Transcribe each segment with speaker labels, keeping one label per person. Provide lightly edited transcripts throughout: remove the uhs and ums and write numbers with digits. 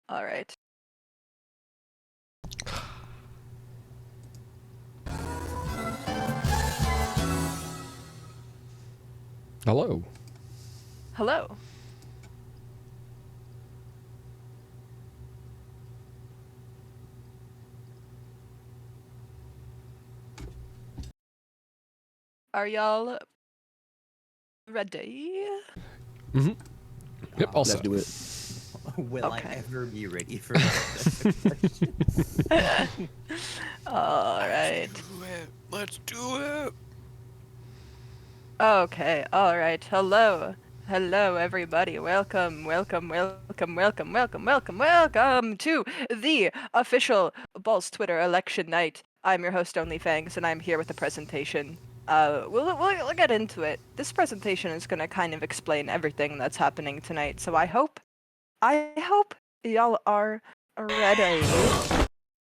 Speaker 1: All right.
Speaker 2: Hello.
Speaker 1: Hello. Are y'all ready?
Speaker 2: Mm-hmm. Yep, all
Speaker 3: Let's
Speaker 2: set.
Speaker 3: do it.
Speaker 4: Will
Speaker 1: Okay.
Speaker 4: I ever be ready for that?
Speaker 1: All right.
Speaker 5: Let's do it.
Speaker 1: Okay. All right. Hello. Hello, everybody. Welcome to the official Balls Twitter election night. I'm your host, OnlyFangs, and I'm here with a presentation. We'll get into it. This presentation is going to kind of explain everything that's happening tonight, so I hope y'all are ready.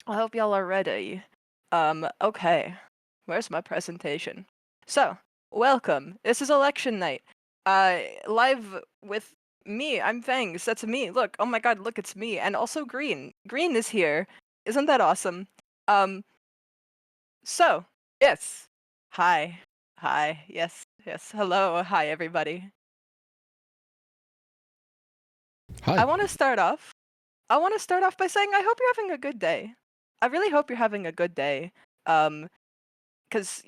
Speaker 1: I hope y'all are ready. Okay. Where's my presentation? So, welcome. This is election night. Live with me. I'm Fangs. That's me. Look. Oh my god, look, it's me. And also Green. Green is here. Isn't that awesome? So, yes. Hi. Hi. Yes. Hello. Hi, everybody.
Speaker 2: Hi.
Speaker 1: I want to start off by saying I hope you're having a good day. I really hope you're having a good day. Because,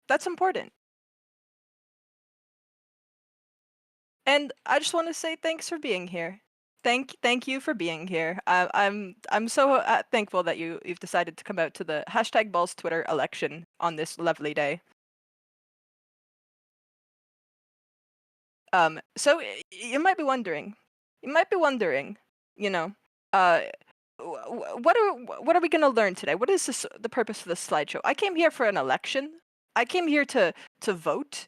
Speaker 1: that's important. And I just want to say thanks for being here. Thank you for being here. I'm so thankful that you've decided to come out to the #Balls Twitter election on this lovely day. So you might be wondering, you know, what are we gonna learn today? What is the purpose of this slideshow? I came here for an election. I came here to vote,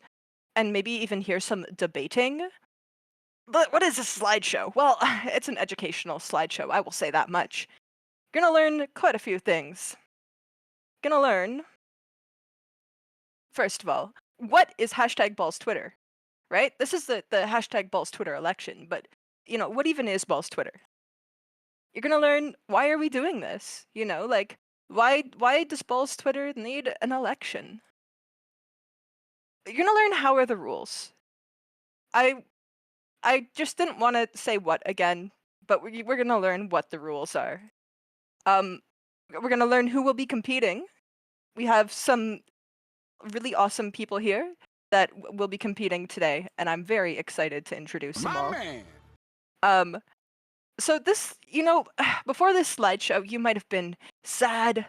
Speaker 1: and maybe even hear some debating. But what is this slideshow? Well, it's an educational slideshow, I will say that much. You're gonna learn quite a few things. Gonna learn, first of all, what is #Balls Twitter, right? This is the #Balls Twitter election, but, what even is Balls Twitter? You're gonna learn, why are we doing this? Why does Balls Twitter need an election? You're gonna learn how are the rules. I just didn't want to say what again, but we're gonna learn what the rules are. We're gonna learn who will be competing. We have some really awesome people here that will be competing today, and I'm very excited to introduce them all.
Speaker 5: Man.
Speaker 1: So this, before this slideshow, you might have been sad.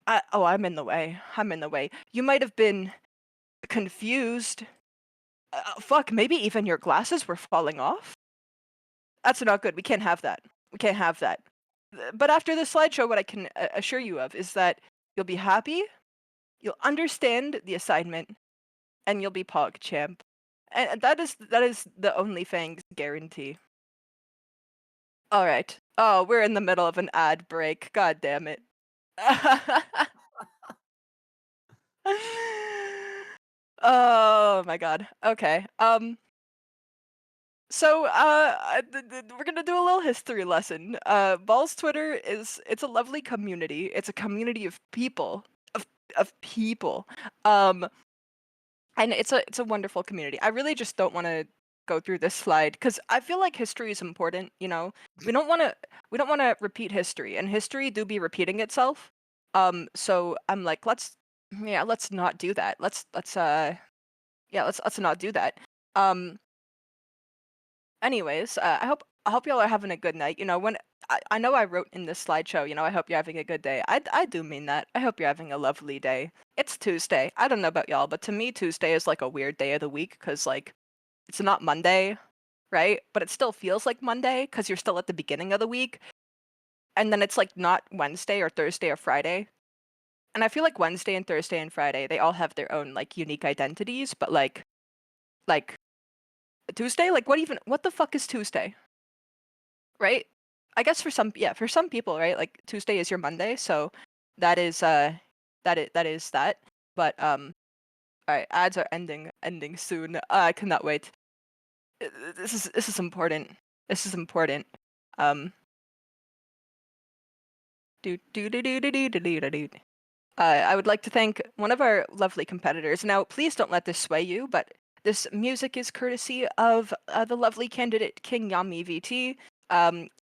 Speaker 1: I'm in the way. You might have been confused. Fuck, maybe even your glasses were falling off. That's not good. We can't have that. We can't have that. But after this slideshow, what I can assure you of is that you'll be happy, you'll understand the assignment, and you'll be Pog champ. And that is the only thing guarantee. All right. Oh, we're in the middle of an ad break. God damn it. Oh my god. Okay. So we're gonna do a little history lesson. Balls Twitter it's a lovely community. It's a community of people. Of people. And it's a wonderful community. I really just don't want to go through this slide because I feel like history is important. You know, we don't want to repeat history, and history do be repeating itself. So I'm like, let's not do that. Let's not do that. Anyways, I hope y'all are having a good night. You know, when I know I wrote in this slideshow, you know, I hope you're having a good day. I do mean that. I hope you're having a lovely day. It's Tuesday. I don't know about y'all, but to me Tuesday is like a weird day of the week cuz like it's not Monday, right? But it still feels like Monday cuz you're still at the beginning of the week. And then it's like not Wednesday or Thursday or Friday. And I feel like Wednesday and Thursday and Friday, they all have their own like unique identities, but like Tuesday, like what the fuck is Tuesday? Right? I guess for some people, right? Like Tuesday is your Monday, so that is that is that. But all right, ads are ending soon. I cannot wait. This is important. This is important. Do do do do do do do do do. I would like to thank one of our lovely competitors. Now, please don't let this sway you, but this music is courtesy of the lovely candidate King Yami VT.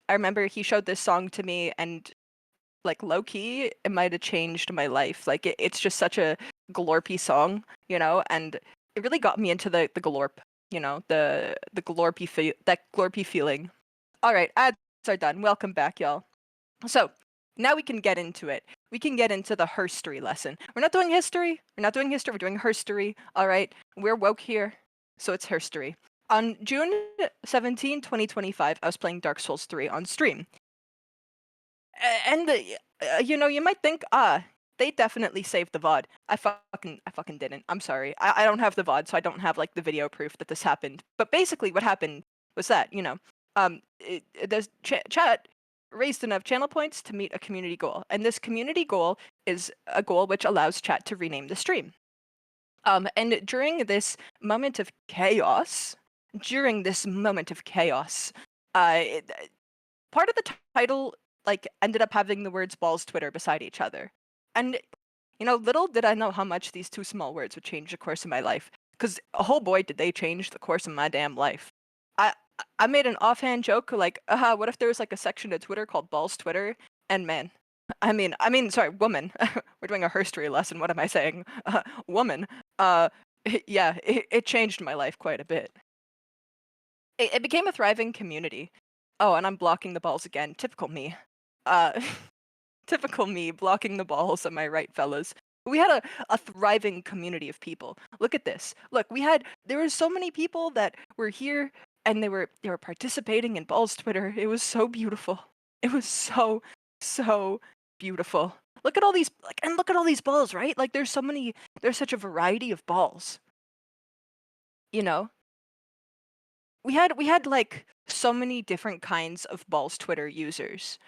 Speaker 1: I remember he showed this song to me, and like low key, it might have changed my life. Like it's just such a glorpy song, you know, and it really got me into the glorp, you know, the that glorpy feeling. All right, ads are done. Welcome back, y'all. So now we can get into it. We can get into the herstory lesson. We're not doing history. We're not doing history. We're doing herstory. All right. We're woke here, so it's herstory. On June 17, 2025, I was playing Dark Souls 3 on stream. And you know, you might think, they definitely saved the VOD. I fucking didn't. I'm sorry. I don't have the VOD, so I don't have like the video proof that this happened. But basically, what happened was that, you know, there's chat raised enough channel points to meet a community goal, and this community goal is a goal which allows chat to rename the stream. And during this moment of chaos, part of the title like ended up having the words balls Twitter beside each other. And you know, little did I know how much these two small words would change the course of my life. Because oh boy, did they change the course of my damn life. I I made an offhand joke like, what if there was like a section of Twitter called balls Twitter? And man, sorry, woman. We're doing a herstory lesson. What am I saying? Woman. Yeah, it changed my life quite a bit. It became a thriving community. Oh, and I'm blocking the balls again. Typical me. Uh, typical me blocking the balls. Am I right, fellas? We had a thriving community of people. Look at this. Look, there were so many people that were here and they were participating in balls Twitter. It was so beautiful. It was so beautiful. Look at all these look at all these balls, right? Like there's such a variety of balls. You know? We had like so many different kinds of balls Twitter users.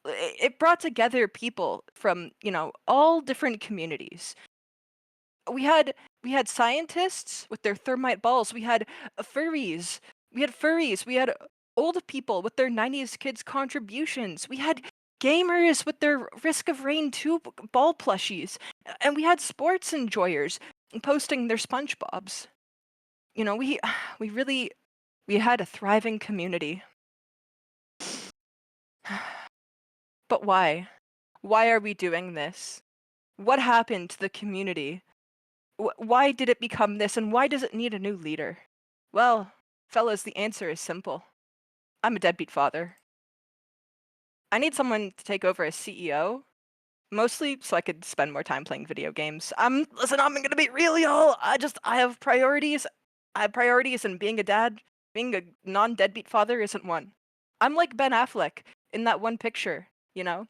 Speaker 1: It brought together people from, you know, all different communities. We had scientists with their thermite balls. We had furries. We had old people with their 90s kids contributions. We had gamers with their Risk of Rain 2 ball plushies. And we had sports enjoyers posting their SpongeBobs. You know, we had a thriving community. But why? Why are we doing this? What happened to the community? Why did it become this, and why does it need a new leader? Well, fellas, the answer is simple. I'm a deadbeat father. I need someone to take over as CEO, mostly so I could spend more time playing video games. Listen, I'm gonna be real, y'all. I have priorities. I have priorities, and being a dad, being a non-deadbeat father isn't one. I'm like Ben Affleck in that one picture, you know?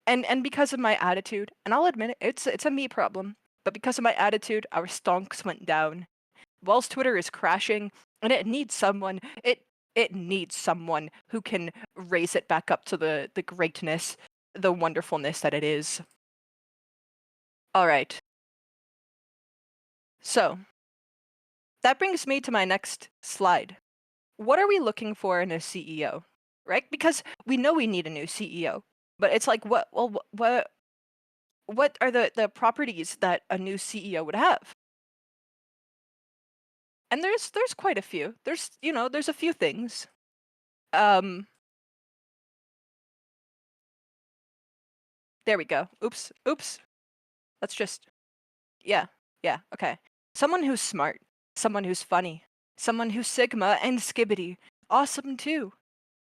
Speaker 1: And because of my attitude, and I'll admit it, it's a me problem, but because of my attitude, our stonks went down. Wall's Twitter is crashing, and it needs someone who can raise it back up to the greatness, the wonderfulness that it is. All right. So, that brings me to my next slide. What are we looking for in a CEO? Right? Because we know we need a new CEO, but it's like what are the properties that a new CEO would have? And there's quite a few. There's a few things. Um there we go. Oops. Oops. Let's just yeah. Yeah. Okay. Someone who's smart, someone who's funny, someone who's Sigma and Skibbity. Awesome too.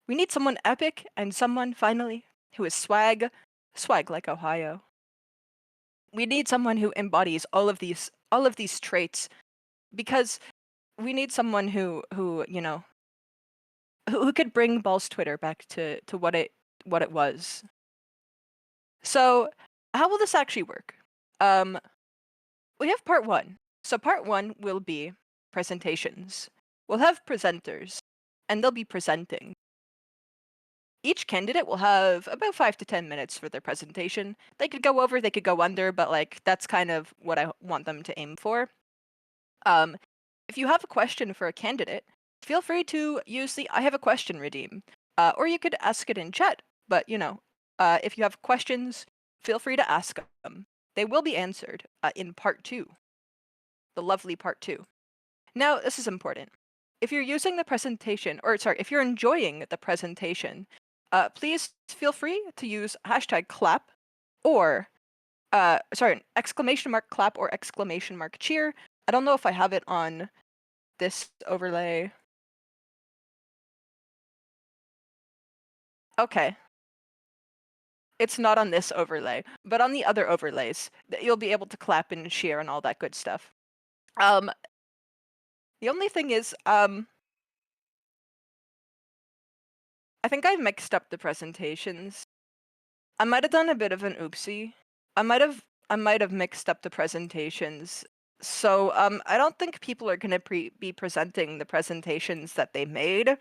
Speaker 1: We need someone epic and someone finally who is swag like Ohio. We need someone who embodies all of these traits because we need someone who who could bring Ball's Twitter back to what it was. So, how will this actually work? Um, we have part one. So part one will be presentations. We'll have presenters, and they'll be presenting. Each candidate will have about 5 to 10 minutes for their presentation. They could go over, they could go under, but like that's kind of what I want them to aim for. Um, if you have a question for a candidate, feel free to use the I have a question redeem. Or you could ask it in chat, but if you have questions, feel free to ask them. They will be answered in part two, the lovely part two. Now, this is important. If you're using the presentation, or sorry, if you're enjoying the presentation, please feel free to use hashtag clap or exclamation mark clap or exclamation mark cheer. I don't know if I have it on this overlay. Okay. It's not on this overlay, but on the other overlays, you'll be able to clap and cheer and all that good stuff. The only thing is, I think I mixed up the presentations. I might have done a bit of an oopsie. I might have mixed up the presentations. So I don't think people are gonna be presenting the presentations that they made.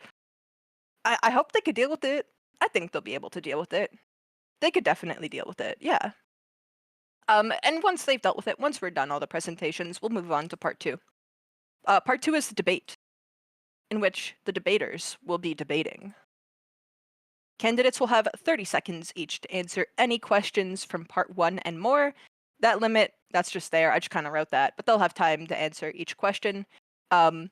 Speaker 1: I hope they could deal with it. I think they'll be able to deal with it. They could definitely deal with it. Yeah. And once they've dealt with it, once we're done all the presentations, we'll move on to part two. Part two is the debate, in which the debaters will be debating. Candidates will have 30 seconds each to answer any questions from part one and more. That limit, that's just there. I just kind of wrote that, but they'll have time to answer each question. And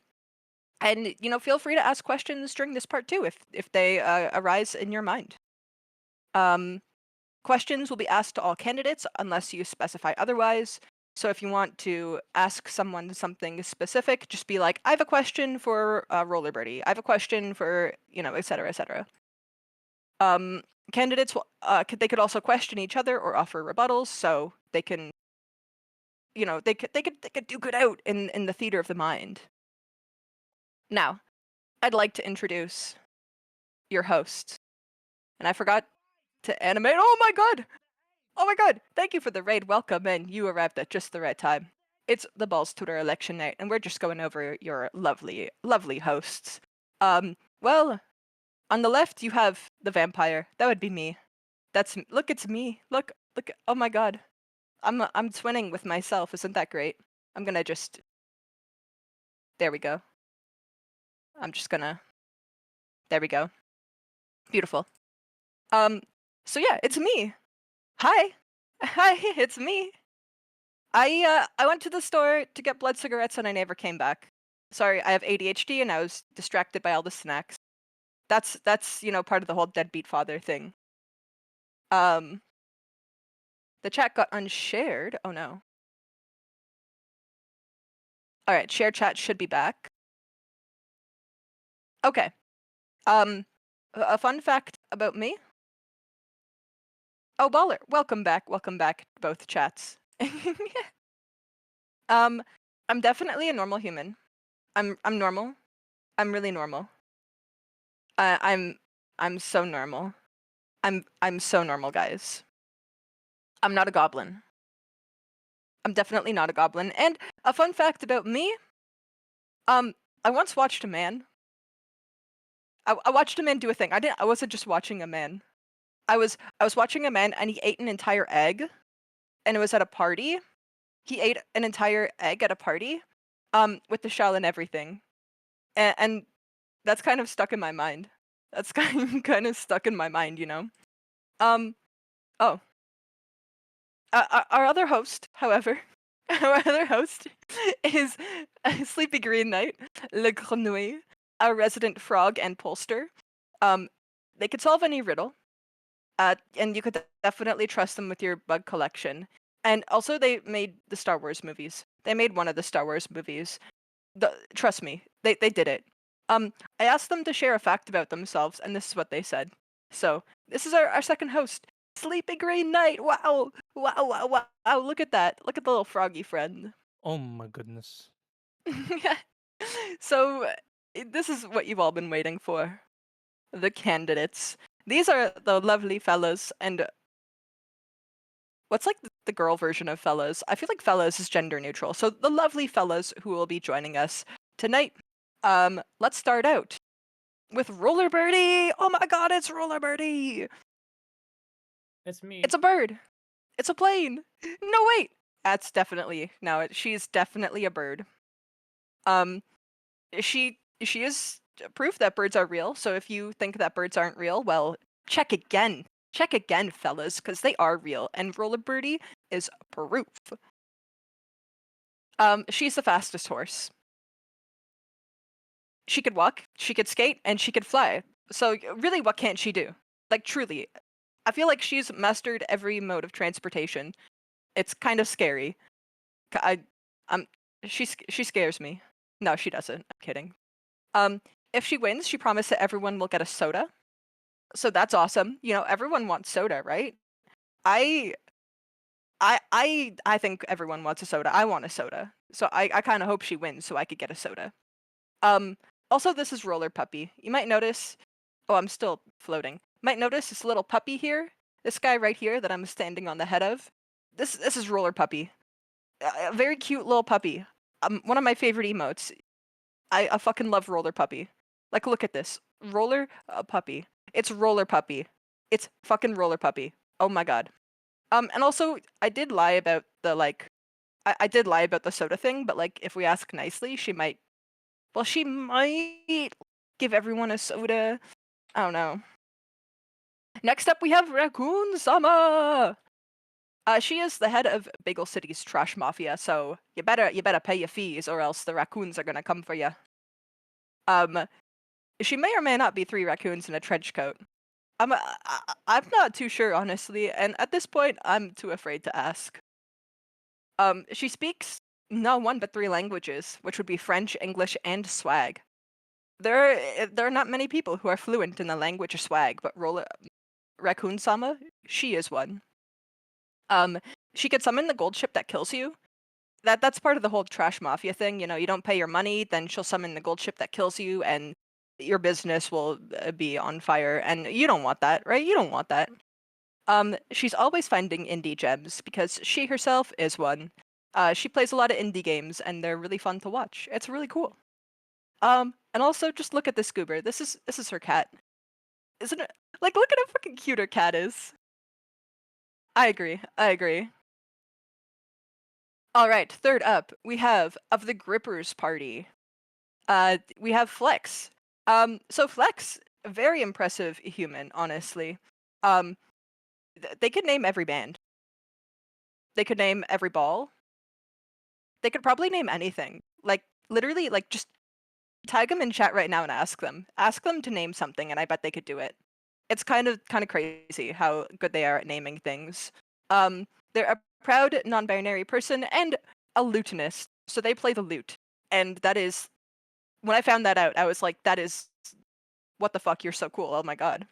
Speaker 1: feel free to ask questions during this part too if they arise in your mind. Questions will be asked to all candidates unless you specify otherwise. So if you want to ask someone something specific, just be like, I have a question for Roller Birdie. I have a question for, et cetera, et cetera. Candidates will, they could also question each other or offer rebuttals, so they can, they could duke it out in the theater of the mind. Now, I'd like to introduce your host, and I forgot to animate. Oh my god! Oh my god! Thank you for the raid. Welcome, and you arrived at just the right time. It's the Balls Twitter election night, and we're just going over your lovely, lovely hosts. Well, on the left you have the vampire. That would be me. Look, it's me. Look. Oh my god. I'm twinning with myself. Isn't that great? I'm gonna just. There we go. I'm just gonna. There we go. Beautiful. So yeah, it's me. Hi. Hi, it's me. I went to the store to get blood cigarettes and I never came back. Sorry, I have ADHD and I was distracted by all the snacks. That's part of the whole deadbeat father thing. The chat got unshared. Oh no. All right, share chat should be back. Okay. A fun fact about me. Oh, Baller, welcome back. Welcome back, both chats. I'm definitely a normal human. I'm normal. I'm really normal. I'm I'm so normal. I'm so normal, guys. I'm not a goblin. I'm definitely not a goblin. And a fun fact about me, I once watched a man. I watched a man do a thing. I wasn't just watching a man. I was watching a man and he ate an entire egg and it was at a party. He ate an entire egg at a party, with the shell and everything. And that's kind of stuck in my mind. That's kind of stuck in my mind, you know. Um, oh, our other host, however, our other host is Sleepy Green Knight, Le Grenouille, our resident frog and pollster. Um, they could solve any riddle, and you could definitely trust them with your bug collection. And also, they made the Star Wars movies. They made one of the Star Wars movies. Trust me, they did it. I asked them to share a fact about themselves, and this is what they said. So this is our second host, Sleepy Green Knight. Wow, wow, wow, wow! Wow, look at that! Look at the little froggy friend.
Speaker 3: Oh my goodness.
Speaker 1: So this is what you've all been waiting for. The candidates. These are the lovely fellas, and what's like the girl version of fellas? I feel like fellas is gender neutral. So the lovely fellas who will be joining us tonight. Let's start out with Roller Birdie. Oh my god, it's Roller Birdie.
Speaker 6: It's me.
Speaker 1: It's a bird. It's a plane. No, wait. That's definitely no. She's definitely a bird. Um, she is proof that birds are real. So if you think that birds aren't real, well, check again. Check again, fellas, because they are real. And Roller Birdie is proof. She's the fastest horse. She could walk, she could skate, and she could fly. So really, what can't she do? Like truly, I feel like she's mastered every mode of transportation. It's kind of scary. I'm she scares me. No, she doesn't. I'm kidding. If she wins, she promised that everyone will get a soda. So that's awesome. You know, everyone wants soda, right? I I think everyone wants a soda. I want a soda. So I kind of hope she wins so I could get a soda. Also, this is Roller Puppy. You might notice. Oh, I'm still floating. Might notice this little puppy here. This guy right here that I'm standing on the head of. This is Roller Puppy. A very cute little puppy. One of my favorite emotes. I fucking love Roller Puppy. Like, look at this. Roller Puppy. It's Roller Puppy. It's fucking Roller Puppy. Oh my god. And also, I did lie about the, like, I did lie about the soda thing, but, like, if we ask nicely, she might give everyone a soda. I don't know. Next up, we have Raccoon Sama. She is the head of Bagel City's trash mafia, so you better pay your fees, or else the raccoons are gonna come for you. She may or may not be 3 raccoons in a trench coat. I'm not too sure, honestly, and at this point, I'm too afraid to ask. She speaks not 1 but 3 languages, which would be French, English, and swag. There are not many people who are fluent in the language of swag, but Raccoon Sama, she is one. She could summon the gold ship that kills you. That's part of the whole trash mafia thing. You know, you don't pay your money, then she'll summon the gold ship that kills you, and your business will be on fire. And you don't want that, right? You don't want that. She's always finding indie gems because she herself is one. She plays a lot of indie games, and they're really fun to watch. It's really cool. And also just look at this goober. This is her cat. Isn't it? Like, look at how fucking cute her cat is. I agree. All right, third up, we have of the Grippers party. We have Flex. So Flex, a very impressive human, honestly. They could name every band. They could name every ball. They could probably name anything. Like literally, like just tag them in chat right now and ask them. Ask them to name something, and I bet they could do it. It's kind of crazy how good they are at naming things. They're a proud non-binary person and a lutenist, so they play the lute, and that is when I found that out, I was like, that is what the fuck, you're so cool. Oh my god.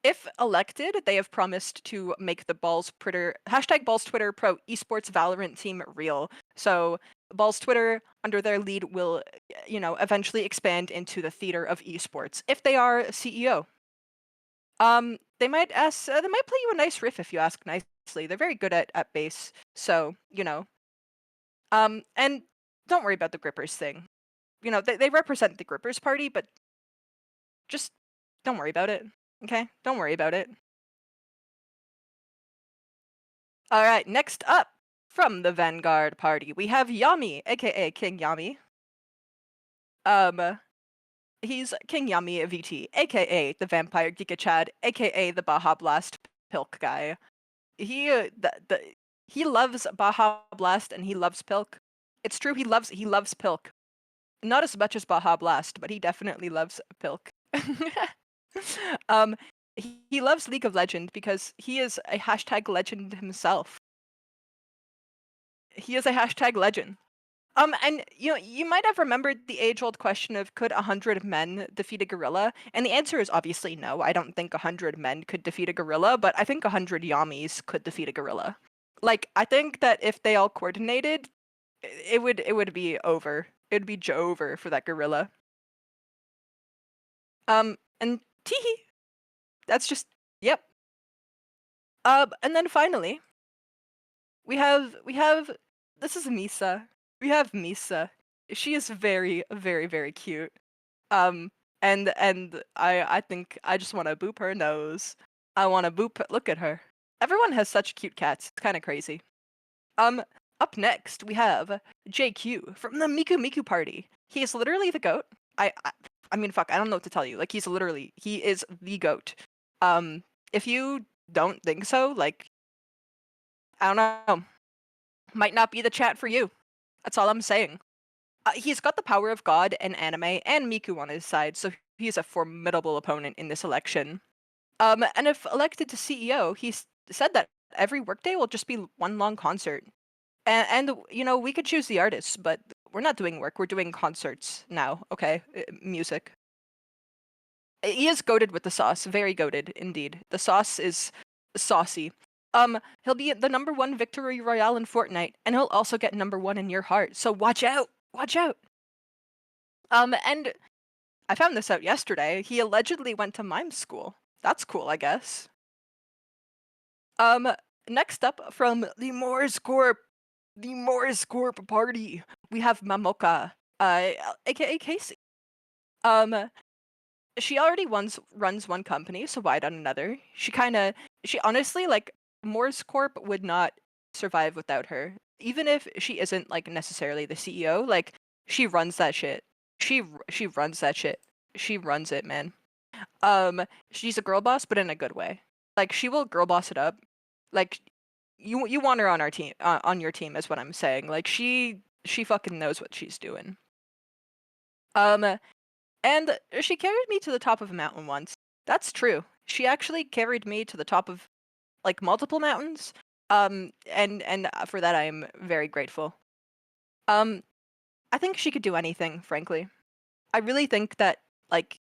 Speaker 1: If elected, they have promised to make the Balls Twitter #BallsTwitter Pro Esports Valorant team real. So Balls Twitter, under their lead, will, eventually expand into the theater of esports if they are CEO. They might play you a nice riff if you ask nicely. They're very good at bass, so and don't worry about the Grippers thing. They represent the Grippers party, but just don't worry about it. Okay, don't worry about it. All right, next up from the Vanguard party, we have Yami, aka King Yami. He's King Yami VT, aka the Vampire Giga Chad, aka the Baja Blast Pilk guy. He loves Baja Blast and he loves Pilk. It's true, he loves Pilk. Not as much as Baja Blast, but he definitely loves Pilk. He loves League of Legends because he is a #legend himself. He is a #legend. And you might have remembered the age-old question of could 100 men defeat a gorilla? And the answer is obviously no. I don't think 100 men could defeat a gorilla, but I think 100 Yamis could defeat a gorilla. Like, I think that if they all coordinated, it would be over. It'd be Jover for that gorilla. And teehee. That's just yep. And then finally, we have this is Misa. We have Misa. She is very, very, very cute. And I think I just want to boop her nose. I want to boop. Look at her. Everyone has such cute cats. It's kind of crazy. Up next we have JQ from the Miku Miku party. He is literally the goat. I mean, fuck. I don't know what to tell you. Like, he is the goat. If you don't think so, like, I don't know. Might not be the chat for you. That's all I'm saying. He's got the power of God and anime and Miku on his side, so he's a formidable opponent in this election. And if elected to CEO, he's said that every workday will just be one long concert. And we could choose the artists, but we're not doing work, we're doing concerts now, okay? Music. He is goated with the sauce, very goated indeed. The sauce is saucy. He'll be the #1 victory royale in Fortnite, and he'll also get #1 in your heart. So watch out, watch out. And I found this out yesterday. He allegedly went to mime school. That's cool, I guess. Next up from the Morris Corp party, we have Mamoka, aka Casey. She already runs one company, so why not another? She honestly, like, Morris Corp would not survive without her. Even if she isn't, like, necessarily the CEO, like, she runs that shit. She runs that shit. She runs it, man. She's a girl boss, but in a good way. Like, she will girl boss it up. Like, you want her on our team, on your team, is what I'm saying. Like, she fucking knows what she's doing. And she carried me to the top of a mountain once. That's true. She actually carried me to the top of, like, multiple mountains. And for that I am very grateful. I think she could do anything, frankly. I really think that, like,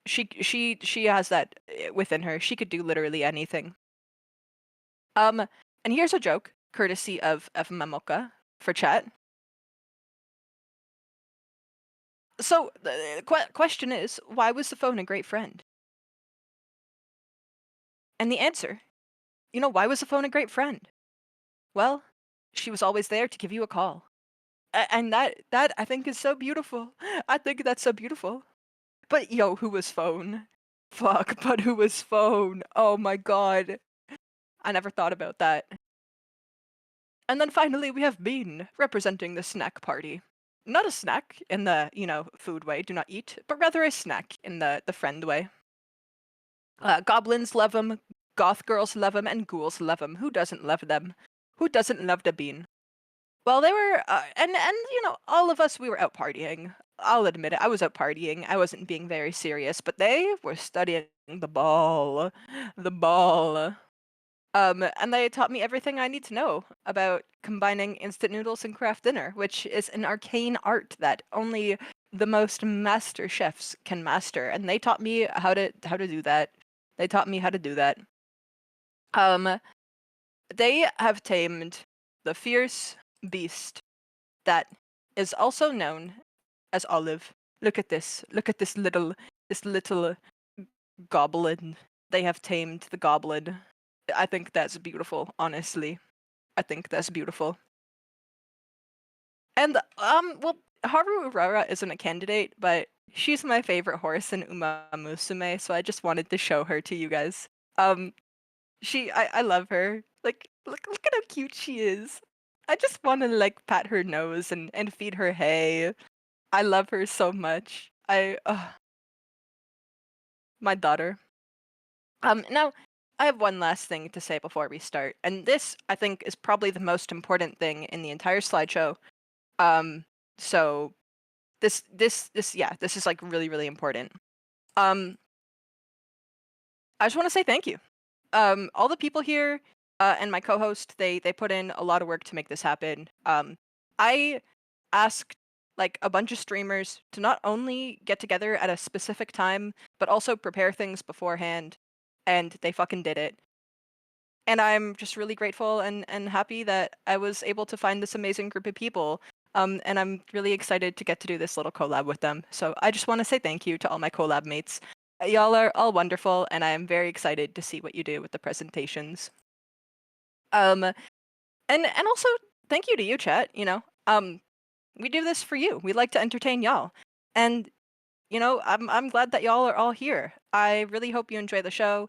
Speaker 1: she has that within her. She could do literally anything. And here's a joke, courtesy of Mamoka for chat. So the question is, why was the phone a great friend? And the answer, why was the phone a great friend? Well, she was always there to give you a call. And that I think is so beautiful. I think that's so beautiful. But who was phone? Fuck, but who was phone? Oh my god. I never thought about that. And then finally we have Bean, representing the snack party. Not a snack in the, food way, do not eat, but rather a snack in the friend way. Goblins love him, goth girls love him, and ghouls love him. Who doesn't love them? Who doesn't love the Bean? Well, they were, and all of us, we were out partying. I'll admit it, I was out partying. I wasn't being very serious, but they were studying the ball. The ball. And they taught me everything I need to know about combining instant noodles and craft dinner, which is an arcane art that only the most master chefs can master. And they taught me how to do that. They taught me how to do that. They have tamed the fierce beast that is also known as Olive. Look at this. Look at this little goblin. They have tamed the goblin. I think that's beautiful, honestly. I think that's beautiful. And well, Haru Urara isn't a candidate, but she's my favorite horse in Uma Musume, so I just wanted to show her to you guys. I love her. Like, look at how cute she is. I just want to like pat her nose and feed her hay. I love her so much. My daughter. Now I have one last thing to say before we start, and this I think is probably the most important thing in the entire slideshow. So this is like really, really important. I just want to say thank you. All the people here and my co-host, they put in a lot of work to make this happen. I asked like a bunch of streamers to not only get together at a specific time, but also prepare things beforehand, and they fucking did it. And I'm just really grateful and happy that I was able to find this amazing group of people. And I'm really excited to get to do this little collab with them. So I just want to say thank you to all my collab mates. Y'all are all wonderful, and I am very excited to see what you do with the presentations. And also thank you to you, chat. We do this for you. We like to entertain y'all, and I'm glad that y'all are all here. I really hope you enjoy the show.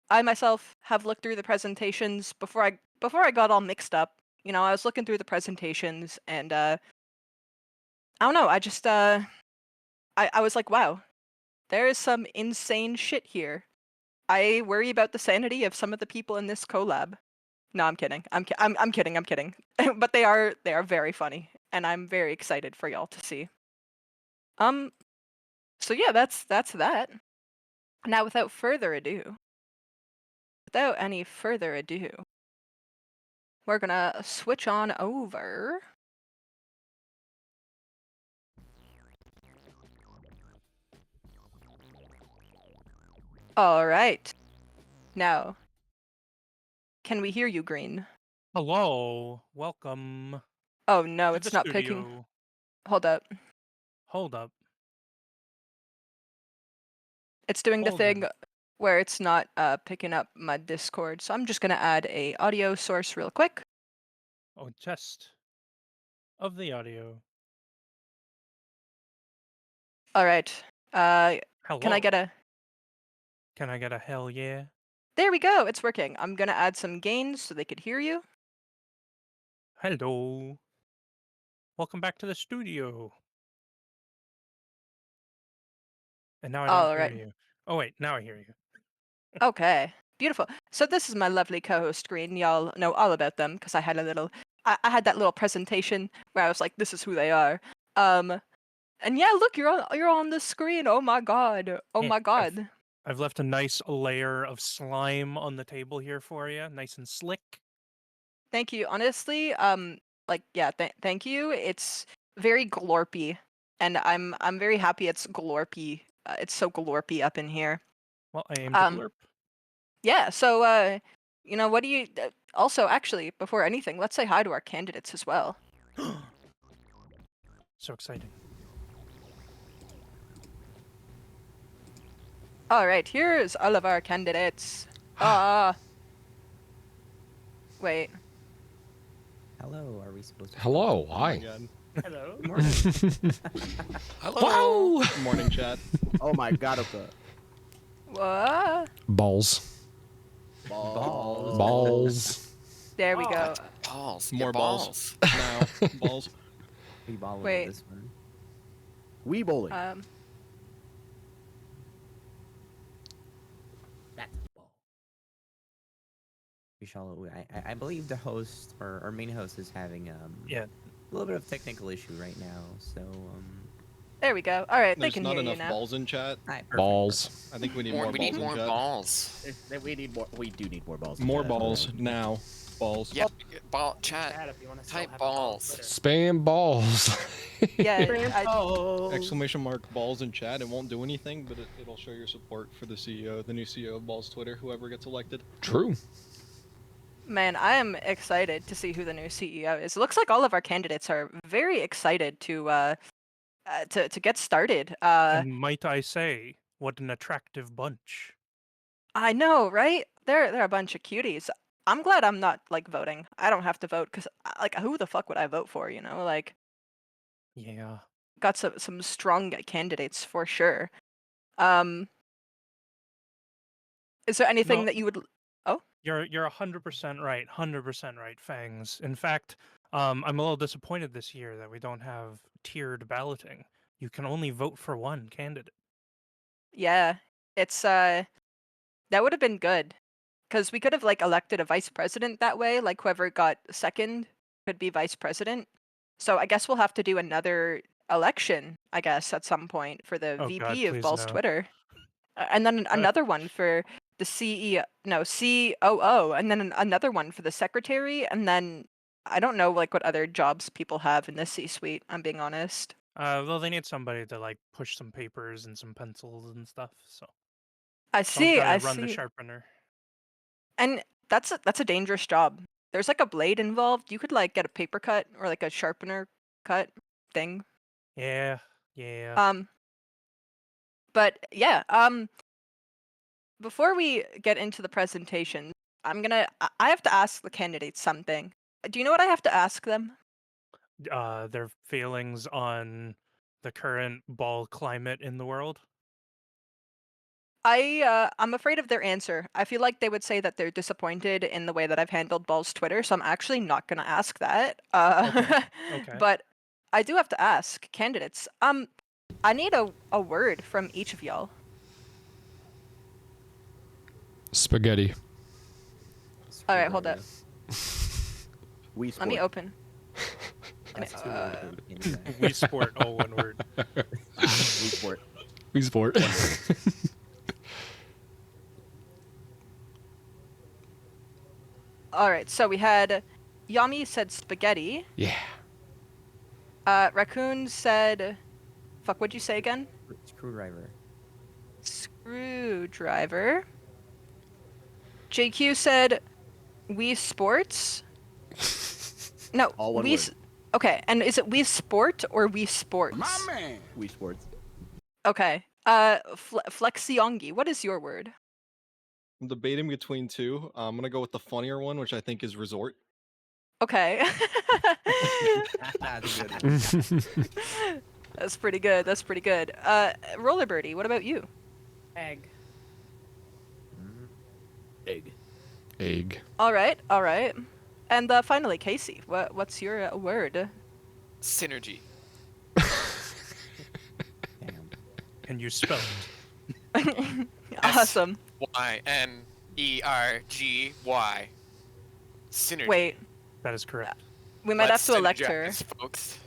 Speaker 1: I myself have looked through the presentations before I got all mixed up. I was looking through the presentations, and I don't know. I just I was like, wow, there is some insane shit here. I worry about the sanity of some of the people in this collab. No, I'm kidding. I'm kidding. I'm kidding. But they are very funny, and I'm very excited for y'all to see. So yeah, that's that. Now, without any further ado, we're gonna switch on over. All right. Now, can we hear you, Green?
Speaker 6: Hello, welcome
Speaker 1: Oh no,
Speaker 6: to
Speaker 1: it's
Speaker 6: the
Speaker 1: not picking.
Speaker 6: studio.
Speaker 1: Hold up.
Speaker 6: Hold up.
Speaker 1: It's doing the
Speaker 6: Hold
Speaker 1: thing
Speaker 6: on.
Speaker 1: where it's not picking up my Discord. So I'm just gonna add a audio source real quick.
Speaker 6: Oh, test of the audio.
Speaker 1: All right.
Speaker 6: Hello.
Speaker 1: Can I get a?
Speaker 6: Can I get a hell yeah?
Speaker 1: There we go. It's working. I'm gonna add some gains so they could hear you.
Speaker 6: Hello. Welcome back to the studio. And now I don't
Speaker 1: All
Speaker 6: hear
Speaker 1: right.
Speaker 6: you. Oh wait, now I hear you.
Speaker 1: Okay. Beautiful. So this is my lovely co-host Green. Y'all know all about them because I had I had that little presentation where I was like, this is who they are. And yeah, look, you're on the screen. Oh my god. Oh
Speaker 6: Yeah,
Speaker 1: my god.
Speaker 6: I've left a nice layer of slime on the table here for you, nice and slick.
Speaker 1: Thank you. Honestly, like yeah, thank you. It's very glorpy, and I'm very happy it's glorpy. It's so glorpy up in here.
Speaker 6: Well, I aim to
Speaker 1: Um,
Speaker 6: glurp.
Speaker 1: yeah. So what do you? Also, actually, before anything, let's say hi to our candidates as well.
Speaker 6: So exciting.
Speaker 1: All right, here's all of our candidates. Wait.
Speaker 4: Hello, are we supposed to?
Speaker 2: Hello.
Speaker 3: Oh my
Speaker 2: Hi.
Speaker 3: god.
Speaker 6: Hello.
Speaker 4: Good morning.
Speaker 5: Hello.
Speaker 2: Wow.
Speaker 3: Good morning, chat.
Speaker 4: Oh my god, okay.
Speaker 1: What?
Speaker 2: Balls.
Speaker 4: Balls.
Speaker 2: Balls.
Speaker 1: There we go.
Speaker 5: Balls.
Speaker 3: More
Speaker 5: More
Speaker 3: balls.
Speaker 5: balls.
Speaker 3: Now, balls.
Speaker 4: We balling
Speaker 1: Wait.
Speaker 4: with this one. We bowling. That's a ball. We shall. I believe the host or our main host is having
Speaker 6: Yeah.
Speaker 4: a little bit of technical issue right now. So
Speaker 1: There we go. All right, they
Speaker 5: There's
Speaker 1: can
Speaker 5: not
Speaker 1: hear you
Speaker 5: enough
Speaker 1: now.
Speaker 5: balls in chat.
Speaker 4: Alright, perfect,
Speaker 2: Balls.
Speaker 5: I think we need
Speaker 6: More-
Speaker 5: more
Speaker 6: we
Speaker 5: balls
Speaker 6: need
Speaker 5: in
Speaker 6: more
Speaker 5: chat.
Speaker 6: balls.
Speaker 4: We need more. We do need more balls. in
Speaker 5: More
Speaker 4: chat,
Speaker 5: balls
Speaker 4: right?
Speaker 5: now. Balls.
Speaker 6: Yeah, ball chat.
Speaker 3: Chat if you want to still
Speaker 6: Type
Speaker 3: have a ball on
Speaker 6: balls.
Speaker 3: Twitter.
Speaker 2: Spam balls.
Speaker 1: Yeah,
Speaker 4: Balls.
Speaker 5: Exclamation mark balls in chat. It won't do anything, but it'll show your support for the CEO, the new CEO of Balls Twitter, whoever gets elected.
Speaker 2: True.
Speaker 1: man, I am excited to see who the new CEO is. It looks like all of our candidates are very excited to get started.
Speaker 6: And might I say, what an attractive bunch.
Speaker 1: I know, right? They're a bunch of cuties. I'm glad I'm not like voting. I don't have to vote because like who the fuck would I vote for? You know, like
Speaker 6: Yeah.
Speaker 1: got some strong candidates for sure. Um, is there anything
Speaker 6: No.
Speaker 1: that you would?
Speaker 6: You're 100% right. 100% right, Fangs. In fact, I'm a little disappointed this year that we don't have tiered balloting. You can only vote for one candidate.
Speaker 1: Yeah, it's that would have been good because we could have like elected a vice president that way. Like whoever got second could be vice president. So I guess we'll have to do another election, I guess, at some point for the
Speaker 6: Oh God,
Speaker 1: VP of
Speaker 6: please
Speaker 1: Balls
Speaker 6: no.
Speaker 1: Twitter. And then another one for the CEO, no, COO, and then another one for the secretary, and then I don't know like what other jobs people have in the C-suite, I'm being honest.
Speaker 6: Well, they need somebody to like push some papers and some pencils and stuff. So
Speaker 1: I
Speaker 6: someone's
Speaker 1: see,
Speaker 6: got
Speaker 1: I
Speaker 6: to run the
Speaker 1: see.
Speaker 6: sharpener.
Speaker 1: And that's a dangerous job. There's like a blade involved. You could like get a paper cut or like a sharpener cut thing.
Speaker 6: Yeah, yeah.
Speaker 1: But yeah, before we get into the presentation, I have to ask the candidates something. Do you know what I have to ask them?
Speaker 6: Their feelings on the current ball climate in the world.
Speaker 1: I'm afraid of their answer. I feel like they would say that they're disappointed in the way that I've handled Ball's Twitter, so I'm actually not gonna ask that.
Speaker 6: Okay.
Speaker 1: But I do have to ask candidates. I need a word from each of y'all.
Speaker 2: Spaghetti.
Speaker 1: All right, hold up.
Speaker 4: We
Speaker 1: Let me
Speaker 4: sport.
Speaker 1: open.
Speaker 4: That's two words that we can say.
Speaker 6: We sport all one word.
Speaker 4: We sport.
Speaker 2: We sport.
Speaker 1: All right, so we had Yami said spaghetti.
Speaker 2: Yeah.
Speaker 1: Raccoon said, fuck, what'd you say again?
Speaker 4: Screwdriver.
Speaker 1: Screwdriver. JQ said, we sports. No,
Speaker 4: All one
Speaker 1: we.
Speaker 4: word.
Speaker 1: Okay, and is it we sport or we sports?
Speaker 4: We sports.
Speaker 1: Okay. Flexiongi, what is your word?
Speaker 5: I'm debating between two. I'm gonna go with the funnier one, which I think is resort.
Speaker 1: Okay.
Speaker 4: That's a good one.
Speaker 1: That's pretty good. That's pretty good. Roller Birdie, what about you?
Speaker 3: Egg.
Speaker 4: Egg.
Speaker 2: Egg.
Speaker 1: All right, all right. And finally, Casey, what's your word?
Speaker 5: Synergy.
Speaker 4: Damn.
Speaker 6: Can you spell it?
Speaker 1: Awesome.
Speaker 5: YNERGY. Synergy.
Speaker 1: Wait,
Speaker 6: That is correct.
Speaker 1: we might have to elect her.
Speaker 5: synergize, folks.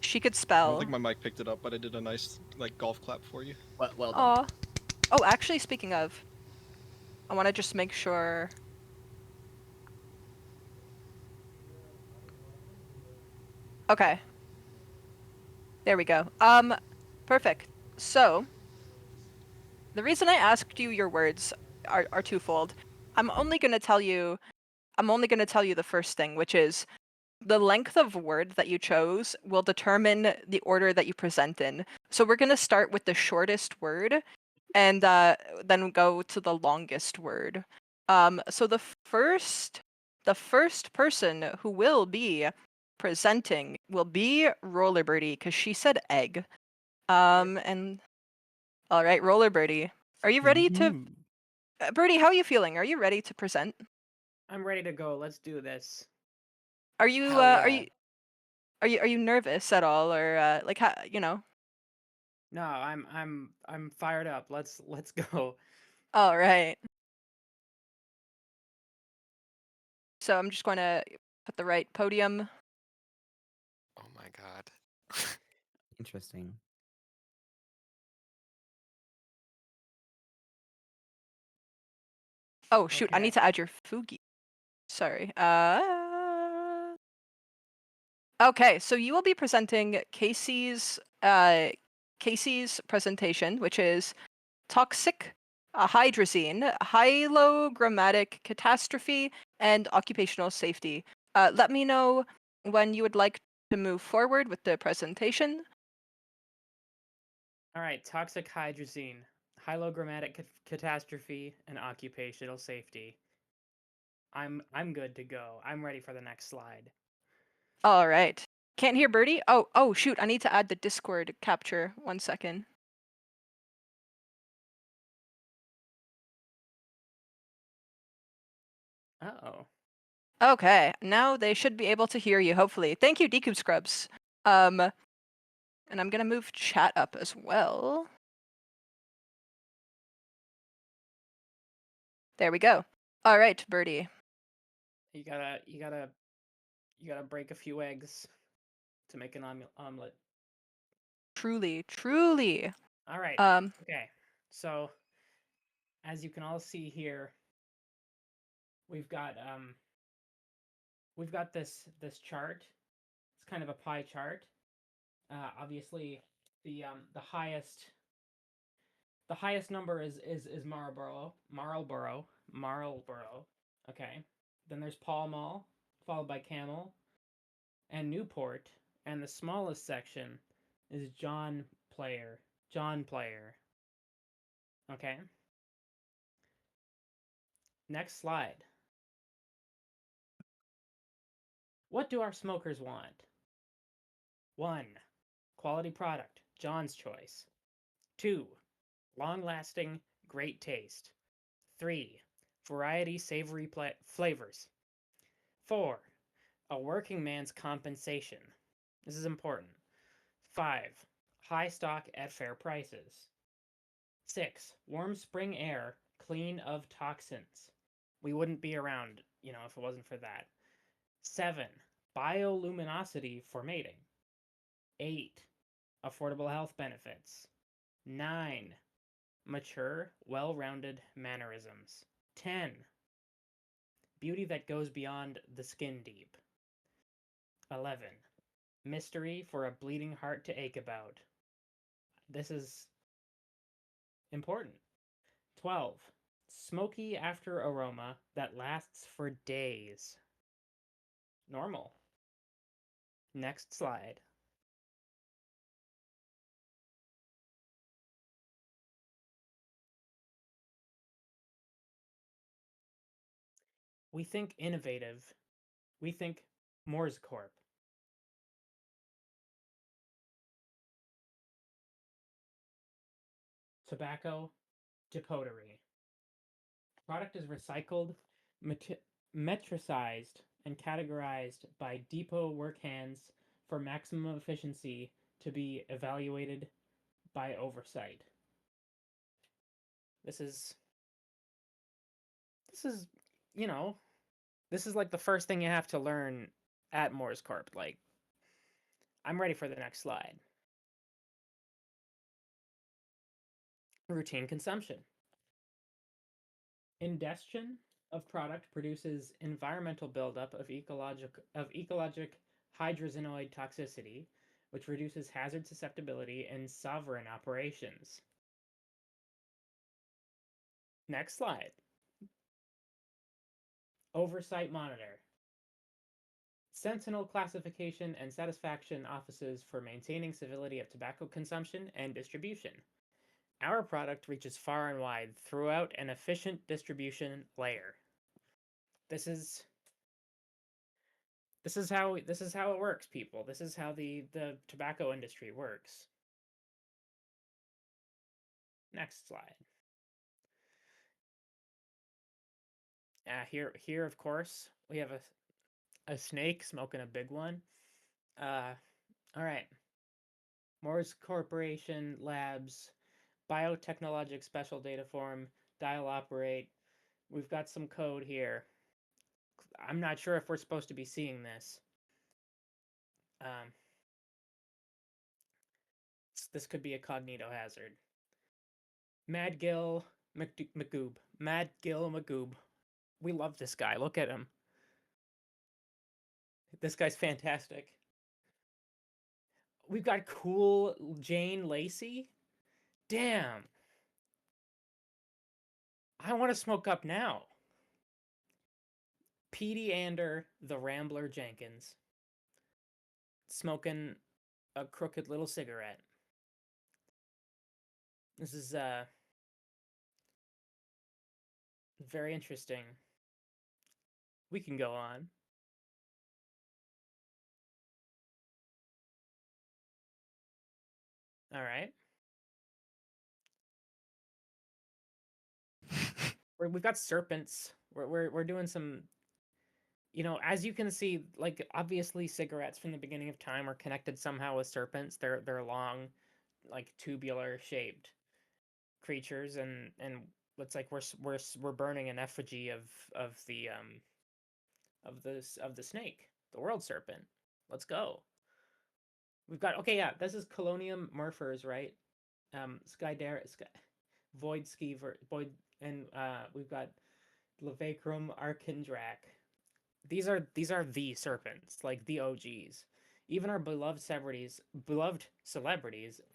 Speaker 1: She could
Speaker 5: I don't
Speaker 1: spell.
Speaker 5: think my mic picked it up, but I did a nice like golf clap for you.
Speaker 4: Well done.
Speaker 1: Aw. Oh, actually, speaking of, I want to just make sure. Okay. There we go. Perfect. So, the reason I asked you your words are twofold. I'm only gonna tell you the first thing, which is the length of word that you chose will determine the order that you present in. So we're gonna start with the shortest word, and then go to the longest word. So the first person who will be presenting will be Roller Birdie because she said egg. And all right, Roller Birdie, are you ready to?
Speaker 6: Ooh.
Speaker 1: Birdie, how are you feeling? Are you ready to present?
Speaker 3: I'm ready to go. Let's do this.
Speaker 1: Are you
Speaker 3: Hell
Speaker 1: are
Speaker 3: yeah.
Speaker 1: you nervous at all, or like how you know?
Speaker 3: No, I'm fired up. Let's go.
Speaker 1: All right. So I'm just going to put the right podium.
Speaker 5: Oh my god.
Speaker 4: Interesting.
Speaker 1: Oh shoot, I
Speaker 3: Okay.
Speaker 1: need to add your Fugi. Sorry. Okay, so you will be presenting Casey's presentation, which is toxic hydrazine, hylogrammatic catastrophe, and occupational safety. Let me know when you would like to move forward with the presentation.
Speaker 3: All right. Toxic hydrazine, hylogrammatic catastrophe, and occupational safety. I'm good to go. I'm ready for the next slide.
Speaker 1: All right. Can't hear Birdie? Oh shoot, I need to add the Discord capture. 1 second.
Speaker 3: Uh-oh.
Speaker 1: Okay, now they should be able to hear you, hopefully. Thank you, Deku Scrubs. And I'm gonna move chat up as well. There we go. All right, Birdie.
Speaker 3: You gotta break a few eggs to make an omelet.
Speaker 1: Truly.
Speaker 3: All right.
Speaker 1: Um,
Speaker 3: Okay. So, as you can all see here, we've got this chart. It's kind of a pie chart. Obviously, the highest number is Marlboro. Okay. Then there's Pall Mall, followed by Camel and Newport, and the smallest section is John Player. Okay. Next slide. What do our smokers want? 1. Quality product, John's Choice. 2. Long-lasting, great taste. 3. Variety savory flavors. 4. A working man's compensation. This is important. 5. High stock at fair prices. 6. Warm spring air, clean of toxins. We wouldn't be around, if it wasn't for that. 7. Bioluminosity for mating. 8. Affordable health benefits. 9. Mature, well-rounded mannerisms. 10. Beauty that goes beyond the skin deep. 11. Mystery for a bleeding heart to ache about. This is important. 12. Smoky after aroma that lasts for days. Normal. Next slide. We think innovative. We think Moores Corp. Tobacco depotery. Product is recycled, metricized, and categorized by depot work hands for maximum efficiency to be evaluated by oversight. This is, you know, this is like the first thing you have to learn at Moores Corp. Like, I'm ready for the next slide. Routine consumption. Ingestion of product produces environmental buildup of ecologic hydrazinoid toxicity, which reduces hazard susceptibility in sovereign operations. Next slide. Oversight monitor. Sentinel classification and satisfaction offices for maintaining civility of tobacco consumption and distribution. Our product reaches far and wide throughout an efficient distribution layer. This is how it works, people. This is how the tobacco industry works. Next slide. Here, of course, we have a snake smoking a big one. All right. Moores Corporation Labs, Biotechnologic Special Data Form, Dial Operate. We've got some code here. I'm not sure if we're supposed to be seeing this. This could be a cognito hazard. Madgill, Magoob. Mad Gil Magoob. We love this guy. Look at him. This guy's fantastic. We've got cool Jane Lacey. Damn. I want to smoke up now. Petey Ander, the Rambler Jenkins, smoking a crooked little cigarette. This is very interesting. We can go on. All right. We've got serpents. We're doing some, you know, as you can see, like obviously cigarettes from the beginning of time are connected somehow with serpents. They're long, like tubular shaped creatures, and it's like we're burning an effigy of the of the snake, the world serpent. Let's go. We've got, okay, yeah, this is Colonium Murphers, right? Sky Void Skeever, Void, and we've got Levacrum Archindrak. These are the serpents, like the OGs. Even our beloved celebrities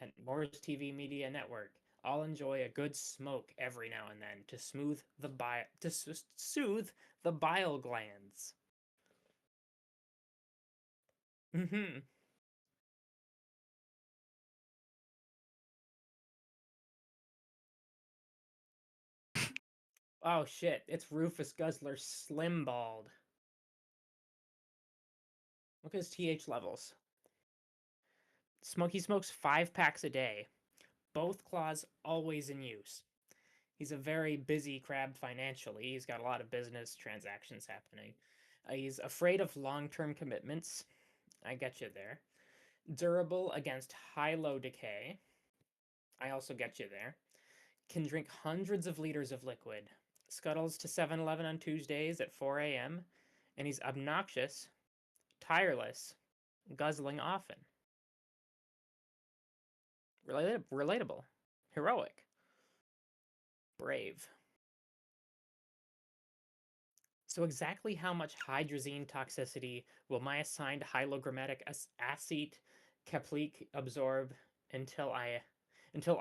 Speaker 3: at Moore's TV Media Network all enjoy a good smoke every now and then to soothe the bile glands. Mm-hmm. Oh shit, it's Rufus Guzzler Slimballed. Look at his TH levels. He smokes 5 packs a day. Both claws always in use. He's a very busy crab financially. He's got a lot of business transactions happening. He's afraid of long-term commitments. I get you there. Durable against high-low decay. I also get you there. Can drink hundreds of liters of liquid. Scuttles to 7-Eleven on Tuesdays at 4 a.m. And he's obnoxious, tireless, guzzling often. Relatable. Heroic. Brave. So exactly how much hydrazine toxicity will my assigned hylogrammatic acete caplique absorb until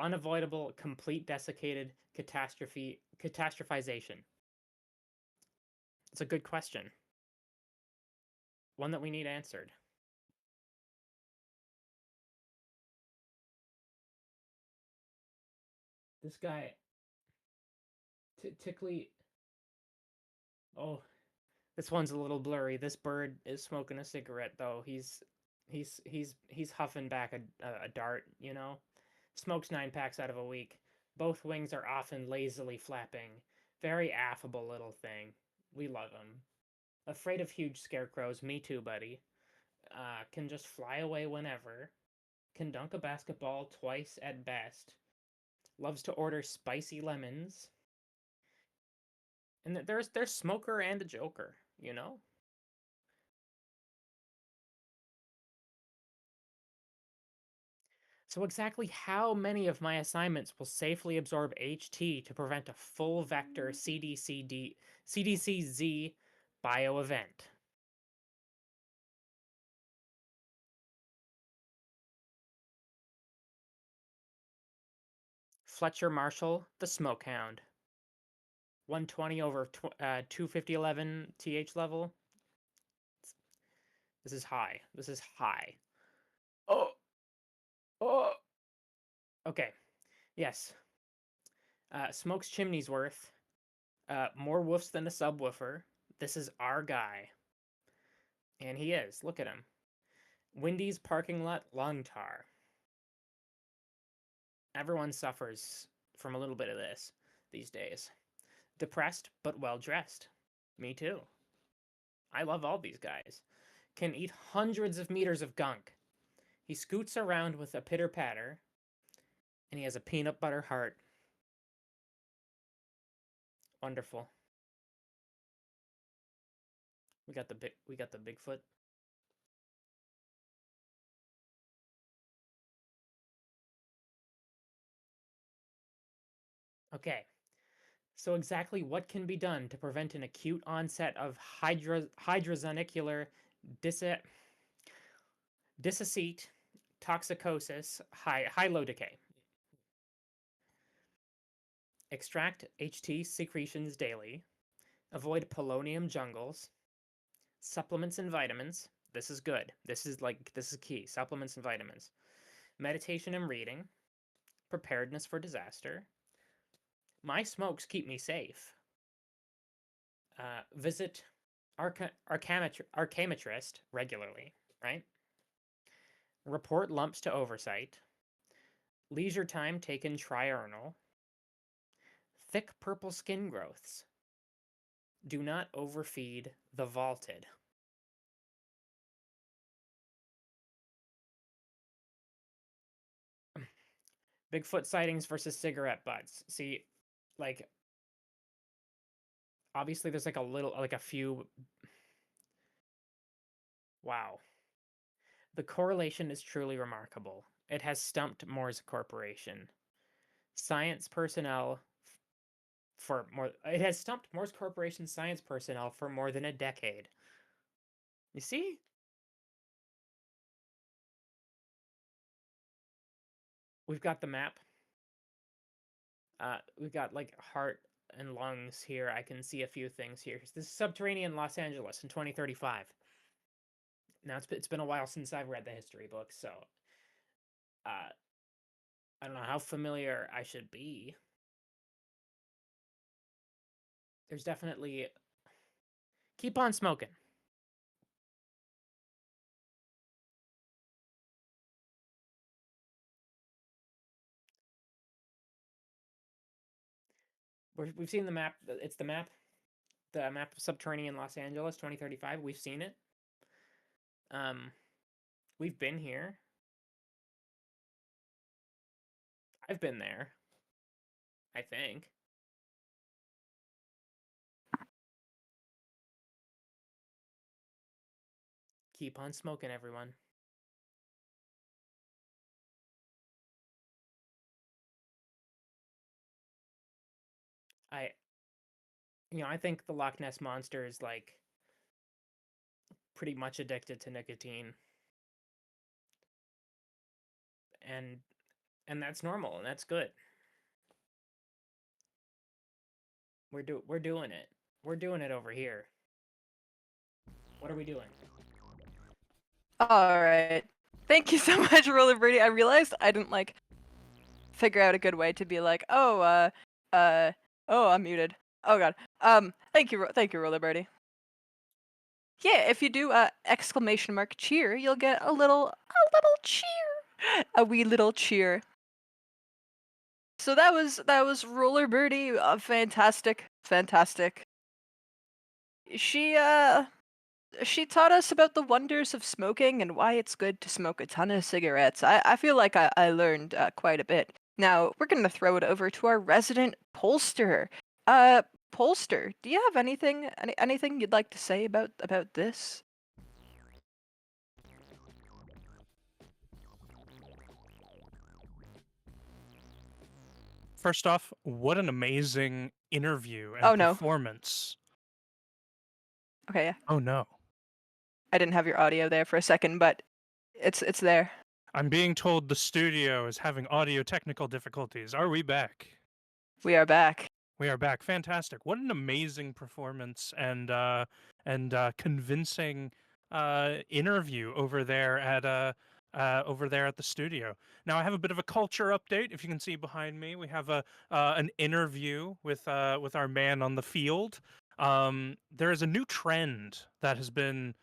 Speaker 3: unavoidable complete desiccated catastrophization? It's a good question. One that we need answered. This guy Tickly. Oh, this one's a little blurry. This bird is smoking a cigarette though. He's huffing back a dart, you know. Smokes 9 packs out of a week. Both wings are often lazily flapping. Very affable little thing. We love him. Afraid of huge scarecrows. Me too, buddy. Can just fly away whenever. Can dunk a basketball twice at best. Loves to order spicy lemons. And there's Smoker and a Joker, you know? So exactly how many of my assignments will safely absorb HT to prevent a full vector CDCZ bio event? Fletcher Marshall, the Smokehound. 120 over 25011 TH level. This is high. This is high. Oh! Oh! Okay. Yes. Smokes chimneys worth. More woofs than a subwoofer. This is our guy. And he is. Look at him. Wendy's parking lot lung tar. Everyone suffers from a little bit of this these days. Depressed but well dressed. Me too. I love all these guys. Can eat hundreds of meters of gunk. He scoots around with a pitter patter, and he has a peanut butter heart. Wonderful. We got the Bigfoot. Okay. So exactly what can be done to prevent an acute onset of hydrozonicular dissociate toxicosis, high-low decay? Extract HT secretions daily. Avoid polonium jungles. Supplements and vitamins. This is good. This is key. Supplements and vitamins. Meditation and reading. Preparedness for disaster. My smokes keep me safe. Visit archaeometrist regularly, right? Report lumps to oversight. Leisure time taken triurnal. Thick purple skin growths. Do not overfeed the vaulted. Bigfoot sightings versus cigarette butts. See, like, obviously there's like a few. Wow. The correlation is truly remarkable. It has stumped Moore's Corporation. Science personnel for more. It has stumped Moore's Corporation science personnel for more than a decade. You see? We've got the map. We've got like heart and lungs here. I can see a few things here. This is subterranean Los Angeles in 2035. Now it's been a while since I've read the history book, so I don't know how familiar I should be. There's definitely keep on smoking. We've seen the map. It's the map of subterranean Los Angeles 2035. We've seen it. We've been here. I've been there. I think. Keep on smoking, everyone. I think the Loch Ness Monster is like pretty much addicted to nicotine. And that's normal, and that's good. We're doing it. We're doing it over here. What are we doing?
Speaker 1: All right. Thank you so much, Roller Birdie. I realized I didn't like figure out a good way to be like, oh, I'm muted. Oh god. Thank you, Roller Birdie. Yeah, if you do exclamation mark cheer, you'll get a little cheer, a wee little cheer. So that was Roller Birdie. Fantastic. She taught us about the wonders of smoking and why it's good to smoke a ton of cigarettes. I feel like I learned quite a bit. Now we're gonna throw it over to our resident pollster. Pollster, do you have anything you'd like to say about this?
Speaker 6: First off, what an amazing interview and
Speaker 1: Oh, no.
Speaker 6: performance.
Speaker 1: Okay, yeah.
Speaker 6: Oh no.
Speaker 1: I didn't have your audio there for a second, but it's there.
Speaker 6: I'm being told the studio is having audio technical difficulties. Are we back?
Speaker 1: We are back.
Speaker 6: We are back. Fantastic. What an amazing performance and convincing interview over there at the studio. Now I have a bit of a culture update. If you can see behind me, we have an interview with our man on the field. There is a new trend that has been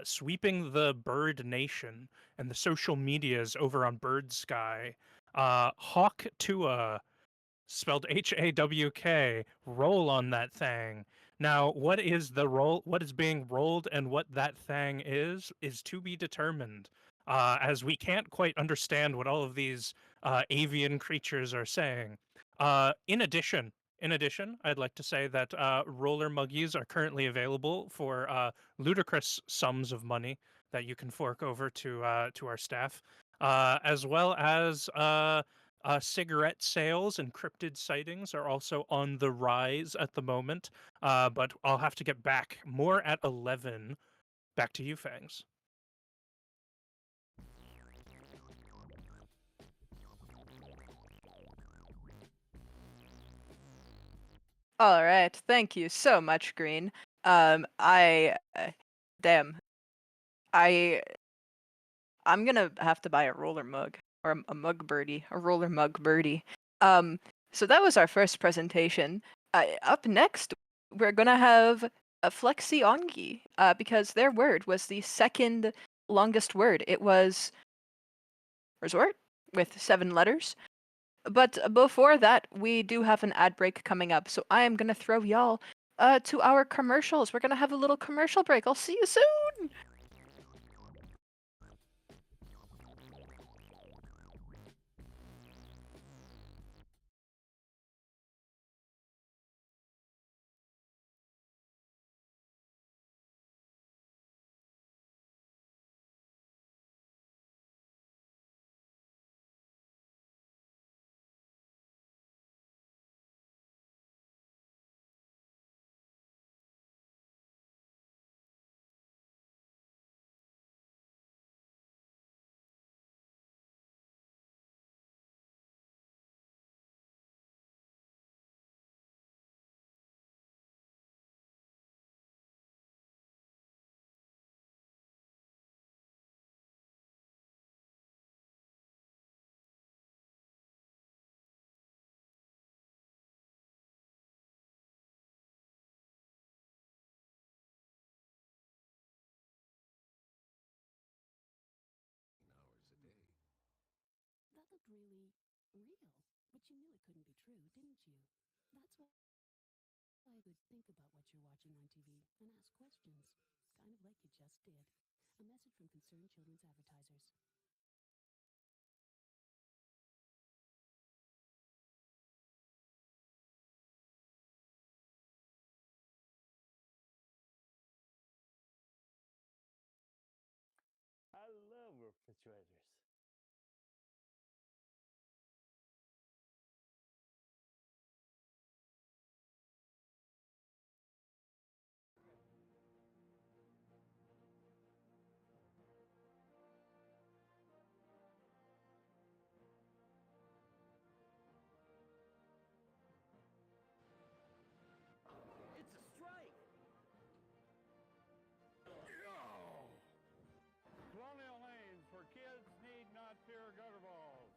Speaker 6: sweeping the bird nation and the social medias over on Bird Sky. Hawk Tua, spelled HAWK, roll on that thing. Now, what is the roll? What is being rolled, and what that thing is to be determined. As we can't quite understand what all of these avian creatures are saying. In addition, I'd like to say that roller muggies are currently available for ludicrous sums of money that you can fork over to our staff, as well as Cigarette sales and cryptid sightings are also on the rise at the moment, but I'll have to get back more at 11. Back to you, Fangs.
Speaker 1: All right, thank you so much, Green. Damn, I, I'm gonna have to buy a roller mug or a mug birdie, a roller mug birdie. So that was our first presentation. Up next, we're gonna have a Flexi Ongi, because their word was the second longest word. It was resort with 7 letters. But before that, we do have an ad break coming up, so I am gonna throw y'all to our commercials. We're gonna have a little commercial break. I'll see you soon.
Speaker 7: That looked really real, but you knew it couldn't be true, didn't you? That's why I would think about what you're watching on TV and ask questions, kind of like you just did. A message from Concerned Children's Advertisers.
Speaker 8: I love refrigerators.
Speaker 4: It's a strike!
Speaker 8: Colonial lanes where kids need not fear gutter balls.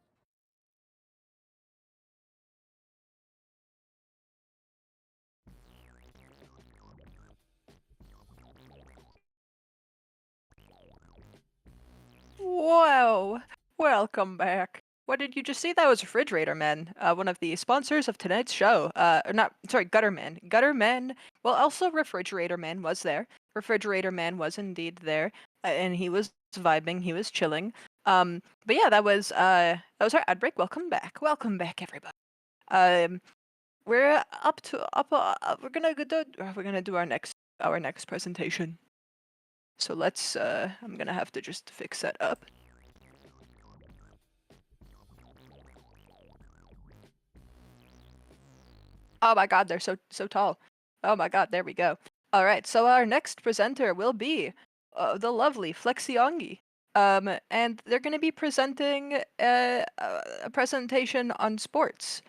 Speaker 1: Whoa! Welcome back. What did you just see? That was Refrigerator Men, one of the sponsors of tonight's show. Or not, sorry, Gutter Men. Gutter Men. Well, also Refrigerator Man was there. Refrigerator Man was indeed there, and he was vibing. He was chilling. But yeah, that was our ad break. Welcome back, everybody. We're up to up. We're gonna do our next presentation. So let's. I'm gonna have to just fix that up. Oh my god, they're so tall. Oh my god, there we go. All right, so our next presenter will be the lovely Flexiongi. And they're going to be presenting a presentation on sports.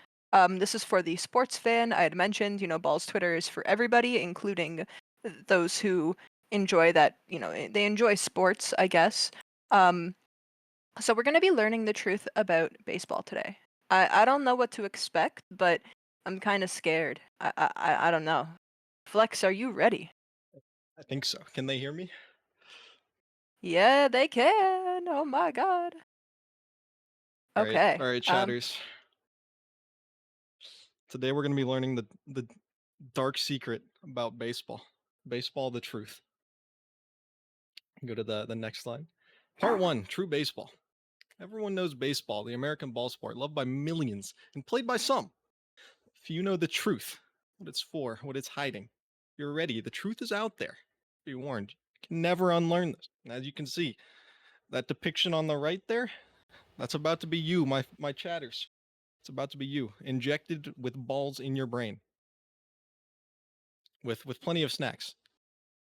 Speaker 1: This is for the sports fan. I had mentioned, Ball's Twitter is for everybody, including those who enjoy that, they enjoy sports, I guess. So we're going to be learning the truth about baseball today. I don't know what to expect, but I'm kind of scared. I don't know. Flex, are you ready?
Speaker 5: I think so. Can they hear me?
Speaker 1: Yeah, they can. Oh my god. Okay.
Speaker 5: All right, chatters. Today we're going to be learning the dark secret about baseball. Baseball, the truth. Go to the next slide. Part 1, true baseball. Everyone knows baseball, the American ball sport, loved by millions and played by some. If you know the truth, what it's for, what it's hiding, you're ready. The truth is out there. Be warned. You can never unlearn this. And as you can see, that depiction on the right there, that's about to be you, my chatters. It's about to be you, injected with balls in your brain, with plenty of snacks.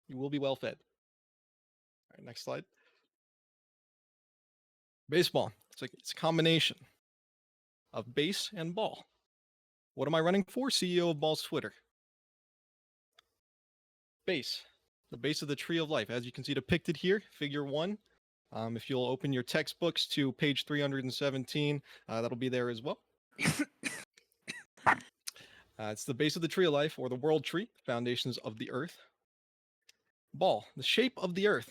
Speaker 5: You will be well fed. All right, next slide. Baseball. It's a combination of base and ball. What am I running for? CEO of Ball's Twitter. Base. The base of the tree of life. As you can see depicted here, figure 1. If you'll open your textbooks to page 317, that'll be there as well. It's the base of the tree of life, or the world tree, foundations of the earth. Ball, the shape of the earth.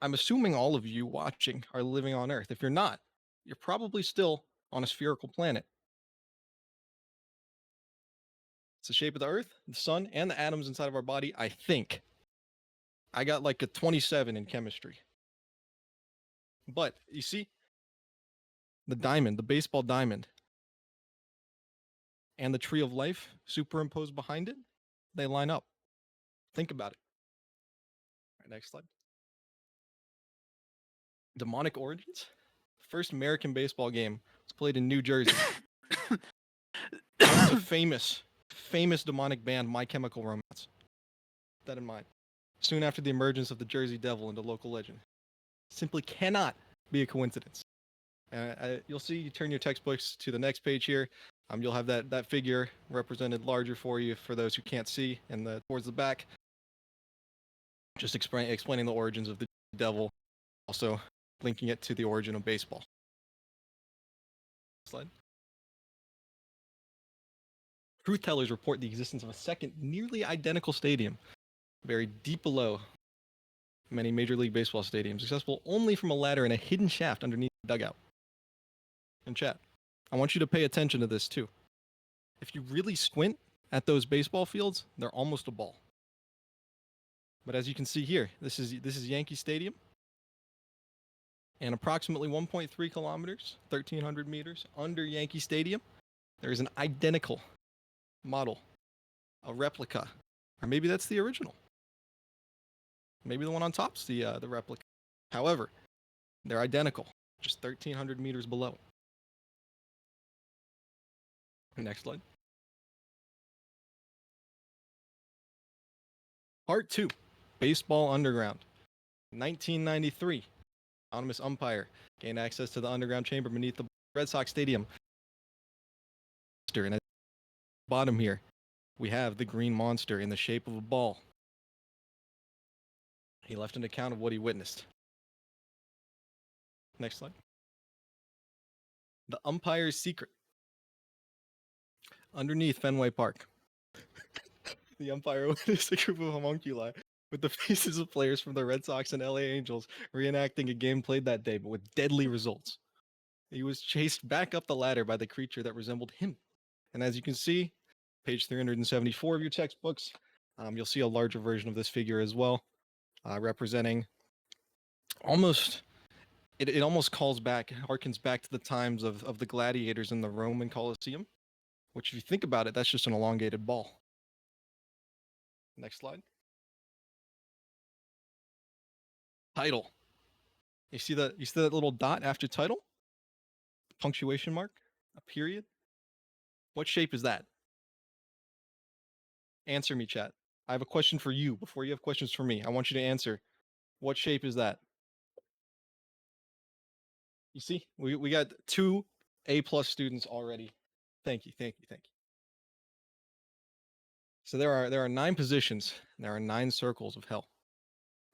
Speaker 5: I'm assuming all of you watching are living on Earth. If you're not, you're probably still on a spherical planet. It's the shape of the Earth, the sun, and the atoms inside of our body, I think. I got like a 27 in chemistry. But you see, the diamond, the baseball diamond, and the tree of life superimposed behind it, they line up. Think about it. All right, next slide. Demonic origins. First American baseball game was played in New Jersey. It's a famous demonic band, My Chemical Romance. Keep that in mind. Soon after the emergence of the Jersey Devil into local legend. Simply cannot be a coincidence. You'll see, you turn your textbooks to the next page here. You'll have that figure represented larger for you for those who can't see, and towards the back. Just explaining the origins of the devil, also linking it to the origin of baseball. Slide. Truth tellers report the existence of a second, nearly identical stadium, buried deep below many Major League Baseball stadiums, accessible only from a ladder in a hidden shaft underneath the dugout. And chat, I want you to pay attention to this too. If you really squint at those baseball fields, they're almost a ball. But as you can see here, this is Yankee Stadium. And approximately 1.3 kilometers, 1,300 meters under Yankee Stadium, there is an identical model, a replica, or maybe that's the original. Maybe the one on top's the replica. However, they're identical, just 1,300 meters below. Next slide. Part 2, Baseball Underground. 1993, anonymous umpire gained access to the underground chamber beneath the Red Sox Stadium. And at the bottom here, we have the green monster in the shape of a ball. He left an account of what he witnessed. Next slide. The umpire's secret. Underneath Fenway Park, the umpire witnessed a group of homunculi with the faces of players from the Red Sox and LA Angels reenacting a game played that day, but with deadly results. He was chased back up the ladder by the creature that resembled him. And as you can see, page 374 of your textbooks, you'll see a larger version of this figure as well, representing almost, it almost harkens back to the times of the gladiators in the Roman Colosseum, which if you think about it, that's just an elongated ball. Next slide. Title. You see that little dot after title? Punctuation mark? A period? What shape is that? Answer me, chat. I have a question for you before you have questions for me. I want you to answer. What shape is that? You see, we got 2 A+ students already. Thank you. So there are 9 positions. And there are 9 circles of hell.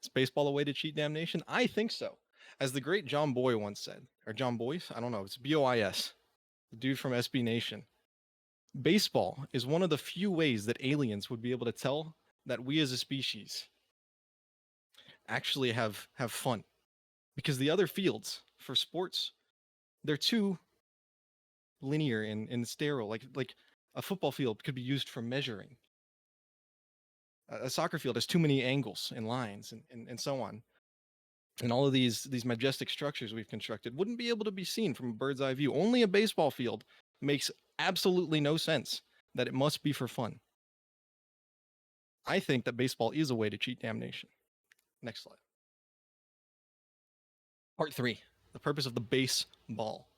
Speaker 5: Is baseball a way to cheat damnation? I think so. As the great John Boy once said, or John Boyce, I don't know, it's Bois, the dude from SB Nation. Baseball is one of the few ways that aliens would be able to tell that we as a species actually have fun. Because the other fields for sports, they're too linear and sterile. Like a football field could be used for measuring. A soccer field has too many angles and lines and so on. And all of these majestic structures we've constructed wouldn't be able to be seen from a bird's eye view. Only a baseball field makes absolutely no sense that it must be for fun. I think that baseball is a way to cheat damnation. Next slide. Part 3, the purpose of the baseball.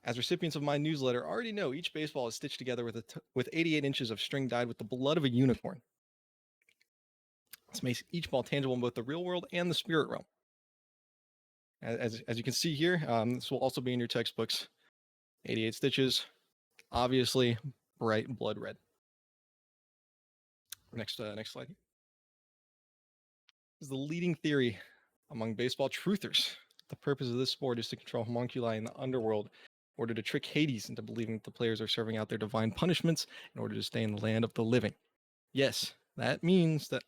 Speaker 5: As recipients of my newsletter already know, each baseball is stitched together with 88 inches of string dyed with the blood of a unicorn. This makes each ball tangible in both the real world and the spirit realm. As you can see here, this will also be in your textbooks. 88 stitches, obviously bright blood red. Next slide. This is the leading theory among baseball truthers. The purpose of this sport is to control homunculi in the underworld in order to trick Hades into believing that the players are serving out their divine punishments in order to stay in the land of the living. Yes, that means that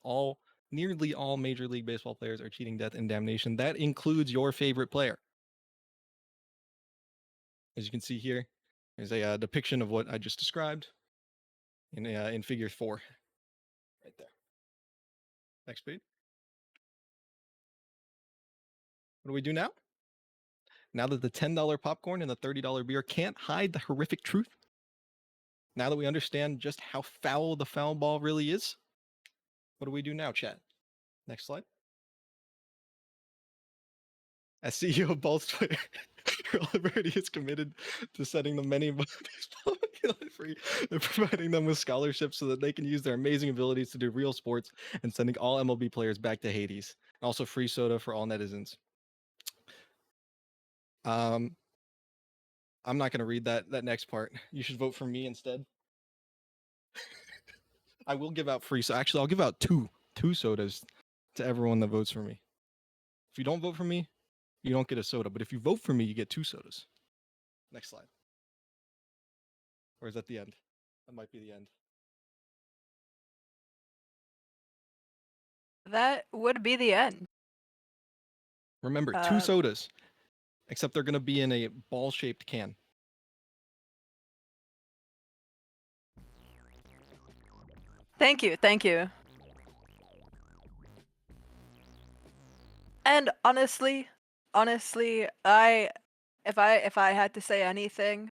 Speaker 5: nearly all Major League Baseball players are cheating death and damnation. That includes your favorite player. As you can see here, there's a depiction of what I just described in figure 4, right there. Next page. What do we do now? Now that the $10 popcorn and the $30 beer can't hide the horrific truth, now that we understand just how foul the foul ball really is, what do we do now, chat? Next slide. As CEO of Balls Twitter, Liberty is committed to setting the many baseball free and providing them with scholarships so that they can use their amazing abilities to do real sports and sending all MLB players back to Hades. And also free soda for all netizens. I'm not going to read that next part. You should vote for me instead. I will give out free. So actually, I'll give out two sodas to everyone that votes for me. If you don't vote for me, you don't get a soda. But if you vote for me, you get 2 sodas. Next slide. Or is that the end? That might be the end.
Speaker 1: That would be the end.
Speaker 5: Remember, 2 sodas, except they're going to be in a ball-shaped can.
Speaker 1: Thank you. And honestly, if I had to say anything,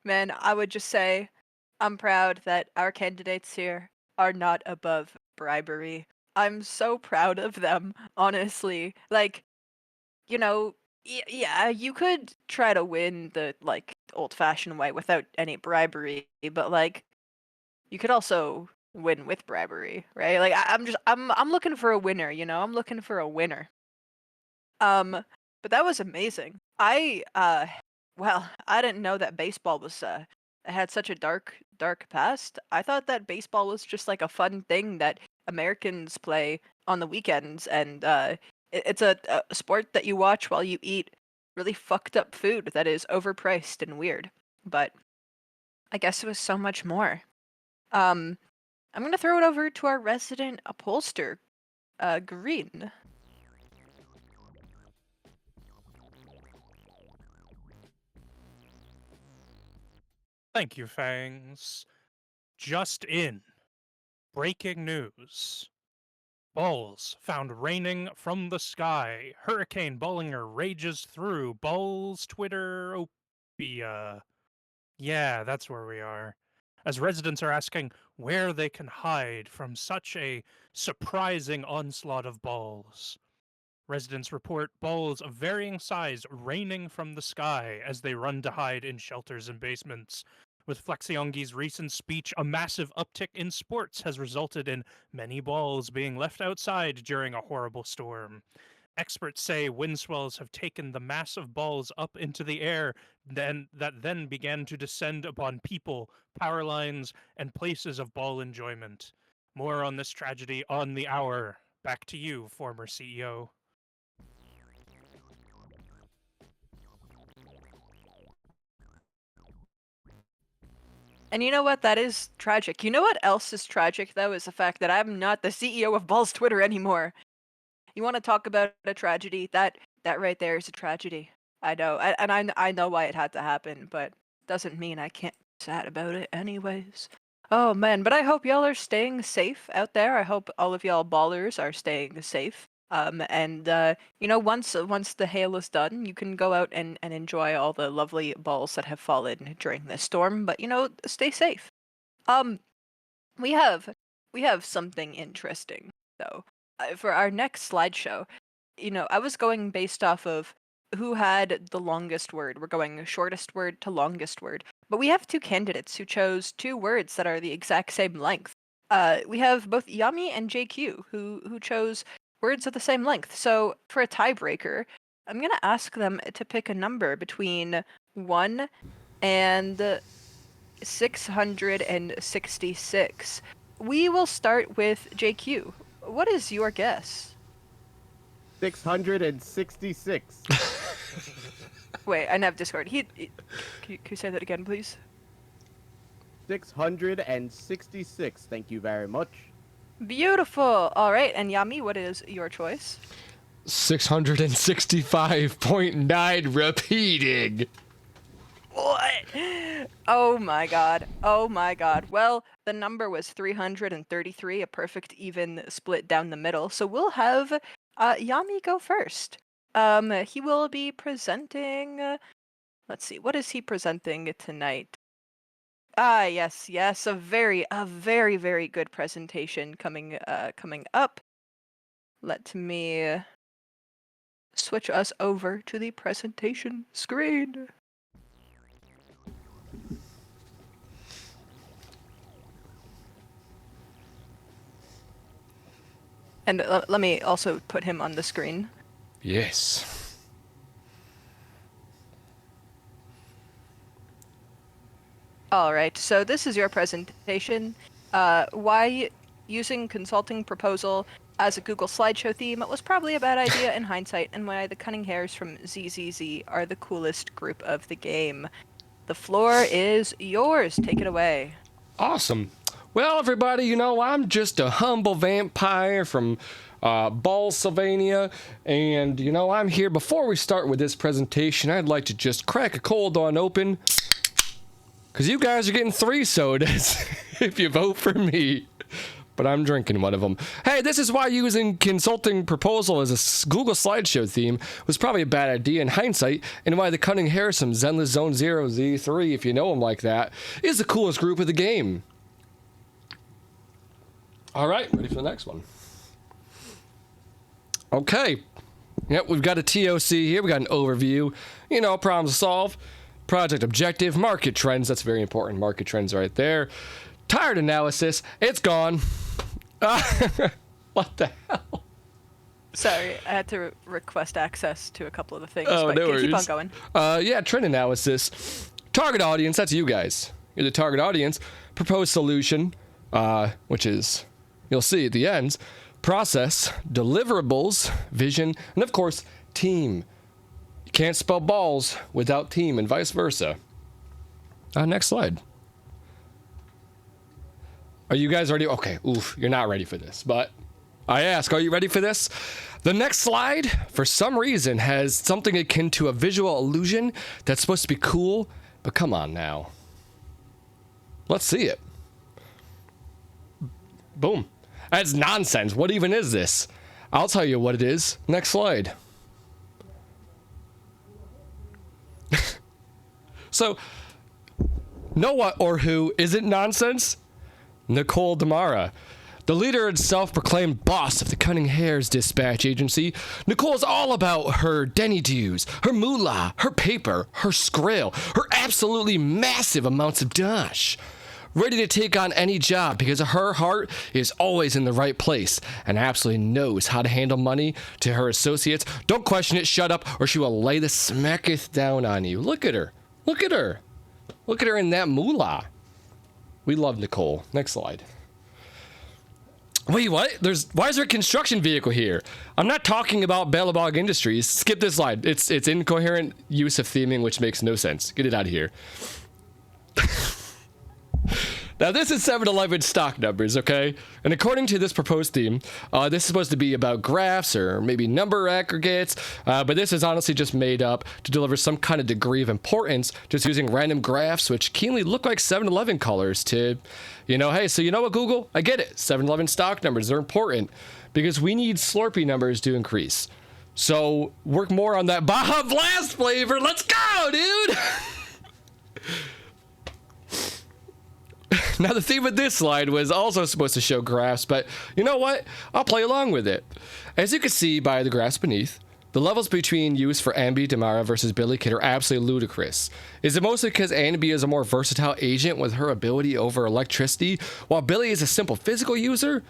Speaker 1: man, I would just say I'm proud that our candidates here are not above bribery. I'm so proud of them, honestly. Like, you know, yeah, you could try to win the like old-fashioned way without any bribery, but like you could also win with bribery, right? Like I'm looking for a winner, you know? I'm looking for a winner. But that was amazing. Well, I didn't know that baseball was had such a dark past. I thought that baseball was just like a fun thing that Americans play on the weekends, and it's a sport that you watch while you eat really fucked up food that is overpriced and weird. But I guess it was so much more. I'm gonna throw it over to our resident upholster, Green.
Speaker 6: Thank you, Fangs. Just in. Breaking news. Balls found raining from the sky. Hurricane Bullinger rages through. Balls Twitteropia. Yeah, that's where we are. As residents are asking where they can hide from such a surprising onslaught of balls. Residents report balls of varying size raining from the sky as they run to hide in shelters and basements. With Flexiongi's recent speech, a massive uptick in sports has resulted in many balls being left outside during a horrible storm. Experts say wind swells have taken the mass of balls up into the air that then began to descend upon people, power lines, and places of ball enjoyment. More on this tragedy on the hour. Back to you, former CEO.
Speaker 1: And you know what? That is tragic. You know what else is tragic, though, is the fact that I'm not the CEO of Balls Twitter anymore. You want to talk about a tragedy? That right there is a tragedy. I know, and I know why it had to happen, but doesn't mean I can't be sad about it anyways. Oh man, but I hope y'all are staying safe out there. I hope all of y'all ballers are staying safe. And you know, once the hail is done, you can go out and enjoy all the lovely balls that have fallen during this storm. But you know, stay safe. Um, we have something interesting though for our next slideshow. You know, I was going based off of who had the longest word. We're going shortest word to longest word. But we have two candidates who chose two words that are the exact same length. We have both Yami and JQ who chose words of the same length. So for a tiebreaker, I'm gonna ask them to pick a number between 1 and 666. We will start with JQ. What is your guess?
Speaker 9: 666.
Speaker 1: Wait, I have Discord. Can you say that again, please?
Speaker 9: 666. Thank you very much.
Speaker 1: Beautiful. All right, and Yami, what is your choice?
Speaker 2: 665.9 repeating.
Speaker 1: What? Oh my god. Oh my god. Well, the number was 333, a perfect even split down the middle. So we'll have Yami go first. He will be presenting. Let's see. What is he presenting tonight? Ah, yes, a very, very good presentation coming up. Let me switch us over to the presentation screen. And let me also put him on the screen.
Speaker 2: Yes.
Speaker 1: All right, so this is your presentation. Why using consulting proposal as a Google slideshow theme was probably a bad idea in hindsight, and why the Cunning Hares from ZZZ are the coolest group of the game. The floor is yours. Take it away.
Speaker 2: Awesome. Well, everybody, you know, I'm just a humble vampire from Sylvania, and, you know, I'm here. Before we start with this presentation, I'd like to just crack a cold one open, because you guys are getting 3 sodas if you vote for me. But I'm drinking one of them. Hey, this is why using consulting proposal as a Google slideshow theme was probably a bad idea in hindsight, and why the Cunning Hares from Zenless Zone 0 Z3, if you know them like that, is the coolest group of the game. All right, ready for the next one. Okay. Yep, we've got a TOC here. We got an overview. You know, problems to solve. Project objective. Market trends. That's very important. Market trends right there. Tired analysis. It's gone. What the hell?
Speaker 1: Sorry, I had to request access to a couple of the things,
Speaker 2: Oh,
Speaker 1: but
Speaker 2: no worries.
Speaker 1: keep on going.
Speaker 2: Yeah, trend analysis. Target audience. That's you guys. You're the target audience. Proposed solution, which is, you'll see at the end. Process, deliverables, vision, and of course, team. You can't spell balls without team, and vice versa. Next slide. Are you guys ready? Okay, oof, you're not ready for this, but I ask, are you ready for this? The next slide, for some reason, has something akin to a visual illusion that's supposed to be cool, but come on now. Let's see it. Boom. That's nonsense. What even is this? I'll tell you what it is. Next slide. So, know what or who isn't nonsense? Nicole Damara. The leader and self-proclaimed boss of the Cunning Hares dispatch agency, Nicole's all about her Denny dues, her moolah, her paper, her skrill, her absolutely massive amounts of dosh. Ready to take on any job because her heart is always in the right place and absolutely knows how to handle money to her associates. Don't question it, shut up, or she will lay the smacketh down on you. Look at her. Look at her. Look at her in that moolah. We love Nicole. Next slide. Wait, what? Why is there a construction vehicle here? I'm not talking about Bellabog Industries. Skip this slide. It's incoherent use of theming, which makes no sense. Get it out of here. Now, this is 7-Eleven stock numbers, okay? And according to this proposed theme, this is supposed to be about graphs or maybe number aggregates, but this is honestly just made up to deliver some kind of degree of importance, just using random graphs which keenly look like 7-Eleven colors to, you know, hey, so you know what, Google? I get it. 7-Eleven stock numbers, they're important because we need Slurpee numbers to increase. So work more on that Baja Blast flavor. Let's go, dude! Now, the theme of this slide was also supposed to show graphs, but you know what? I'll play along with it. As you can see by the graphs beneath, The levels between use for Ambi, Damara versus Billy Kid are absolutely ludicrous. Is it mostly because Ambi is a more versatile agent with her ability over electricity, while Billy is a simple physical user?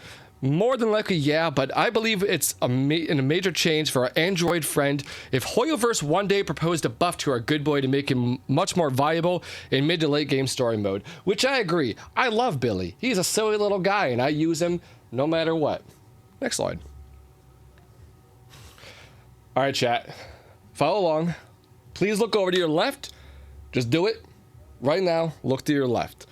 Speaker 2: More than likely, yeah, but I believe it's a major change for our android friend if Hoyoverse one day proposed a buff to our good boy to make him much more viable in mid to late game story mode, which I agree. I love Billy. He's a silly little guy, and I use him no matter what. Next slide. All right, chat. Follow along. Please look over to your left. Just do it right now. Look to your left.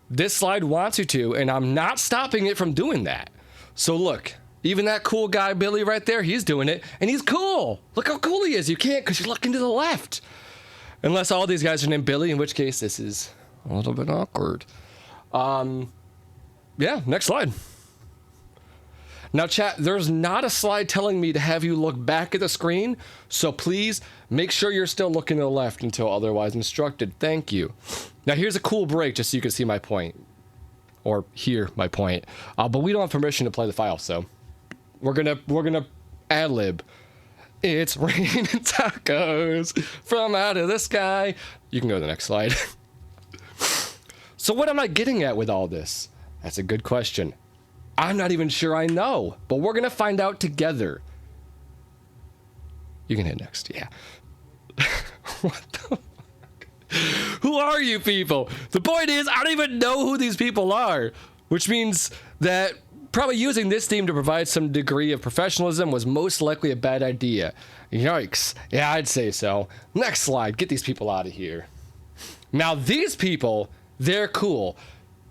Speaker 2: This slide wants you to, and I'm not stopping it from doing that. So look, even that cool guy Billy right there, he's doing it, and he's cool. Look how cool he is. You can't because you're looking to the left. Unless all these guys are named Billy, in which case this is a little bit awkward. Yeah, next slide. Now, chat, there's not a slide telling me to have you look back at the screen, so please make sure you're still looking to the left until otherwise instructed. Thank you. Now, here's a cool break just so you can see my point, or hear my point. But we don't have permission to play the file, so we're gonna ad-lib. It's raining tacos from out of the sky. You can go to the next slide. So what am I getting at with all this? That's a good question. I'm not even sure I know, but we're gonna find out together. You can hit next, yeah. What the fuck? Who are you people? The point is, I don't even know who these people are, which means that probably using this theme to provide some degree of professionalism was most likely a bad idea. Yikes. Yeah, I'd say so. Next slide, get these people out of here. Now these people, they're cool.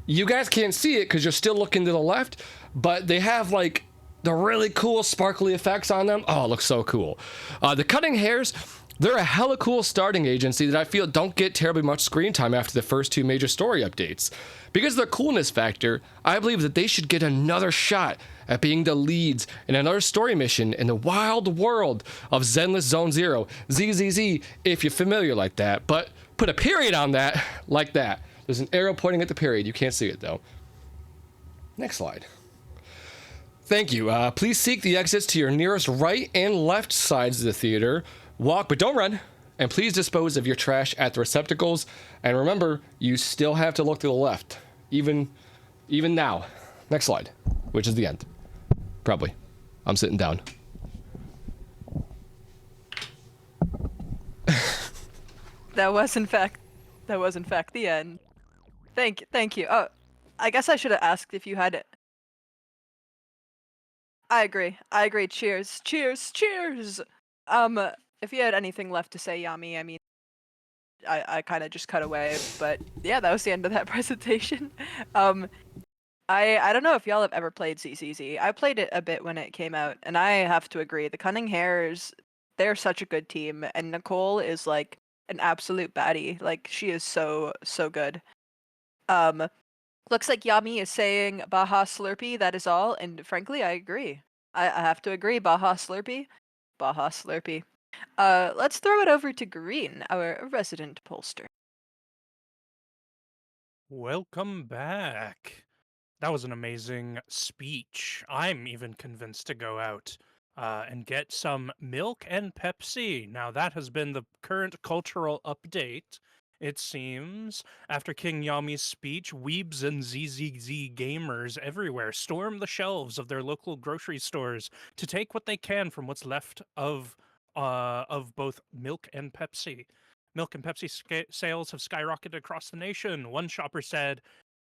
Speaker 2: You guys can't see it because you're still looking to the left, but they have like the really cool sparkly effects on them. Oh, it looks so cool. The Cutting Hairs, they're a hella cool starting agency that I feel don't get terribly much screen time after the first two major story updates. Because of their coolness factor, I believe that they should get another shot at being the leads in another story mission in the wild world of Zenless Zone Zero. ZZZ, if you're familiar like that, but put a period on that like that. There's an arrow pointing at the period. You can't see it, though. Next slide. Thank you. Please seek the exits to your nearest right and left sides of the theater. Walk, but don't run. And please dispose of your trash at the receptacles. And remember, you still have to look to the left. Even now. Next slide, which is the end. Probably. I'm sitting down.
Speaker 1: That was in fact the end. Thank you. Oh, I guess I should have asked if you had it. I agree. Cheers. If you had anything left to say, Yami, I mean, I kind of just cut away, but yeah, that was the end of that presentation. I don't know if y'all have ever played CCZ. I played it a bit when it came out, and I have to agree, the Cunning Hares, they're such a good team, and Nicole is like an absolute baddie. Like, she is so good. Looks like Yami is saying Baja Slurpee, that is all, and frankly, I agree. I have to agree, Baja Slurpee. Let's throw it over to Green, our resident pollster.
Speaker 6: Welcome back. That was an amazing speech. I'm even convinced to go out and get some milk and Pepsi. Now, that has been the current cultural update, it seems. After King Yami's speech, weebs and ZZZ gamers everywhere storm the shelves of their local grocery stores to take what they can from what's left of both milk and Pepsi. Milk and Pepsi sales have skyrocketed across the nation. One shopper said,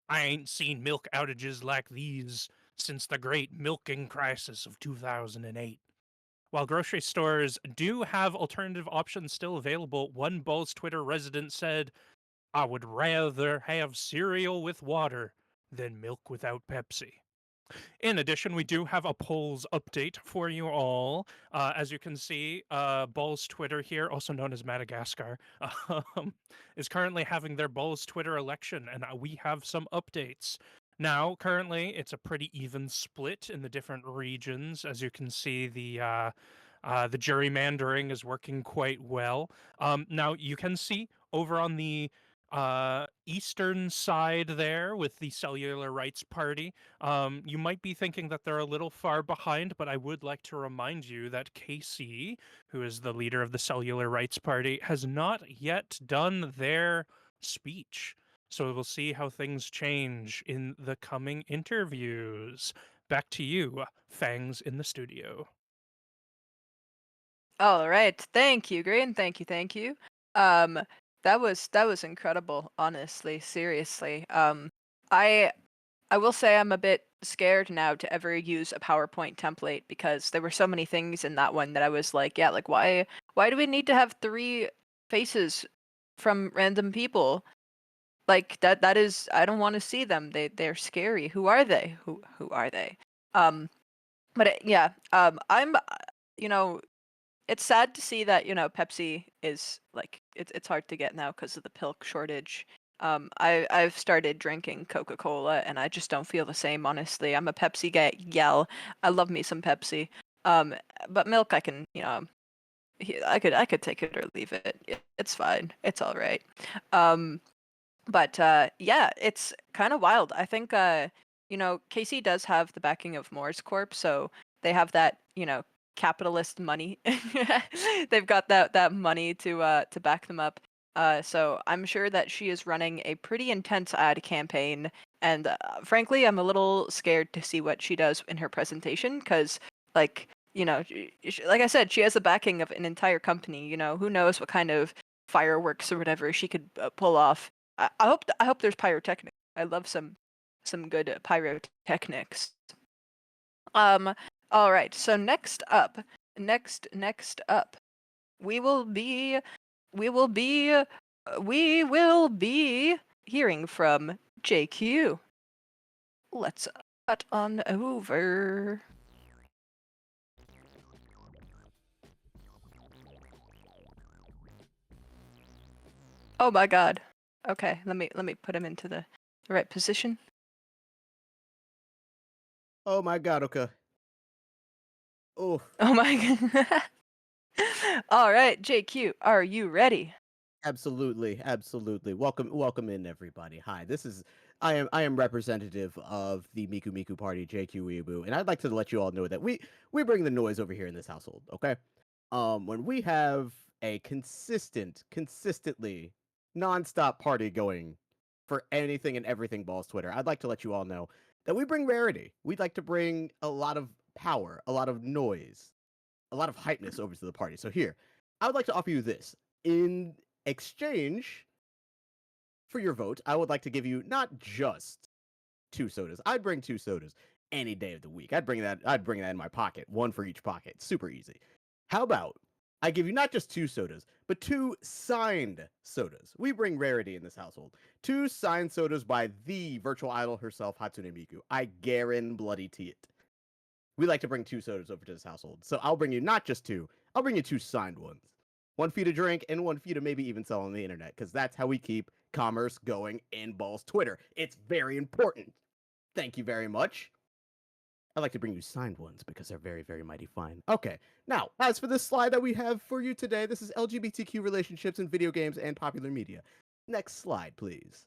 Speaker 6: "I ain't seen milk outages like these since the great milking crisis of 2008. While grocery stores do have alternative options still available, one Balls Twitter resident said, "I would rather have cereal with water than milk without Pepsi." In addition, we do have a polls update for you all. As you can see, Balls Twitter here, also known as Madagascar, is currently having their Balls Twitter election, and we have some updates. Now, currently, it's a pretty even split in the different regions. As you can see, the gerrymandering is working quite well. Now, you can see over on the eastern side there with the Cellular Rights Party. You might be thinking that they're a little far behind, but I would like to remind you that KC, who is the leader of the Cellular Rights Party, has not yet done their speech. So we'll see how things change in the coming interviews. Back to you, Fangs in the studio.
Speaker 1: All right. Thank you, Green. Thank you. Thank you. Um, that was incredible, honestly, seriously. I will say I'm a bit scared now to ever use a PowerPoint template because there were so many things in that one that I was like, yeah, like why do we need to have 3 faces from random people? Like that is I don't want to see them. They're scary. Who are they? Who are they? Yeah, I'm you know, it's sad to see that, Pepsi is like it's hard to get now because of the pilk shortage. I've started drinking Coca-Cola and I just don't feel the same, honestly. I'm a Pepsi gal. I love me some Pepsi. Um, but milk I can, I could take it or leave it. It's fine. It's all right. But yeah, it's kind of wild. I think Casey does have the backing of Moore's Corp, so they have that, capitalist money. They've got that money to back them up. So I'm sure that she is running a pretty intense ad campaign, and frankly, I'm a little scared to see what she does in her presentation because, like, like I said, she has the backing of an entire company. Who knows what kind of fireworks or whatever she could pull off. I hope there's pyrotechnics. I love some good pyrotechnics. All right. So next up, we will be we will be we will be hearing from JQ. Let's cut on over. Oh my god. Okay, let me put him into the right position.
Speaker 9: Oh my god, okay. Oh,
Speaker 1: Oh my god. All right, JQ, are you ready?
Speaker 9: absolutely, absolutely. Welcome in everybody. Hi, I am representative of the Miku Miku Party, JQ Weeaboo, and I'd like to let you all know that we bring the noise over here in this household, okay? When we have a consistently nonstop party going for anything and everything Balls Twitter, I'd like to let you all know that we bring rarity. We'd like to bring a lot of power, a lot of noise, a lot of hypeness over to the party. So here, I would like to offer you this. In exchange for your vote, I would like to give you not just 2 sodas. I'd bring 2 sodas any day of the week. I'd bring that in my pocket, one for each pocket. Super easy. How about I give you not just 2 sodas, but 2 signed sodas. We bring rarity in this household. 2 signed sodas by the virtual idol herself, Hatsune Miku. I guarantee it. We like to bring 2 sodas over to this household. So I'll bring you not just 2, I'll bring you 2 signed ones. One for you to drink and one for you to maybe even sell on the internet, because that's how we keep commerce going in Balls Twitter. It's very important. Thank you very much. I'd like to bring you signed ones because they're very, very mighty fine. Okay, now, as for this slide that we have for you today, this is LGBTQ relationships in video games and popular media. Next slide, please.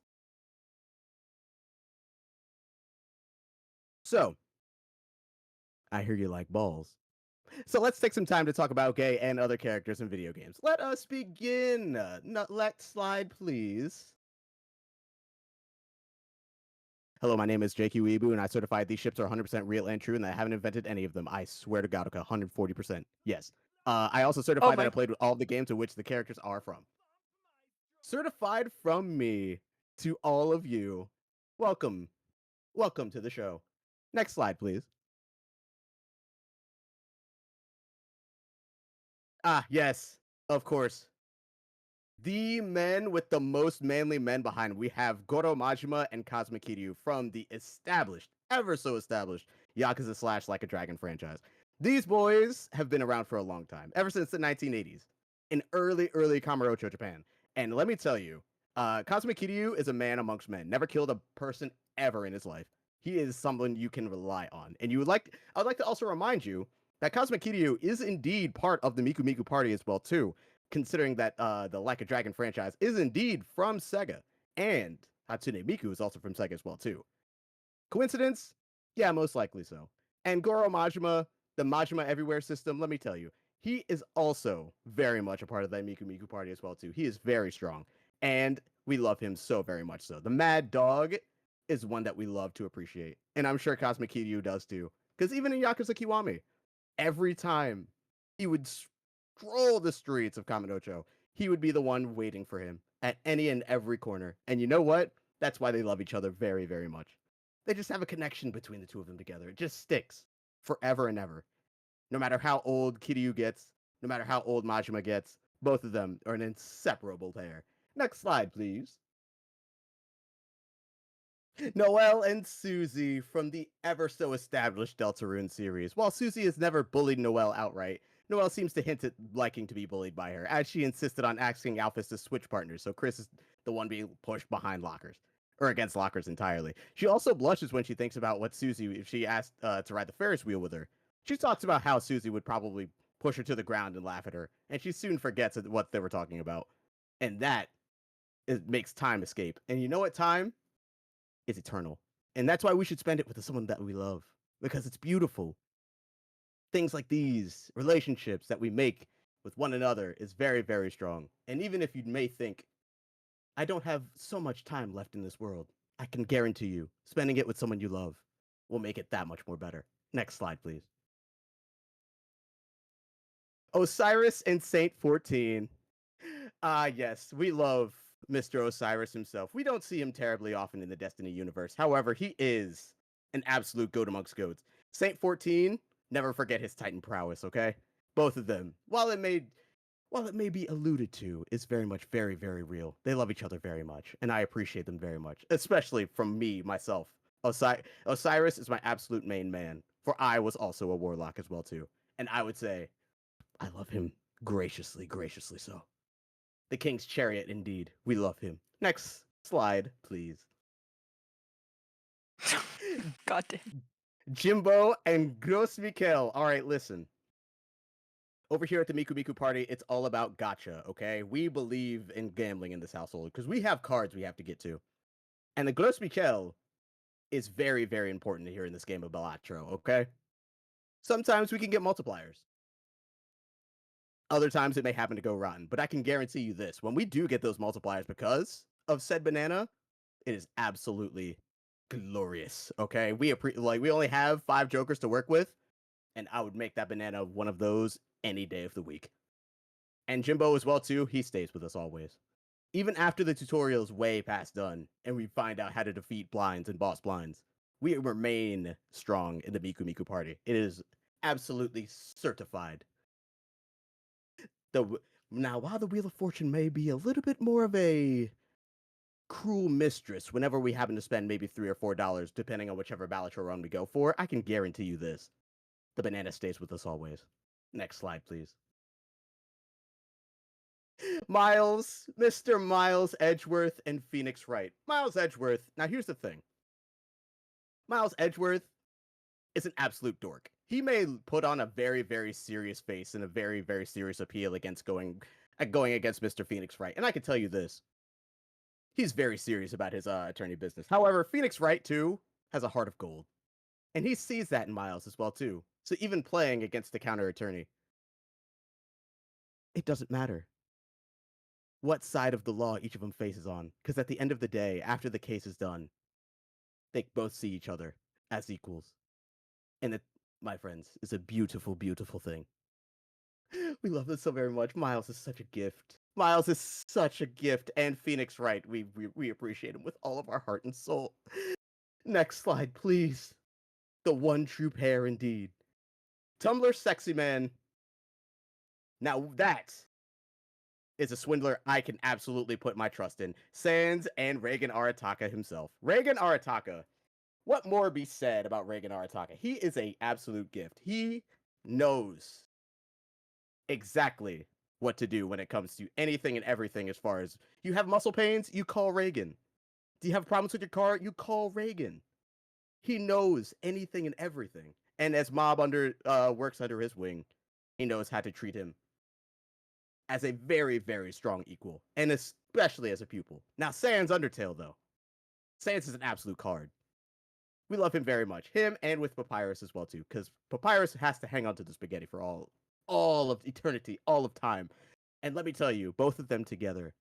Speaker 9: So, I hear you like balls. So let's take some time to talk about gay and other characters in video games. Let us begin. Next slide, please. Hello, my name is JQ Weeaboo, and I certified these ships are 100% real and true, and that I haven't invented any of them. I swear to God, okay, 140%. Yes. I also certified that I played with all the games in which the characters are from. Certified from me to all of you. Welcome. Welcome to the show. Next slide, please. Ah, yes, of course. The men with the most manly men behind. We have Goro Majima and Kazuma Kiryu from the established, ever so established, Yakuza / Like a Dragon franchise. These boys have been around for a long time, ever since the 1980s, in early Kamurocho, Japan. And let me tell you, Kazuma Kiryu is a man amongst men. Never killed a person ever in his life. He is someone you can rely on. And I'd like to also remind you that Kazuma Kiryu is indeed part of the Miku Miku Party as well, too, considering that the Like a Dragon franchise is indeed from Sega. And Hatsune Miku is also from Sega as well too. Coincidence? Yeah, most likely so. And Goro Majima, the Majima Everywhere system, let me tell you, he is also very much a part of that Miku Miku party as well too. He is very strong, and we love him so very much so. The Mad Dog is one that we love to appreciate, and I'm sure Cosmic Kiryu does too. Because even in Yakuza Kiwami, every time he would stroll the streets of Kamurocho, he would be the one waiting for him at any and every corner. And you know what? That's why they love each other very, very much. They just have a connection between the two of them together. It just sticks forever and ever. No matter how old Kiryu gets, no matter how old Majima gets, both of them are an inseparable pair. Next slide, please. Noelle and Susie from the ever so established Deltarune series. While Susie has never bullied Noelle outright, Noelle seems to hint at liking to be bullied by her, as she insisted on asking Alphys to switch partners, so Chris is the one being pushed behind lockers, or against lockers entirely. She also blushes when she thinks about what Susie, if she asked to ride the Ferris wheel with her. She talks about how Susie would probably push her to the ground and laugh at her, and she soon forgets what they were talking about. And that makes time escape. And you know what time? Is eternal. And that's why we should spend it with someone that we love, because it's beautiful. Things like these, relationships that we make with one another, is very, very strong. And even if you may think, I don't have so much time left in this world, I can guarantee you, spending it with someone you love will make it that much more better. Next slide, please. Osiris and Saint 14. Yes, we love Mr. Osiris himself. We don't see him terribly often in the Destiny universe. However, he is an absolute goat amongst goats. Saint 14, never forget his Titan prowess, okay? Both of them, while it may be alluded to, is very much very, very real. They love each other very much, and I appreciate them very much, especially from me, myself. Osiris is my absolute main man, for I was also a warlock as well, too. And I would say, I love him graciously, graciously so. The King's Chariot, indeed. We love him. Next slide, please.
Speaker 1: God damn.
Speaker 9: Jimbo and Gros Mikel. All right, listen. Over here at the Miku Miku party, it's all about gacha, okay? We believe in gambling in this household because we have cards we have to get to. And the Gros Mikel is very, very important here in this game of Balatro, okay? Sometimes we can get multipliers. Other times it may happen to go rotten, but I can guarantee you this. When we do get those multipliers because of said banana, it is absolutely glorious, okay? We only have 5 jokers to work with, and I would make that banana one of those any day of the week. And Jimbo as well too, he stays with us always. Even after the tutorial is way past done, and we find out how to defeat blinds and boss blinds, we remain strong in the Miku Miku party. It is absolutely certified. Now, while the Wheel of Fortune may be a little bit more of a cruel mistress whenever we happen to spend maybe $3 or $4, depending on whichever Balatro run we go for, I can guarantee you this. The banana stays with us always. Next slide, please. Miles, Mr. Miles Edgeworth and Phoenix Wright. Miles Edgeworth, now here's the thing. Miles Edgeworth is an absolute dork. He may put on a very, very serious face and a very, very serious appeal against going against Mr. Phoenix Wright. And I can tell you this. He's very serious about his attorney business. However, Phoenix Wright, too, has a heart of gold. And he sees that in Miles as well, too. So even playing against the counter attorney, it doesn't matter what side of the law each of them faces on. Because at the end of the day, after the case is done, they both see each other as equals. And it, my friends, is a beautiful, beautiful thing. We love this so very much. Miles is such a gift. Miles is such a gift. And Phoenix Wright, we appreciate him with all of our heart and soul. Next slide, please. The one true pair indeed. Tumblr Sexy Man. Now that is a swindler I can absolutely put my trust in. Sans and Reagan Arataka himself. Reagan Arataka. What more be said about Reagan Arataka? He is an absolute gift. He knows exactly what to do when it comes to anything and everything. As far as you have muscle pains, you call Reagan. Do you have problems with your car? You call Reagan. He knows anything and everything. And as Mob works under his wing, he knows how to treat him as a very, very strong equal, and especially as a pupil. Now, Sans Undertale, though. Sans is an absolute card. We love him very much. Him and with Papyrus as well too, because Papyrus has to hang on to the spaghetti for all of eternity, all of time. And let me tell you, both of them together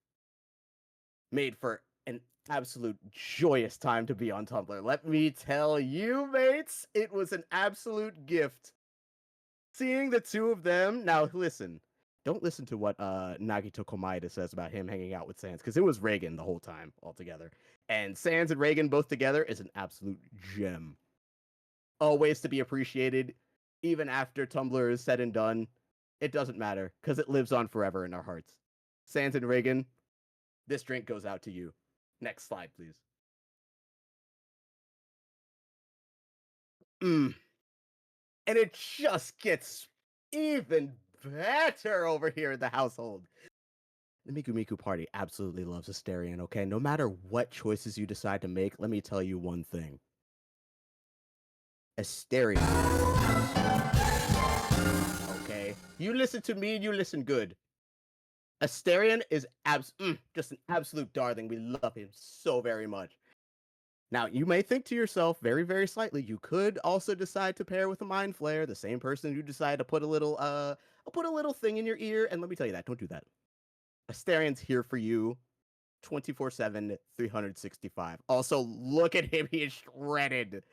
Speaker 9: made for an absolute joyous time to be on Tumblr. Let me tell you, mates, it was an absolute gift. Seeing the two of them. Now, listen, don't listen to what Nagito Komaeda says about him hanging out with Sans, because it was Reagan the whole time altogether. And Sans and Reagan both together is an absolute gem. Always to be appreciated, even after Tumblr is said and done. It doesn't matter, because it lives on forever in our hearts. Sans and Reagan, this drink goes out to you. Next slide, please. And it just gets even better over here in the household. The Miku Miku party absolutely loves Asterion, okay? No matter what choices you decide to make, let me tell you one thing. Asterion. Okay? You listen to me and you listen good. Asterion is just an absolute darling. We love him so very much. Now, you may think to yourself, very, very slightly, you could also decide to pair with a Mind Flare, the same person who decided to put a little thing in your ear, and let me tell you that, don't do that. Asterion's here for you 24/7, 365. Also, look at him, he is shredded.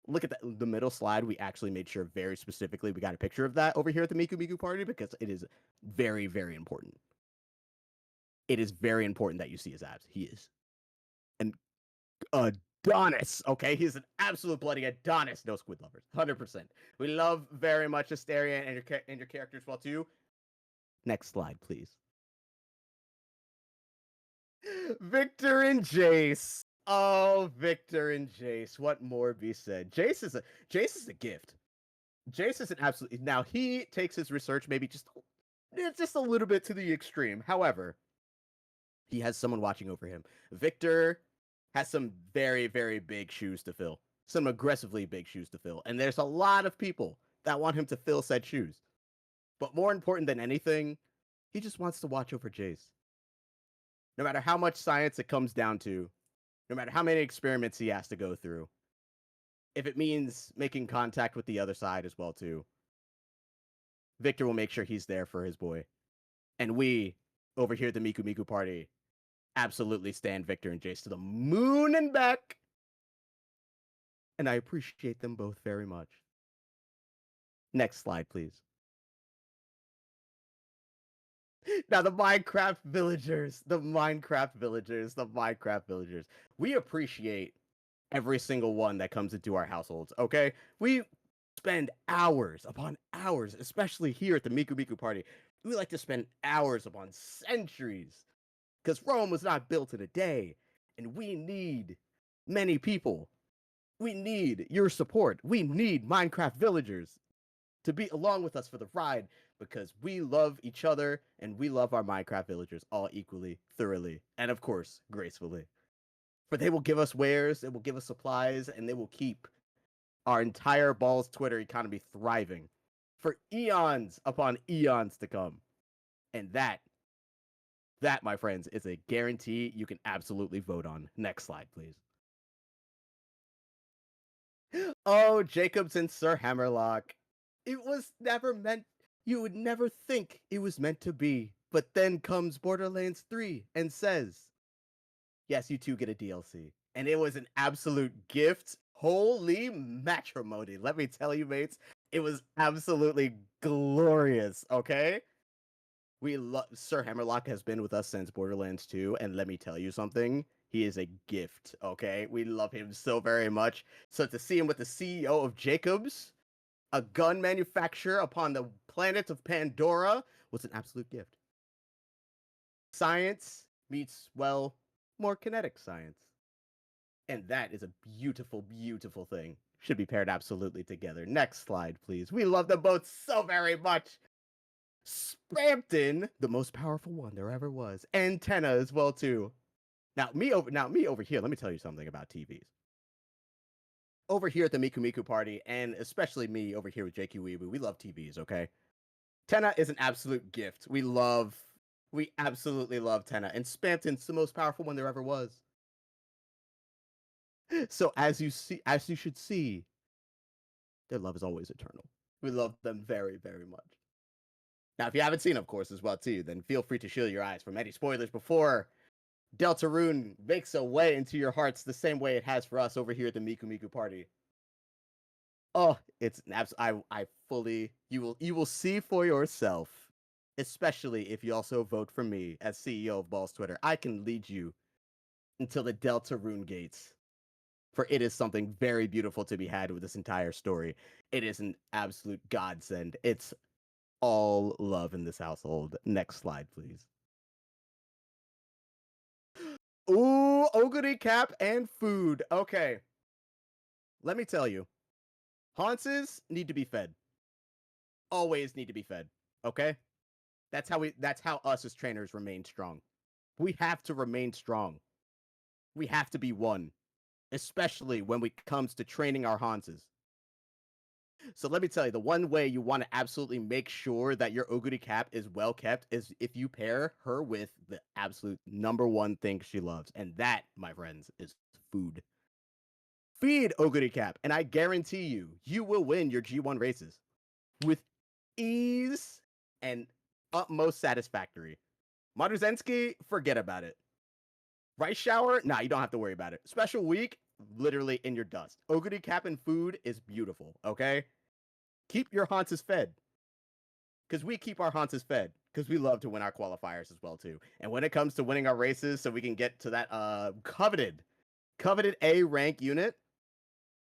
Speaker 9: Look at the middle slide. We actually made sure very specifically we got a picture of that over here at the Miku Miku party because it is very, very important. It is very important that you see his abs. He is an Adonis, okay? He's an absolute bloody Adonis. No squid lovers, 100%. We love very much Asterion and your characters well too. Next slide, please. Victor and Jace. Oh, Victor and Jace. What more be said? Jace is a gift. Jace is an absolute. Now he takes his research maybe just a little bit to the extreme. However, he has someone watching over him. Victor has some very, very big shoes to fill. Some aggressively big shoes to fill. And there's a lot of people that want him to fill said shoes. But more important than anything, he just wants to watch over Jace. No matter how much science it comes down to, no matter how many experiments he has to go through, if it means making contact with the other side as well too, Victor will make sure he's there for his boy. And we, over here at the Miku Miku party, absolutely stand Victor and Jace to the moon and back. And I appreciate them both very much. Next slide, please. Now, the Minecraft villagers. We appreciate every single one that comes into our households, okay? We spend hours upon hours, especially here at the Miku Miku party. We like to spend hours upon centuries because Rome was not built in a day, and we need many people. We need your support. We need Minecraft villagers to be along with us for the ride because we love each other and we love our Minecraft villagers all equally, thoroughly, and of course, gracefully. For they will give us wares, they will give us supplies, and they will keep our entire Balls Twitter economy thriving for eons upon eons to come. And that, my friends, is a guarantee you can absolutely vote on. Next slide, please. Oh, Jacobs and Sir Hammerlock. It was never meant, you would never think it was meant to be. But then comes Borderlands 3 and says, yes, you too get a DLC. And it was an absolute gift. Holy matrimony. Let me tell you, mates, it was absolutely glorious, okay? Sir Hammerlock has been with us since Borderlands 2, and let me tell you something. He is a gift, okay? We love him so very much. So to see him with the CEO of Jacobs, a gun manufacturer upon the planet of Pandora, was an absolute gift. Science meets, well, more kinetic science. And that is a beautiful, beautiful thing. Should be paired absolutely together. Next slide, please. We love them both so very much. Sprampton, the most powerful one there ever was. Antenna as well, too. Now, me over here, let me tell you something about TVs. Over here at the Miku Miku party, and especially me over here with JQ Weebu, we love TVs, okay? Tenna is an absolute gift. We absolutely love Tenna. And Spampton's the most powerful one there ever was. So as you should see, their love is always eternal. We love them very, very much. Now, if you haven't seen, of course, as well too, then feel free to shield your eyes from any spoilers before Deltarune makes a way into your hearts the same way it has for us over here at the Miku Miku Party. Oh, it's an I fully you will see for yourself, especially if you also vote for me as CEO of Balls Twitter. I can lead you until the Deltarune gates. For it is something very beautiful to be had with this entire story. It is an absolute godsend. It's all love in this household. Next slide, please. Ooh, Oguri Cap and food. Okay. Let me tell you, Haunces need to be fed. Always need to be fed. Okay? That's how us as trainers remain strong. We have to remain strong. We have to be one, especially when it comes to training our Haunces. So let me tell you, the one way you want to absolutely make sure that your Oguri Cap is well kept is if you pair her with the absolute number one thing she loves. And that, my friends, is food. Feed Oguri Cap, and I guarantee you, you will win your G1 races with ease and utmost satisfactory. Maruzensky, forget about it. Rice shower, nah, you don't have to worry about it. Special week, literally in your dust. Oguri Cap and food is beautiful, okay? Keep your Haunces fed. Because we keep our Haunces fed. Because we love to win our qualifiers as well, too. And when it comes to winning our races so we can get to that coveted A rank unit,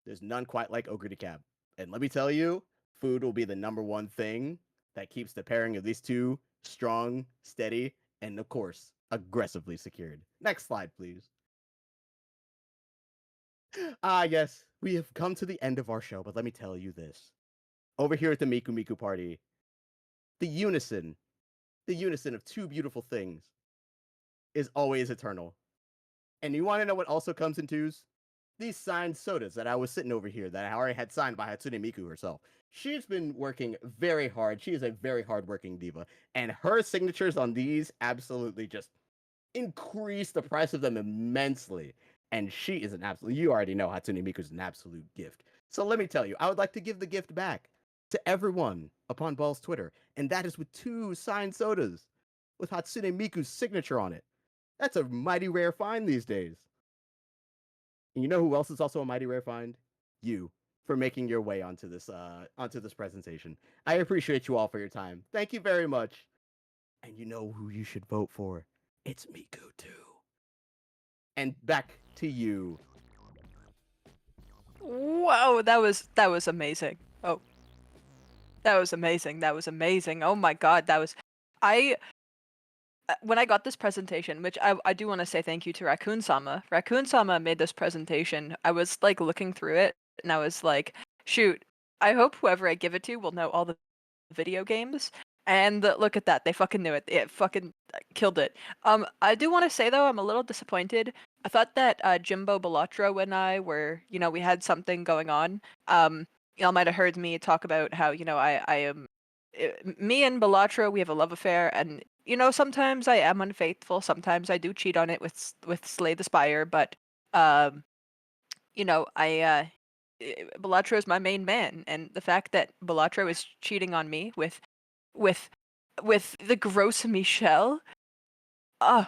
Speaker 9: there's none quite like Oguri Cap. And let me tell you, food will be the number one thing that keeps the pairing of these two strong, steady, and of course, aggressively secured. Next slide, please. Ah, yes, we have come to the end of our show, but let me tell you this. Over here at the Miku Miku Party, the unison of two beautiful things is always eternal. And you want to know what also comes in twos? These signed sodas that I was sitting over here that I already had signed by Hatsune Miku herself. She's been working very hard. She is a very hardworking diva. And her signatures on these absolutely just increase the price of them immensely. And she is an absolute, you already know Hatsune Miku is an absolute gift. So let me tell you, I would like to give the gift back to everyone upon Ball's Twitter. And that is with 2 signed sodas with Hatsune Miku's signature on it. That's a mighty rare find these days. And you know who else is also a mighty rare find? You, for making your way onto this presentation. I appreciate you all for your time. Thank you very much. And you know who you should vote for? It's Miku too. And back to you.
Speaker 1: Whoa, that was amazing. Oh, that was amazing. That was amazing. Oh my god, that was I when I got this presentation, which I do want to say thank you to Raccoon Sama. Raccoon Sama made this presentation. I was like looking through it and I was like, shoot, I hope whoever I give it to will know all the video games. And look at that, they fucking knew it. It fucking killed it. I do want to say though, I'm a little disappointed. I thought that Jimbo Belotro and I were, we had something going on. Y'all might have heard me talk about how, I am me and Belatra, we have a love affair, and sometimes I am unfaithful. Sometimes I do cheat on it with Slay the Spire, but um, Belatra is my main man, and the fact that Belatra is cheating on me with with the gross Michelle, uh,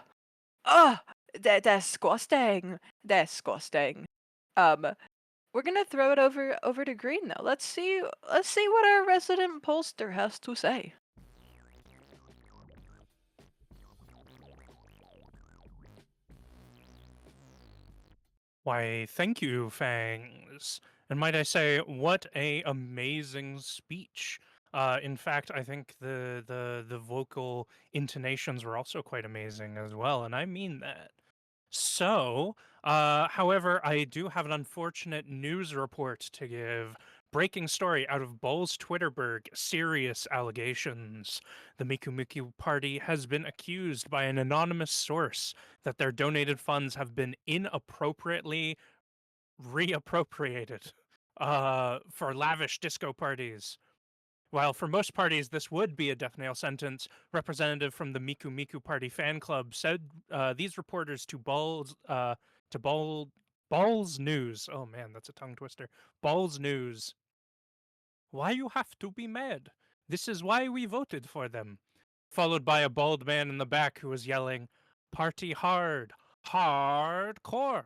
Speaker 1: that's disgusting, disgusting. Um, we're gonna throw it over to Green now. Let's see what our resident pollster has to say.
Speaker 6: Why, thank you, Fangs. And might I say, what a amazing speech. In fact, I think the vocal intonations were also quite amazing as well, and I mean that. So, however, I do have an unfortunate news report to give. Breaking story out of Bull's Twitterberg. Serious allegations. The Miku Miku Party has been accused by an anonymous source that their donated funds have been inappropriately reappropriated for lavish disco parties. While for most parties this would be a death nail sentence, representative from the Miku Miku Party fan club said these reporters to Ball Balls News. Oh man, that's a tongue twister. Balls News. Why you have to be mad? This is why we voted for them. Followed by a bald man in the back who was yelling, Party hard, hardcore.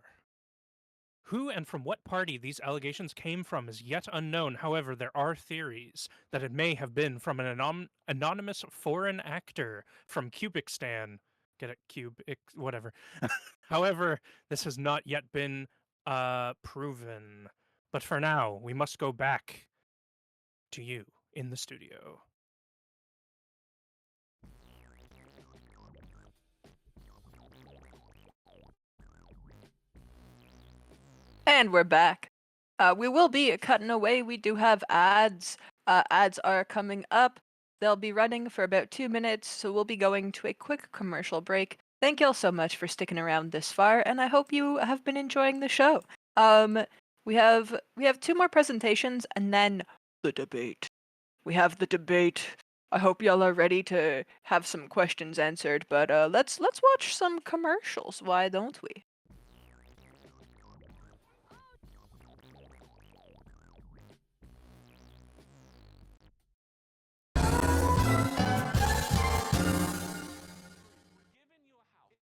Speaker 6: Who and from what party these allegations came from is yet unknown. However, there are theories that it may have been from an anonymous foreign actor from Kubikistan. Get it? Whatever. However, this has not yet been proven. But for now, we must go back to you in the studio.
Speaker 1: And we're back. We will be cutting away. We do have ads. Ads are coming up. They'll be running for about 2 minutes, so we'll be going to a quick commercial break. Thank y'all so much for sticking around this far, and I hope you have been enjoying the show. We have 2 more presentations, and then the debate. We have the debate. I hope y'all are ready to have some questions answered, but let's watch some commercials. Why don't we?
Speaker 4: We're giving you a house.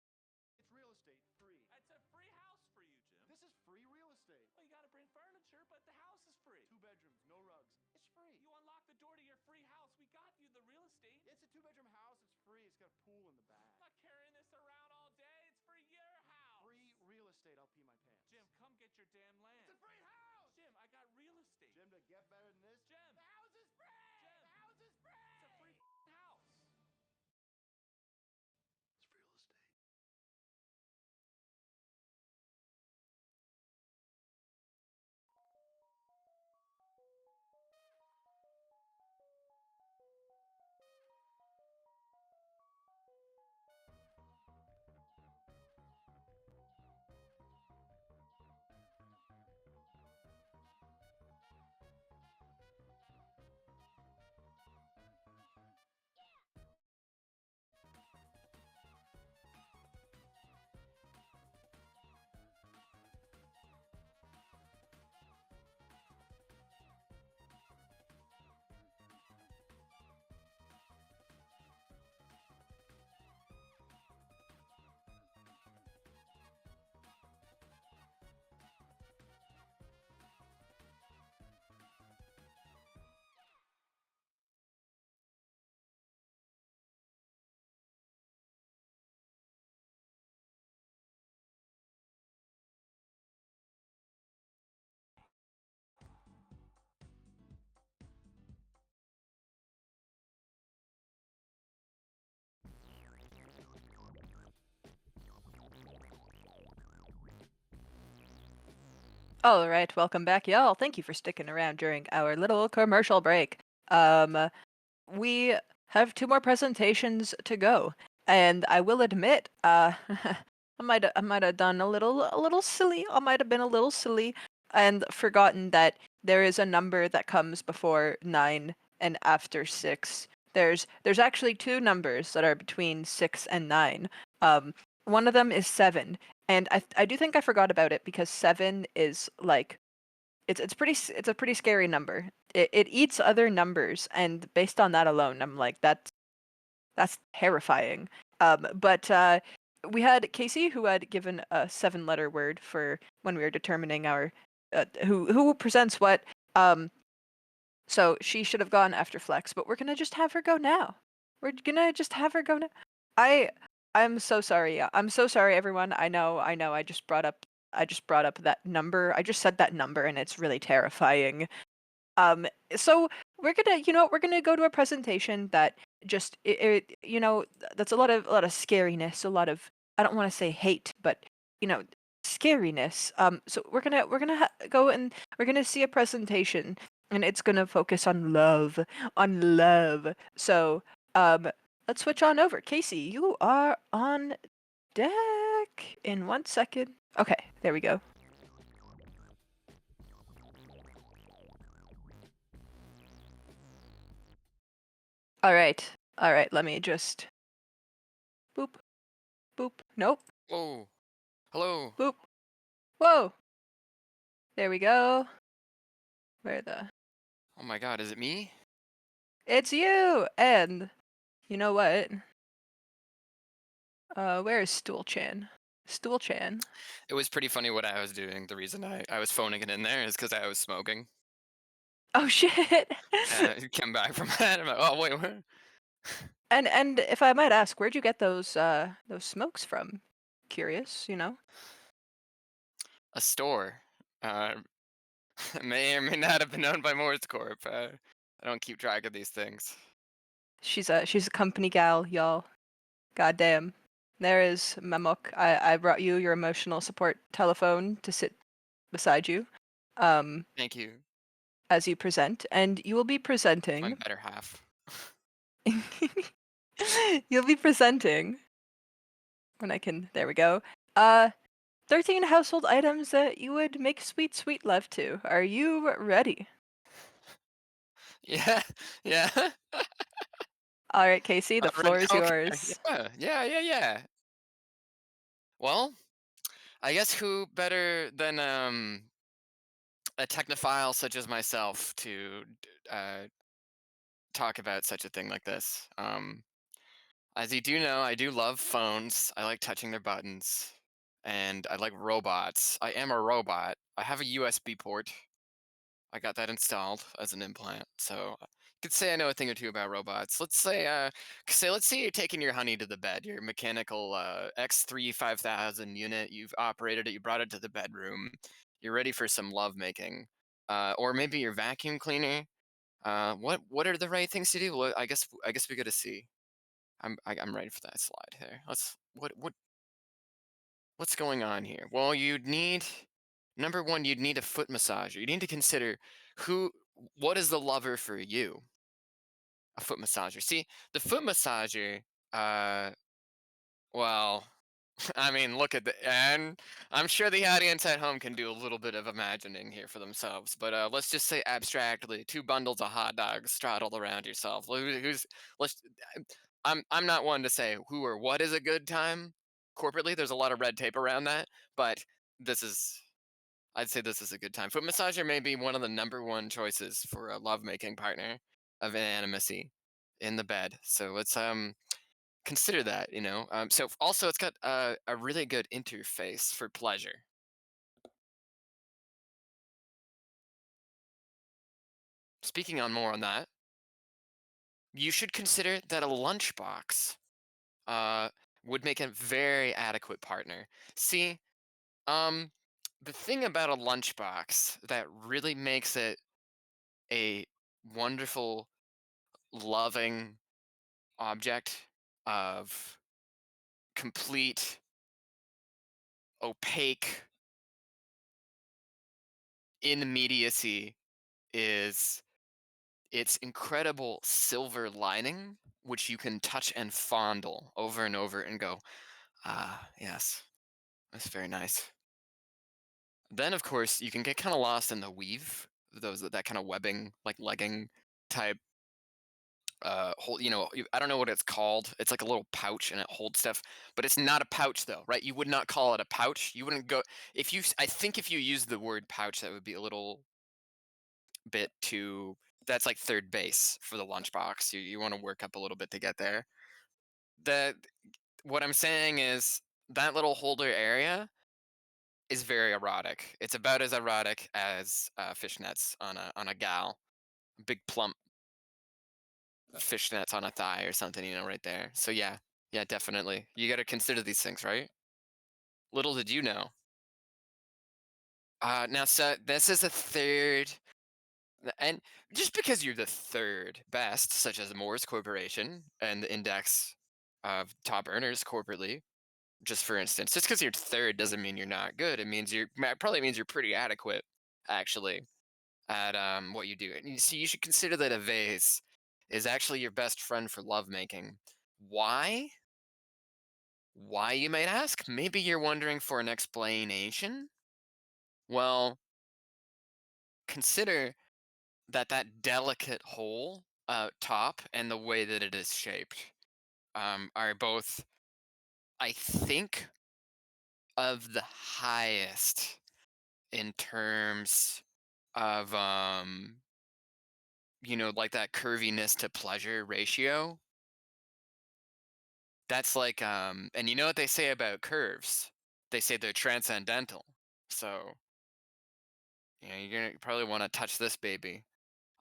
Speaker 4: It's real estate free.
Speaker 8: It's a free house for you, Jim.
Speaker 4: This is free real estate.
Speaker 8: Well, you gotta bring furniture, but the house is free.
Speaker 4: 2 bedrooms, no rugs. It's free.
Speaker 8: You unlock the door to your free house. We got you the real estate.
Speaker 4: It's a 2-bedroom house. It's free. It's got a pool in the back.
Speaker 8: I'm not carrying this around all day. It's for your house.
Speaker 4: Free real estate. I'll pee my pants.
Speaker 8: Jim, come get your damn land.
Speaker 4: It's a free house.
Speaker 8: Jim, I got real estate.
Speaker 4: Jim, to get better than this,
Speaker 8: Jim.
Speaker 4: the house is free.
Speaker 8: Jim.
Speaker 4: The house is free.
Speaker 8: It's a free house.
Speaker 4: It's real estate.
Speaker 1: All right, welcome back, y'all. Thank you for sticking around during our little commercial break. We have 2 more presentations to go, and I will admit, I might have done a little silly. I might have been a little silly and forgotten that there is a number that comes before 9 and after 6. There's actually 2 numbers that are between 6 and 9. One of them is 7, and I do think I forgot about it because 7 is like it's a pretty scary number. It eats other numbers, and based on that alone, I'm like that's terrifying. But we had Casey who had given a 7-letter word for when we were determining our who presents what. So she should have gone after Flex, but we're gonna just have her go now. We're gonna just have her go now. I'm so sorry. Yeah, I'm so sorry, everyone. I know. I just brought up that number. I just said that number, and it's really terrifying. So we're gonna, we're gonna go to a presentation that just, that's a lot of scariness, a lot of, I don't want to say hate, but scariness. So we're gonna go and we're gonna see a presentation, and it's gonna focus on love, So, let's switch on over. Casey, you are on deck in 1 second. Okay, there we go. All right. Let me just boop, boop. Nope.
Speaker 10: Whoa. Hello.
Speaker 1: Boop. Whoa. There we go. Where the?
Speaker 10: Oh my god, is it me?
Speaker 1: It's you! And you know what? Where is Stool Chan? Stool Chan.
Speaker 10: It was pretty funny what I was doing. The reason I was phoning it in there is because I was smoking.
Speaker 1: Oh shit!
Speaker 10: Came back from that. I'm like, oh wait, what?
Speaker 1: And if I might ask, where'd you get those smokes from? Curious, you know?
Speaker 10: A store. Uh, may or may not have been owned by Morse Corp. I don't keep track of these things.
Speaker 1: She's a company gal, y'all. Goddamn. There is Mamok. I brought you your emotional support telephone to sit beside you.
Speaker 10: Thank you.
Speaker 1: As you present, and you will be
Speaker 10: My
Speaker 1: presenting.
Speaker 10: better half.
Speaker 1: You'll be presenting. When I can, there we go. 13 household items that you would make sweet, sweet love to. Are you ready?
Speaker 10: Yeah, yeah.
Speaker 1: All right, Casey, the floor is
Speaker 10: Okay.
Speaker 1: yours.
Speaker 10: Yeah. Well, I guess who better than a technophile such as myself to talk about such a thing like this. As you do know, I do love phones. I like touching their buttons, and I like robots. I am a robot. I have a USB port. I got that installed as an implant, so I could say I know a thing or two about robots. Let's say you're taking your honey to the bed, your mechanical X3 5000 unit. You've operated it. You brought it to the bedroom. You're ready for some lovemaking, or maybe your vacuum cleaner. What are the right things to do? Well, I guess we got to see. I'm ready for that slide here. What's going on here? Well, you'd need number one, you'd need a foot massager. You need to consider who what is the lover for you? A foot massager. See, the foot massager, uh well, I mean, look at and I'm sure the audience at home can do a little bit of imagining here for themselves. But let's just say abstractly, two bundles of hot dogs straddled around yourself. Who's let's I'm not one to say who or what is a good time. Corporately, there's a lot of red tape around that, but this is I'd say this is a good time. Foot massager may be one of the number one choices for a lovemaking partner of intimacy in the bed. So let's consider that. So also it's got a really good interface for pleasure. Speaking on more on that, you should consider that a lunchbox uh, would make a very adequate partner. See, Um, the thing about a lunchbox that really makes it a wonderful, loving object of complete, opaque immediacy is its incredible silver lining, which you can touch and fondle over and over and go, ah, yes, that's very nice. Then, of course, you can get kind of lost in the weave, that kind of webbing, like legging type hold I don't know what it's called. It's like a little pouch and it holds stuff, but it's not a pouch though, right? You would not call it a pouch. You wouldn't go if you I think if you use the word pouch, that would be a little bit too that's like third base for the lunchbox. You want to work up a little bit to get there. The what I'm saying is that little holder area is very erotic. It's about as erotic as fishnets on a gal, big plump fishnets on a thigh or something, right there. So yeah, definitely. You got to consider these things, right? Little did you know. Now, so this is a third, and just because you're the third best, such as Moore's Corporation and the index of top earners corporately, just for instance, just because you're third doesn't mean you're not good. It probably means you're pretty adequate, actually, at what you do. And you see, you should consider that a vase is actually your best friend for lovemaking. Why? Why, you might ask? Maybe you're wondering for an explanation? Well, consider that delicate hole top and the way that it is shaped are both, I think, of the highest in terms of like that curviness to pleasure ratio. That's like and you know what they say about curves? They say they're transcendental. So, you're gonna probably want to touch this baby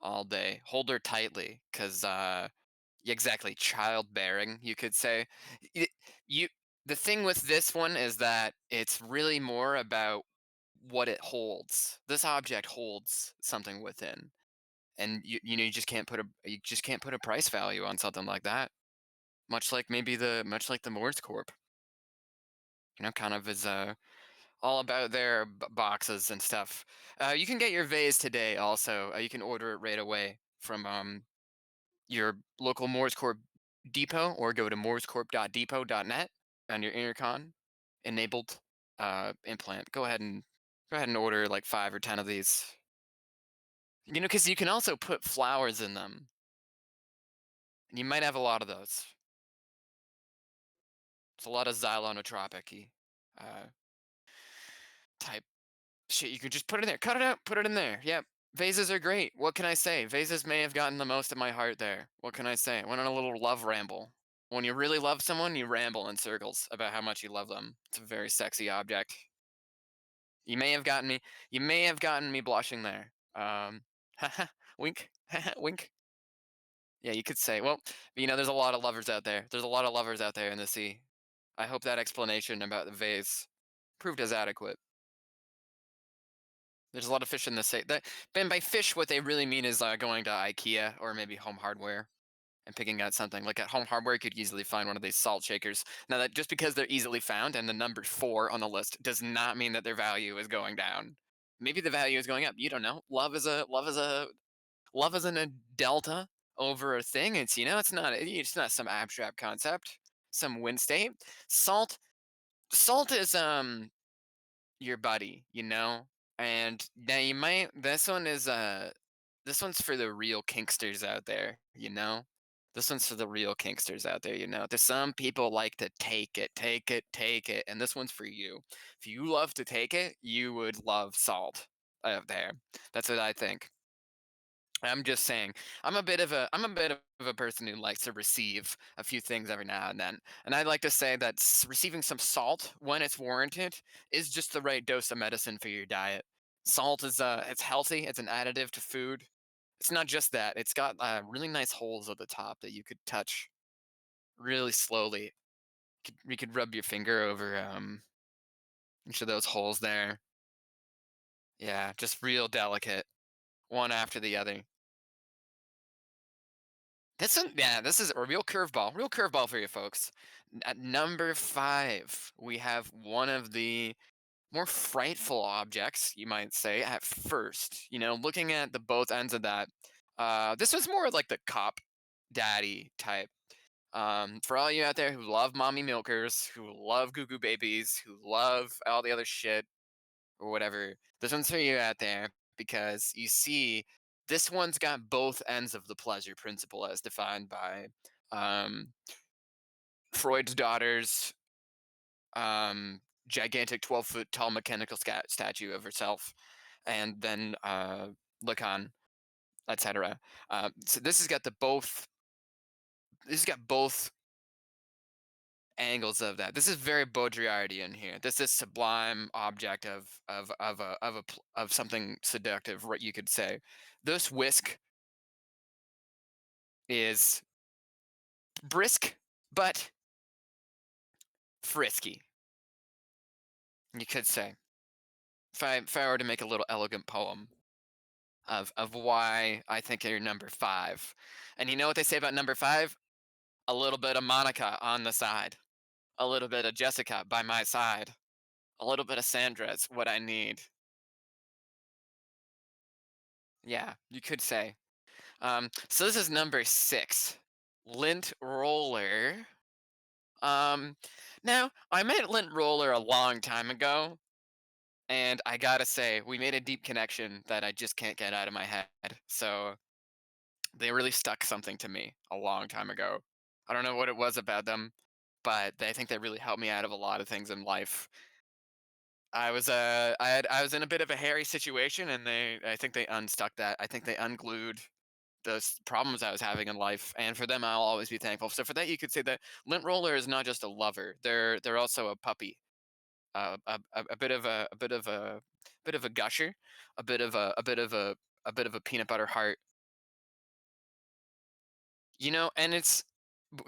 Speaker 10: all day. Hold her tightly, cause exactly, childbearing, you could say. Y- You the thing with this one is that it's really more about what it holds. This object holds something within, and you just can't put a price value on something like that. Much like the Morse Corp, kind of is all about their boxes and stuff. You can get your vase today. Also, you can order it right away from your local Morse Corp depot, or go to morsecorp.depot.net on your intercon enabled implant. Go ahead and order like 5 or 10 of these. Because you can also put flowers in them. And you might have a lot of those. It's a lot of xylonotropic type shit. You can just put it in there, cut it out, put it in there. Yep. Vases are great. What can I say? Vases may have gotten the most of my heart there. What can I say? I went on a little love ramble. When you really love someone, you ramble in circles about how much you love them. It's a very sexy object. You may have gotten me. You may have gotten me blushing there. Wink, wink. Yeah, you could say. Well, there's a lot of lovers out there. There's a lot of lovers out there in the sea. I hope that explanation about the vase proved as adequate. There's a lot of fish in the sea. And by fish, what they really mean is going to IKEA or maybe Home Hardware and picking out something. Like at Home Hardware, you could easily find one of these salt shakers. Now, that just because they're easily found and the number 4 on the list does not mean that their value is going down. Maybe the value is going up. You don't know. Love isn't a delta over a thing. It's not some abstract concept, some wind state. Salt is your buddy, and now you might this one's for the real kinksters out there, this one's for the real kinksters out there. There's some people like to take it, take it, take it, and this one's for you. If you love to take it, you would love salt out there. That's what I think. I'm just saying, I'm a bit of a person who likes to receive a few things every now and then. And I like to say that receiving some salt when it's warranted is just the right dose of medicine for your diet. Salt is it's healthy, it's an additive to food. It's not just that. It's got really nice holes at the top that you could touch really slowly. You could rub your finger over each of those holes there. Yeah, just real delicate, one after the other. This is a real curveball for you folks. At number 5, we have one of the more frightful objects, you might say, at first. Looking at the both ends of that, this was more like the cop daddy type. For all you out there who love mommy milkers, who love goo goo babies, who love all the other shit or whatever, this one's for you out there, because you see, this one's got both ends of the pleasure principle as defined by um, Freud's daughter's gigantic 12-foot tall mechanical statue of herself, and then Lacan, etc. So this has got both angles of that. This is very Baudrillardian here. This is sublime object of something seductive, what you could say. This whisk is brisk but frisky, you could say. If I were to make a little elegant poem of why I think you're number 5. And you know what they say about number 5? A little bit of Monica on the side. A little bit of Jessica by my side. A little bit of Sandra is what I need. Yeah, you could say. So this is number 6. Lint roller. Now, I met Lint roller a long time ago, and I gotta say, we made a deep connection that I just can't get out of my head. So they really stuck something to me a long time ago. I don't know what it was about them, but I think they really helped me out of a lot of things in life. I was in a bit of a hairy situation, and I think they unstuck that. I think they unglued those problems I was having in life, and for them, I'll always be thankful. So for that, you could say that Lint Roller is not just a lover; they're also a puppy, a bit of a gusher, a bit of a peanut butter heart. And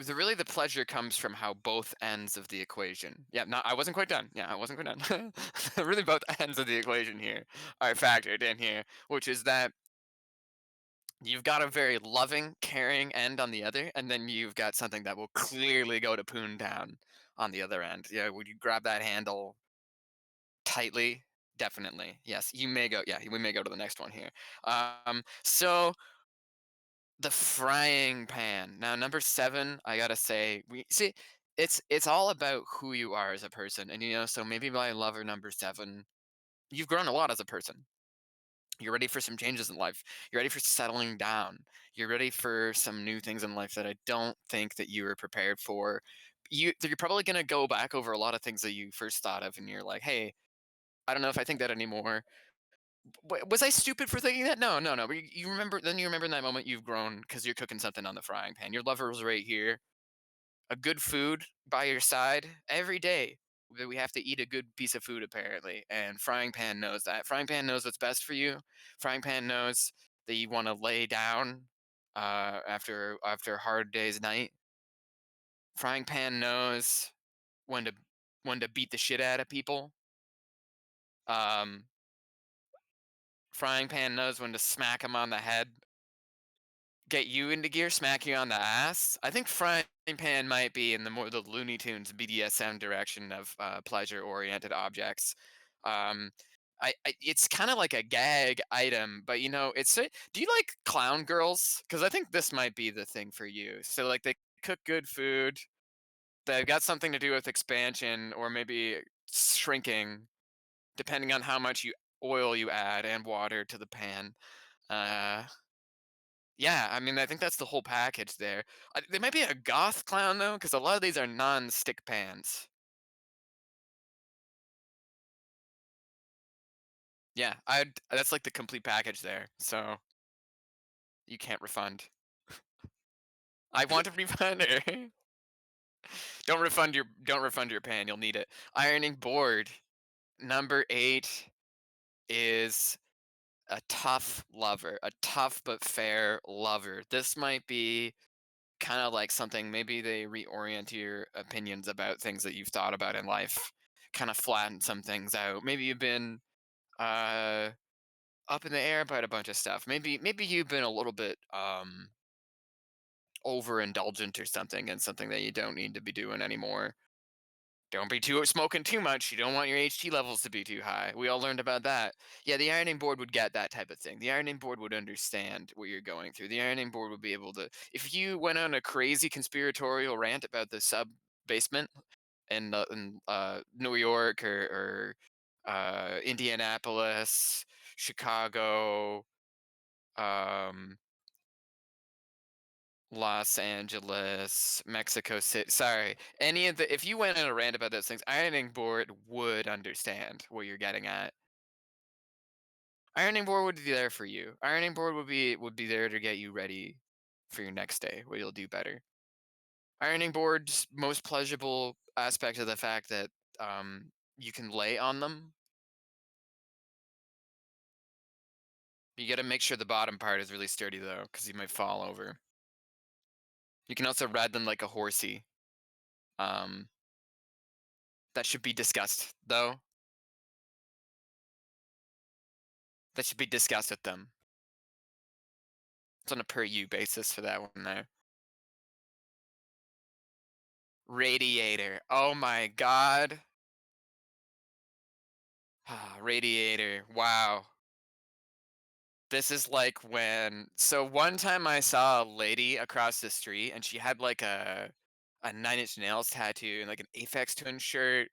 Speaker 10: really the pleasure comes from how both ends of the equation. Yeah, no, I wasn't quite done. Yeah, I wasn't quite done. Really, both ends of the equation here are factored in here, which is that you've got a very loving, caring end on the other, and then you've got something that will clearly go to poon down on the other end. Yeah, would you grab that handle tightly? Definitely. Yes, you may go. Yeah, we may go to the next one here. So the frying pan. Now, number 7, I gotta say, we see it's all about who you are as a person, and so maybe by lover number 7, you've grown a lot as a person. You're ready for some changes in life. You're ready for settling down. You're ready for some new things in life that I don't think that you were prepared for. You're probably gonna go back over a lot of things that you first thought of, and you're like, hey, I don't know if I think that anymore. Was I stupid for thinking that? No, no, no. But you remember, then you remember in that moment you've grown because you're cooking something on the frying pan. Your lover was right here. A good food by your side every day. We have to eat a good piece of food apparently, and frying pan knows that. Frying pan knows what's best for you. Frying pan knows that you want to lay down after a hard day's night. Frying pan knows when to beat the shit out of people. Um, Frying pan knows when to smack them on the head, get you into gear, smack you on the ass. I think frying pan might be in the Looney Tunes BDSM direction of pleasure-oriented objects. Um, it's kind of like a gag item, but do you like clown girls? Because I think this might be the thing for you. So like they cook good food, they've got something to do with expansion or maybe shrinking, depending on how much oil you add and water to the pan. Uh, yeah, I mean, I think that's the whole package there. They might be a goth clown though, because a lot of these are non-stick pans. Yeah, that's like the complete package there. So you can't refund. I want a refund. Don't refund your pan. You'll need it. Ironing board number 8 is a tough lover, a tough but fair lover. This might be kind of like something, maybe they reorient your opinions about things that you've thought about in life, kind of flatten some things out. Maybe you've been uh up in the air about a bunch of stuff. Maybe you've been a little bit overindulgent or something, and something that you don't need to be doing anymore. Don't be smoking too much. You don't want your HT levels to be too high. We all learned about that. Yeah, the ironing board would get that type of thing. The ironing board would understand what you're going through. The ironing board would be able to, if you went on a crazy conspiratorial rant about the sub basement in New York or Indianapolis, Chicago, um, Los Angeles, Mexico City. Sorry, if you went on a rant about those things, Ironing Board would understand what you're getting at. Ironing Board would be there for you. Ironing Board would be there to get you ready for your next day, where you'll do better. Ironing Board's most pleasurable aspect of the fact that you can lay on them. You got to make sure the bottom part is really sturdy though, because you might fall over. You can also ride them like a horsey. Um, that should be discussed though. That should be discussed with them. It's on a per you basis for that one there. Radiator. Oh my god. Radiator. Wow. This is like so one time I saw a lady across the street and she had like a Nine Inch Nails tattoo and like an Aphex Twin shirt,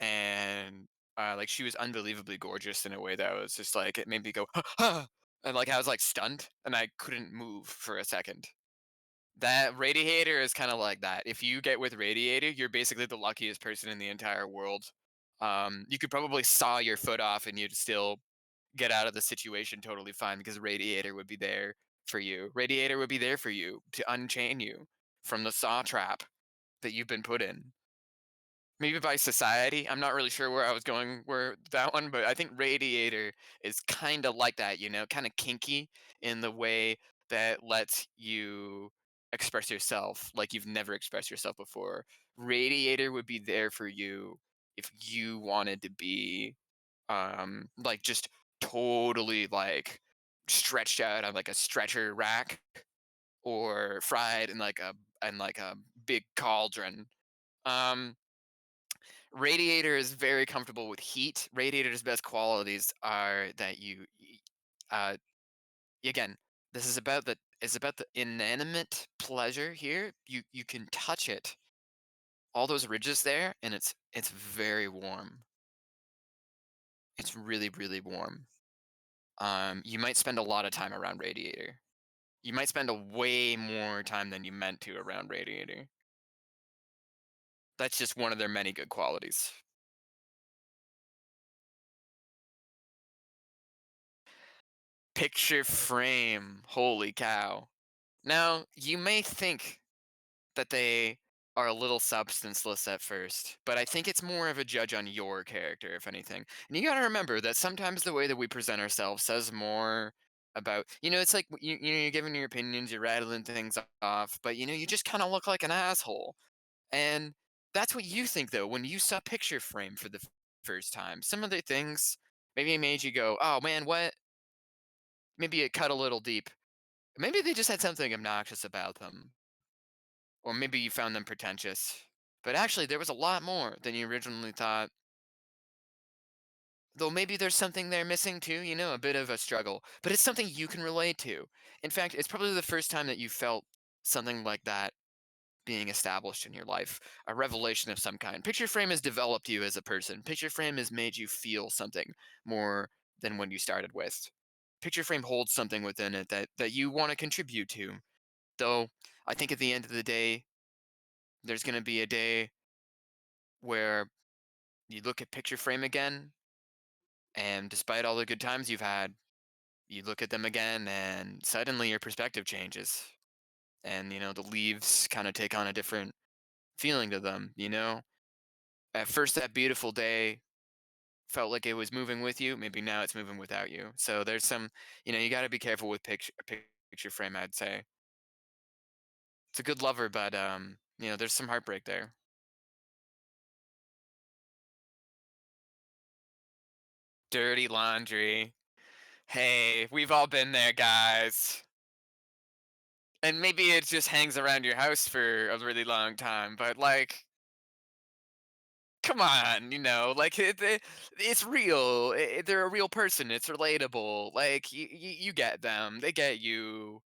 Speaker 10: and like she was unbelievably gorgeous in a way that was just like, it made me go and like I was like stunned and I couldn't move for a second. That Radiator is kind of like that. If you get with Radiator, you're basically the luckiest person in the entire world. You could probably saw your foot off and you'd still get out of the situation totally fine because Radiator would be there for you. Radiator would be there for you to unchain you from the saw trap that you've been put in. Maybe by society. I'm not really sure where I was going where that one, but I think Radiator is kind of like that, kind of kinky in the way that lets you express yourself like you've never expressed yourself before. Radiator would be there for you if you wanted to be like just totally like stretched out on like a stretcher rack or fried in like a big cauldron. Um Radiator is very comfortable with heat. Radiator's best qualities are that uh, again, this is about the inanimate pleasure here. You can touch it, all those ridges there, and it's very warm. It's really really warm. You might spend a lot of time around Radiator. You might spend a way more time than you meant to around Radiator. That's just one of their many good qualities. Picture frame. Holy cow. Now, you may think that they are a little substanceless at first, but I think it's more of a judge on your character, if anything. And you got to remember that sometimes the way that we present ourselves says more about, it's like you're giving your opinions, you're rattling things off, but you just kind of look like an asshole. And that's what you think, though, when you saw Picture Frame for the first time. Some of the things maybe it made you go, oh man, what? Maybe it cut a little deep. Maybe they just had something obnoxious about them. Or maybe you found them pretentious. But actually, there was a lot more than you originally thought. Though maybe there's something there missing too, a bit of a struggle. But it's something you can relate to. In fact, it's probably the first time that you felt something like that being established in your life, a revelation of some kind. Picture Frame has developed you as a person. Picture Frame has made you feel something more than when you started with. Picture Frame holds something within it that you want to contribute to. Though I think at the end of the day, there's going to be a day where you look at Picture Frame again, and despite all the good times you've had, you look at them again, and suddenly your perspective changes. And, the leaves kind of take on a different feeling to them. At first, that beautiful day felt like it was moving with you. Maybe now it's moving without you. So there's some, you got to be careful with Picture Frame, I'd say. It's a good lover, but, there's some heartbreak there. Dirty laundry. Hey, we've all been there, guys. And maybe it just hangs around your house for a really long time, but like, come on, like it's real. They're a real person. It's relatable. Like you get them. They get you.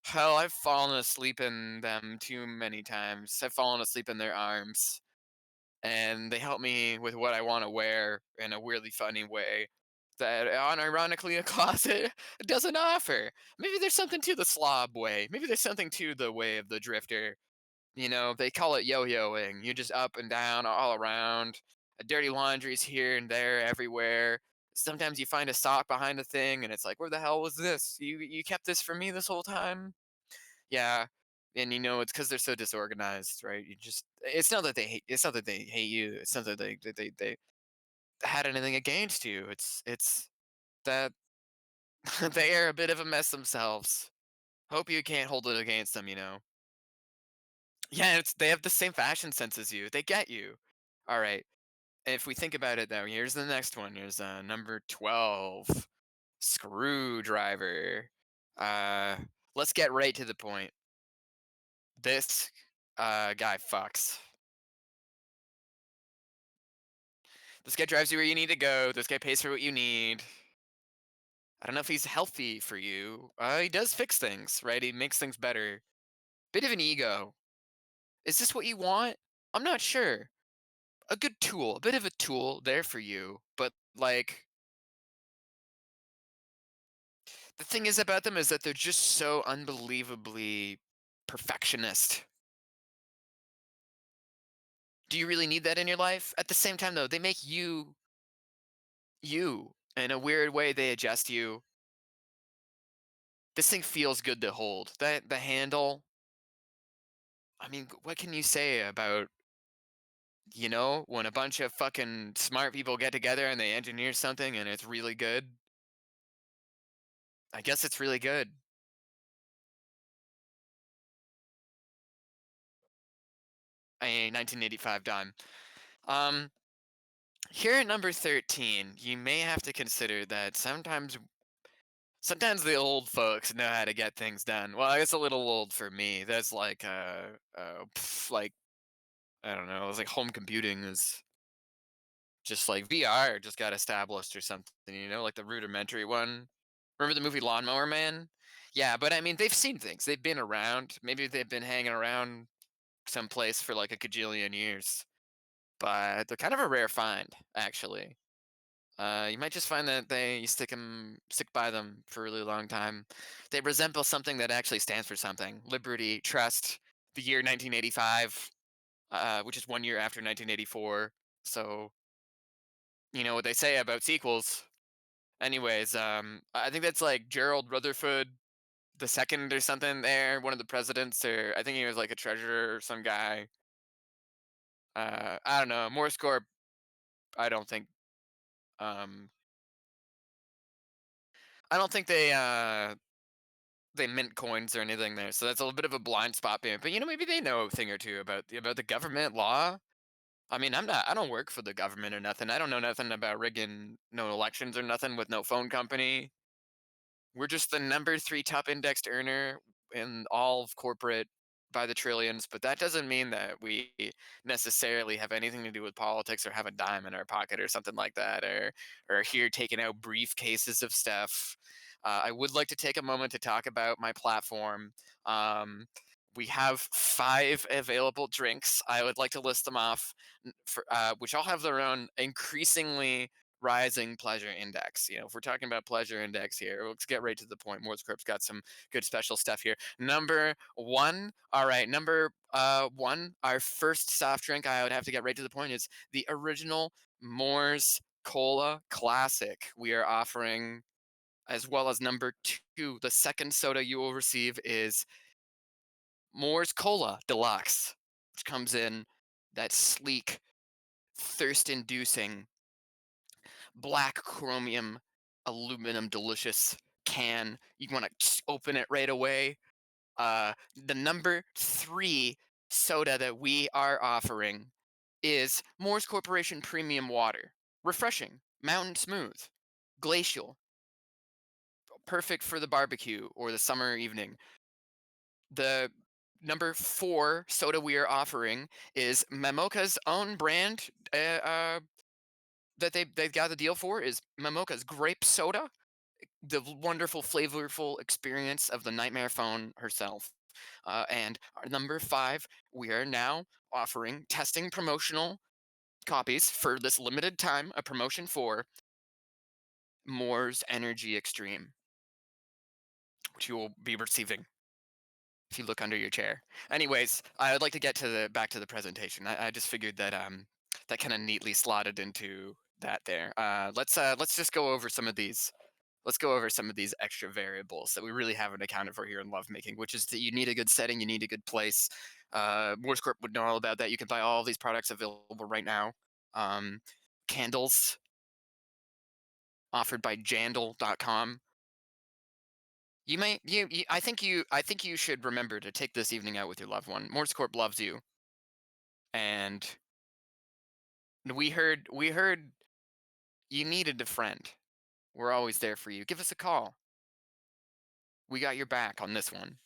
Speaker 10: Hell, I've fallen asleep in them too many times. I've fallen asleep in their arms, and they help me with what I want to wear in a weirdly funny way that unironically a closet doesn't offer. Maybe there's something to the slob way. Maybe there's something to the way of the drifter. They call it yo-yoing. You just up and down all around. Dirty laundry's here and there everywhere. Sometimes you find a sock behind a thing and it's like, where the hell was this? You kept this for me this whole time? Yeah. And it's because they're so disorganized, right? It's not that they hate you. It's not that they had anything against you. It's that they are a bit of a mess themselves. Hope you can't hold it against them. Yeah, they have the same fashion sense as you. They get you. All right. If we think about it, though, here's the next one. Here's number 12, screwdriver. Uh, let's get right to the point. This guy fucks. This guy drives you where you need to go. This guy pays for what you need. I don't know if he's healthy for you. He does fix things, right? He makes things better. Bit of an ego. Is this what you want? I'm not sure. A good tool, a bit of a tool there for you, but like the thing is about them is that they're just so unbelievably perfectionist. Do you really need that in your life? At the same time, though, they make you you. In a weird way, they adjust you. This thing feels good to hold. The handle. I mean, what can you say about, when a bunch of fucking smart people get together and they engineer something and it's really good? I guess it's really good. A 1985 dime. Um, Here at number 13, you may have to consider that sometimes the old folks know how to get things done. Well, I guess a little old for me. That's like like I don't know. It's like home computing is just like VR just got established or something. Like the rudimentary one. Remember the movie Lawnmower Man? Yeah, but I mean they've seen things. They've been around. Maybe they've been hanging around someplace for like a gajillion years. But they're kind of a rare find, actually. You might just find that you stick by them for a really long time. They resemble something that actually stands for something: liberty, trust. The year 1985, which is 1 year after 1984. So you know what they say about sequels. Anyways, I think that's like Gerald Rutherford the second or something. There, one of the presidents, or I think he was like a treasurer or some guy. I don't know. Morse Corp. I don't think. Um, I don't think they mint coins or anything there, so that's a little bit of a blind spot there. But maybe they know a thing or two about the government law. I mean, I don't work for the government or nothing. I don't know nothing about rigging no elections or nothing with no phone company. We're just the number 3 top indexed earner in all of corporate by the trillions, but that doesn't mean that we necessarily have anything to do with politics or have a dime in our pocket or something like that, or here taking out briefcases of stuff. I would like to take a moment to talk about my platform. Um, we have 5 available drinks. I would like to list them off, which all have their own increasingly rising pleasure index. If we're talking about pleasure index here, let's get right to the point. Morse Corp's got some good special stuff here. Number 1, all right, number 1, our first soft drink, I would have to get right to the point, is the original Moore's Cola Classic. We are offering, as well as number 2, the second soda you will receive is Moore's Cola Deluxe, which comes in that sleek, thirst-inducing black chromium aluminum delicious can. You want to open it right away. The number 3 soda that we are offering is Moore's Corporation Premium Water. Refreshing, mountain smooth, glacial, perfect for the barbecue or the summer evening. The number 4 soda we are offering is Mamoka's own brand that they've got the deal for is Mamoka's grape soda, the wonderful, flavorful experience of the Nightmare Phone herself. And our number 5, we are now offering testing promotional copies for this limited time, a promotion for Moore's Energy Extreme, which you will be receiving if you look under your chair. Anyways, I would like to get back to the presentation. I just figured that that kind of neatly slotted into that there. Let's just go over some of these. Let's go over some of these extra variables that we really haven't accounted for here in lovemaking, which is that you need a good setting, you need a good place. Morse Corp would know all about that. You can buy all of these products available right now. Candles offered by Jandal.com. I think you should remember to take this evening out with your loved one. Morse Corp loves you, and we heard you needed a friend. We're always there for you. Give us a call. We got your back on this one.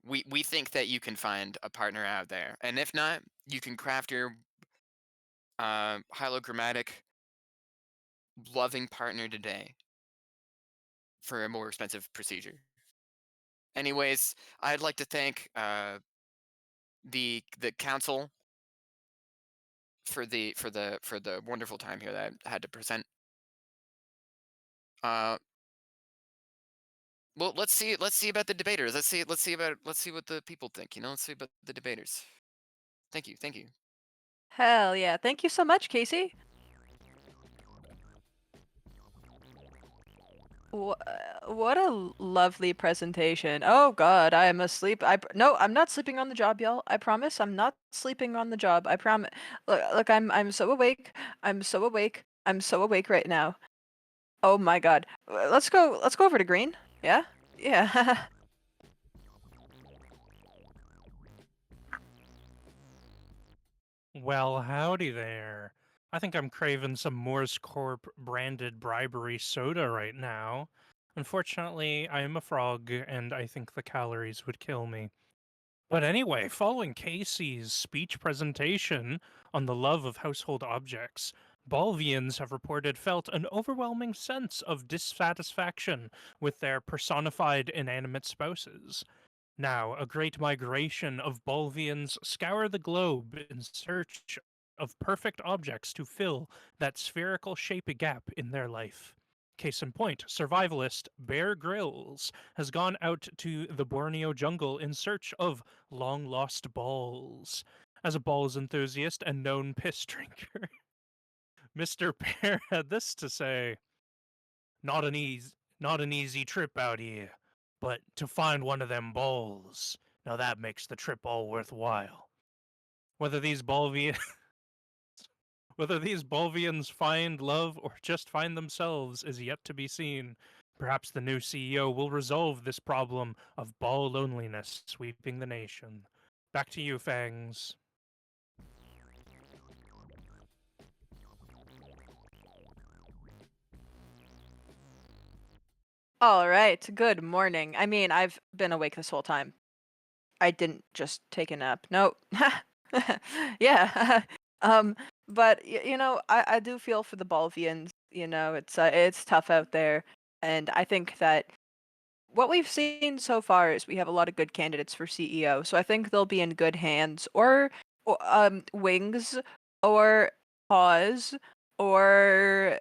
Speaker 10: We think that you can find a partner out there, and if not, you can craft your hylogrammatic loving partner today for a more expensive procedure. Anyways, I'd like to thank the council for the wonderful time here that I had to present. Uh, well, let's see about the debaters. Let's see what the people think. Let's see about the debaters. Thank you. Thank you.
Speaker 1: Hell yeah. Thank you so much, Casey. What a lovely presentation. Oh God, I am asleep. No, I'm not sleeping on the job, y'all. I promise, I'm not sleeping on the job. I promise. Look, I'm so awake. I'm so awake. I'm so awake right now. Oh my God. Let's go. Let's go over to Green. Yeah. Yeah.
Speaker 6: Well, howdy there. I think I'm craving some Morse Corp branded bribery soda right now. Unfortunately, I am a frog, and I think the calories would kill me. But anyway, following Casey's speech presentation on the love of household objects, Balvians have reported felt an overwhelming sense of dissatisfaction with their personified inanimate spouses. Now, a great migration of Balvians scour the globe in search of perfect objects to fill that spherical shapy gap in their life. Case in point, survivalist Bear Grylls has gone out to the Borneo jungle in search of long lost balls. As a balls enthusiast and known piss drinker, Mr. Bear had this to say: not an easy trip out here, but to find one of them balls, now that makes the trip all worthwhile. Whether these Balvians whether these Balvians find love or just find themselves is yet to be seen. Perhaps the new CEO will resolve this problem of ball loneliness sweeping the nation. Back to you, Fangs.
Speaker 1: All right. Good morning. I mean, I've been awake this whole time. I didn't just take a nap. No. Yeah. But you know, I do feel for the Balvians. You know, it's tough out there, and I think that what we've seen so far is we have a lot of good candidates for CEO. So I think they'll be in good hands, or Wings, or Pause, or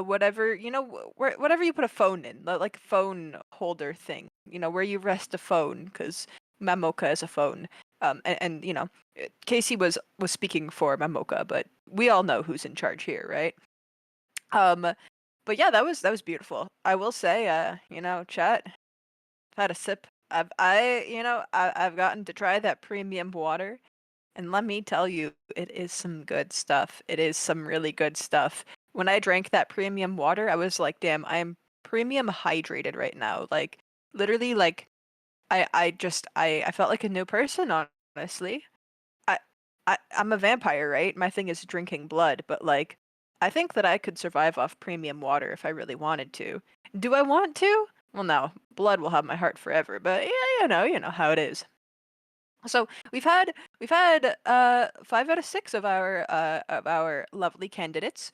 Speaker 1: whatever, you know, whatever you put a phone in, like phone holder thing, you know, where you rest a phone, because Mamoka is a phone. And you know, Casey was speaking for Mamoka, but we all know who's in charge here, right? um but yeah, that was beautiful. I will say, you know, chat, I've had a sip. I've gotten to try that premium water, and let me tell you, it is some good stuff. It is some really good stuff. When I drank that premium water, I was like, damn, I'm premium hydrated right now. Like, literally, like, I felt like a new person, honestly. I, I'm a vampire, right? My thing is drinking blood, but like, I think that I could survive off premium water if I really wanted to. Do I want to? Well, no. Blood will have my heart forever, but yeah, you know how it is. So we've had 5 out of 6 of our lovely candidates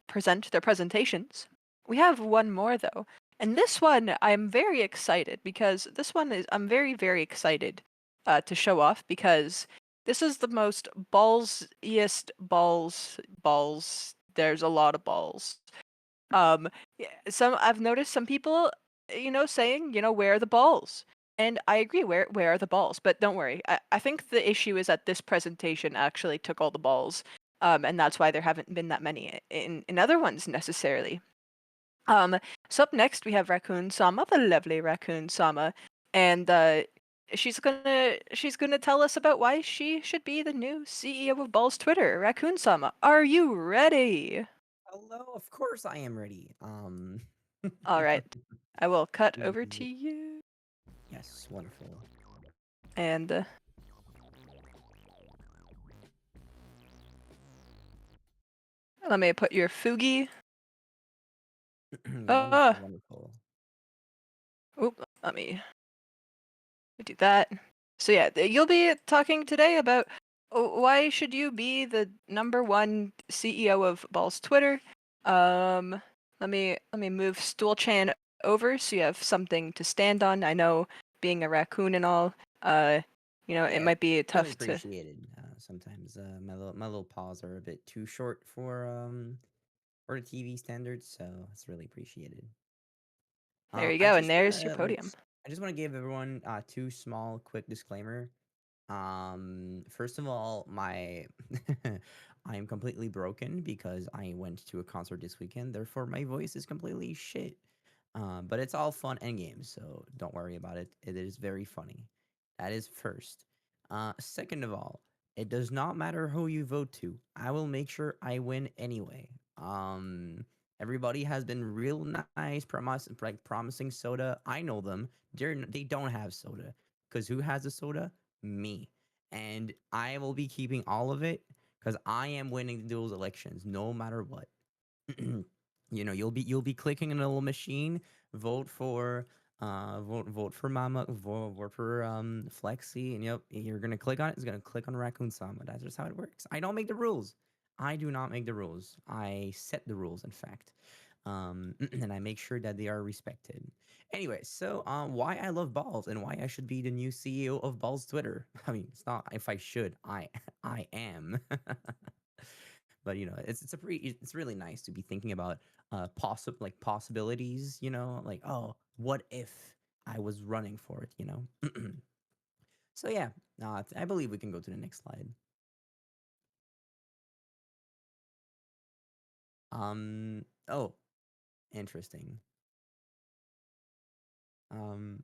Speaker 1: present their presentations. We have one more though, and this one I'm very excited because this one is I'm very excited to show off because this is the most ballsiest balls. There's a lot of balls. Um, some I've noticed some people, you know, saying, you know, where are the balls? And I agree, where are the balls? But don't worry, I think the issue is that this presentation actually took all the balls, and that's why there haven't been that many in other ones necessarily. Um, so up next we have Raccoon Sama, the lovely Raccoon Sama, and she's gonna tell us about why she should be the new CEO of Balls Twitter. Raccoon Sama, are you ready?
Speaker 11: Hello, of course I am ready.
Speaker 1: All right, I will cut
Speaker 11: Good
Speaker 1: over to
Speaker 11: music.
Speaker 1: you.
Speaker 11: Yes, wonderful.
Speaker 1: And let me put your Fugi.
Speaker 11: Wonderful, wonderful.
Speaker 1: Oop, let me do that. So yeah, you'll be talking today about why should you be the #1 CEO of Balls Twitter. Um, let me move Stool Chan over so you have something to stand on. I know, being a raccoon and all, you know, it
Speaker 11: Yeah,
Speaker 1: might be
Speaker 11: it's really
Speaker 1: tough to.
Speaker 11: appreciated. Sometimes my little paws are a bit too short for the TV standards, so it's really appreciated.
Speaker 1: There you
Speaker 11: I
Speaker 1: go, and
Speaker 11: just
Speaker 1: there's your
Speaker 11: wanna
Speaker 1: podium.
Speaker 11: I just wanna give everyone two small quick disclaimer. First of all, my I am completely broken because I went to a concert this weekend. Therefore, my voice is completely shit. But it's all fun and games, so don't worry about it. It is very funny. That is first. Second of all, it does not matter who you vote to. I will make sure I win anyway. Everybody has been real nice, promising soda. I know them. They don't have soda. Cause who has the soda? Me. And I will be keeping all of it because I am winning those elections no matter what. You'll be clicking in a little machine, vote for vote for Mama, vote for Flexi, and yep, you're gonna click on it. It's gonna click on Raccoon Sama. That's just how it works. I don't make the rules. I do not make the rules. I set the rules, in fact, and I make sure that they are respected. Anyway, so why I love balls and why I should be the new CEO of Balls Twitter. I mean, it's not if I should. I I am. But it's really nice to be thinking about possibilities, like, oh, what if I was running for it. So yeah, I believe we can go to the next slide. Oh, interesting. um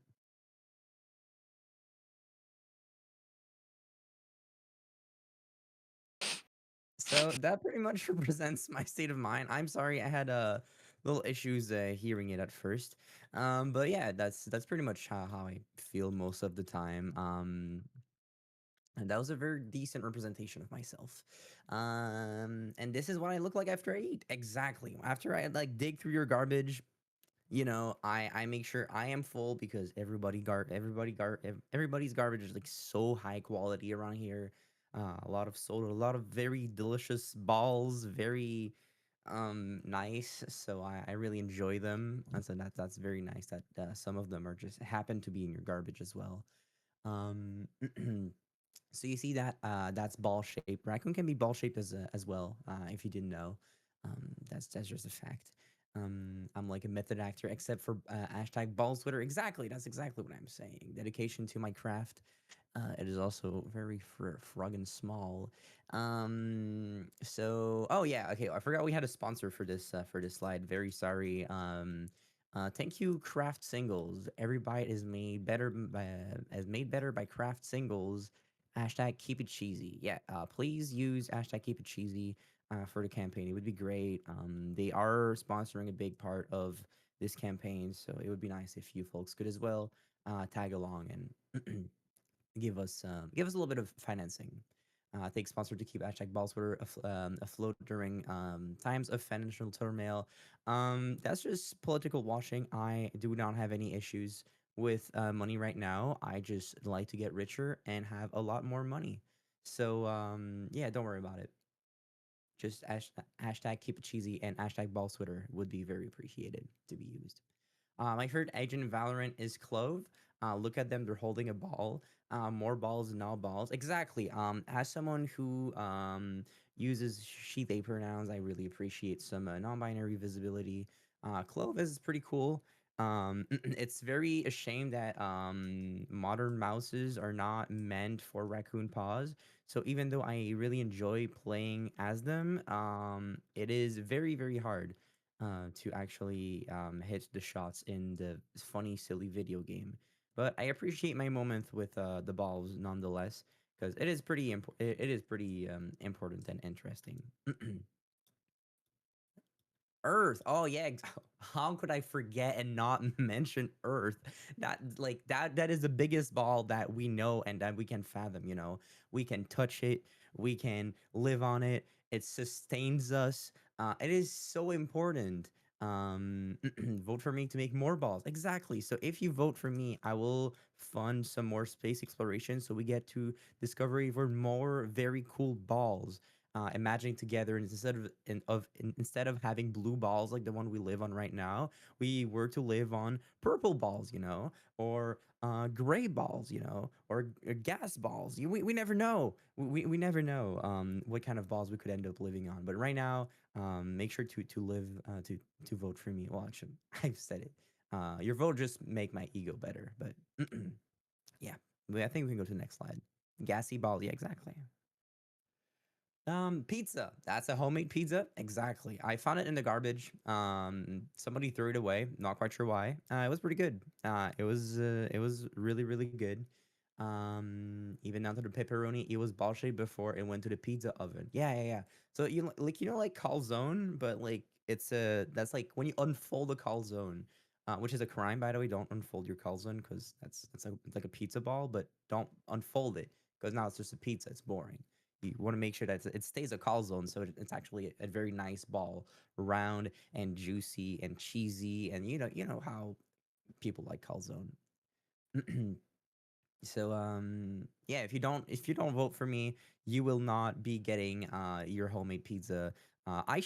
Speaker 11: so that pretty much represents my state of mind. I'm sorry, I had little issues hearing it at first. But yeah, that's pretty much how I feel most of the time. And that was a very decent representation of myself. And this is what I look like after I eat. Exactly. After I like dig through your garbage, I make sure I am full because everybody's garbage is like so high quality around here. A lot of soda, a lot of very delicious balls, very nice. So I really enjoy them, and so that's very nice that some of them are just happen to be in your garbage as well. Um, So you see that that's ball shaped. Raccoon can be ball shaped as well. If you didn't know, that's just a fact. I'm like a method actor, except for hashtag balls Twitter. Exactly, that's exactly what I'm saying. Dedication to my craft. It is also very frog and small. So oh yeah, okay. I forgot we had a sponsor for this slide. Very sorry. Thank you, Craft Singles. Every bite is made better by Craft Singles. Hashtag keep it cheesy. Yeah, please use hashtag keep it cheesy for the campaign. It would be great. They are sponsoring a big part of this campaign, so it would be nice if you folks could as well tag along and give us a little bit of financing. I think sponsored to keep hashtag balls were afloat during times of financial turmoil. That's just political washing. I do not have any issues with money right now. I just like to get richer and have a lot more money. So yeah, don't worry about it. Just hashtag keep it cheesy and hashtag balls Twitter would be very appreciated to be used. I heard agent in Valorant is Clove. Look at them; they're holding a ball. More balls, no balls. Exactly. As someone who uses she they pronouns, I really appreciate some non-binary visibility. Clove is pretty cool. It's very a shame that modern mouses are not meant for raccoon paws. So even though I really enjoy playing as them, it is very very hard to actually hit the shots in the funny, silly video game. But I appreciate my moment with the balls nonetheless, because it is pretty it is pretty important and interesting. Earth. Oh yeah. How could I forget and not mention Earth? That is the biggest ball that we know and that we can fathom, We can touch it, we can live on it. It sustains us. It is so important. Vote for me to make more balls. Exactly. So if you vote for me, I will fund some more space exploration so we get to discover even more very cool balls imagining together and instead of having blue balls like the one we live on right now, we were to live on purple balls, or gray balls, or gas balls. We never know. We never know what kind of balls we could end up living on. But right now, make sure to live to vote for me. Well, actually, I've said it. Your vote just make my ego better. But yeah, I think we can go to the next slide. Gassy ball. Yeah, exactly. Pizza. That's a homemade pizza. Exactly. I found it in the garbage. Somebody threw it away. Not quite sure why. It was pretty good. It was really really good. Even down to the pepperoni. It was ball shaped before it went to the pizza oven. Yeah, yeah, yeah. So like like calzone, but like it's a that's like when you unfold a calzone, which is a crime by the way. Don't unfold your calzone because that's like a pizza ball, but don't unfold it because now it's just a pizza. It's boring. You want to make sure that it stays a calzone, so it's actually a very nice ball, round and juicy and cheesy, and you know how people like calzone. So yeah, if you don't vote for me, you will not be getting your homemade pizza. I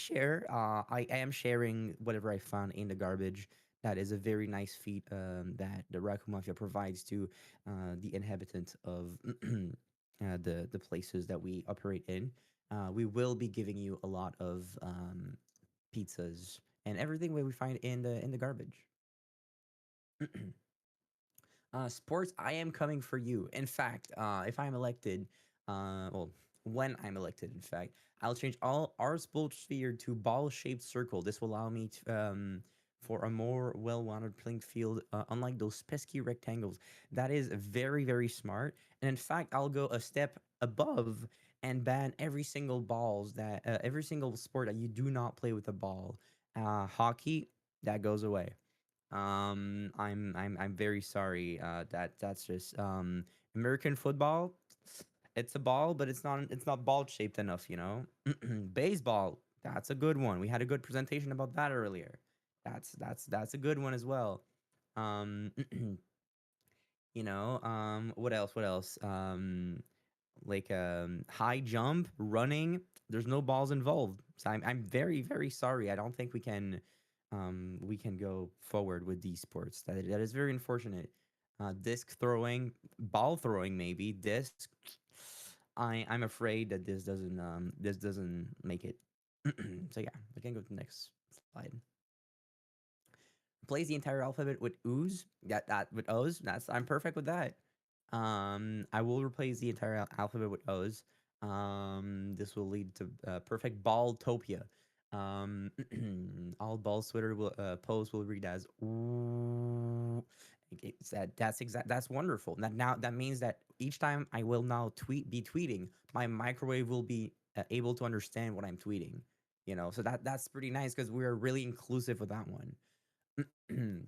Speaker 11: am sharing whatever I found in the garbage. That is a very nice feat that the Raku Mafia provides to the inhabitants of the places that we operate in. We will be giving you a lot of pizzas and everything that we find in the garbage. Sports, I am coming for you. In fact, if I'm elected, well, when I'm elected, in fact, I'll change all our sports sphere to ball-shaped circle. This will allow me to, for a more well-rounded playing field, unlike those pesky rectangles. That is very, very smart. And in fact, I'll go a step above and ban every single sport that you do not play with a ball. Hockey, that goes away. I'm very sorry. That's just American football. It's a ball, but it's not ball shaped enough, you know. Baseball, that's a good one. We had a good presentation about that earlier. That's a good one as well. Um, what else? What else? Like high jump, running. There's no balls involved. So I'm very very sorry. I don't think we can go forward with these sports. That is very unfortunate. Disc throwing, ball throwing, maybe disc. I'm afraid that this doesn't make it. So yeah, we can go to the next slide. Plays the entire alphabet with ooze. That with O's. I'm perfect with that. I will replace the entire alphabet with O's. This will lead to perfect balltopia. All balls Twitter will posts will read as ooh. That's wonderful. That means that each time I will now be tweeting, my microwave will be able to understand what I'm tweeting. You know, so that's pretty nice because we're really inclusive with that one. And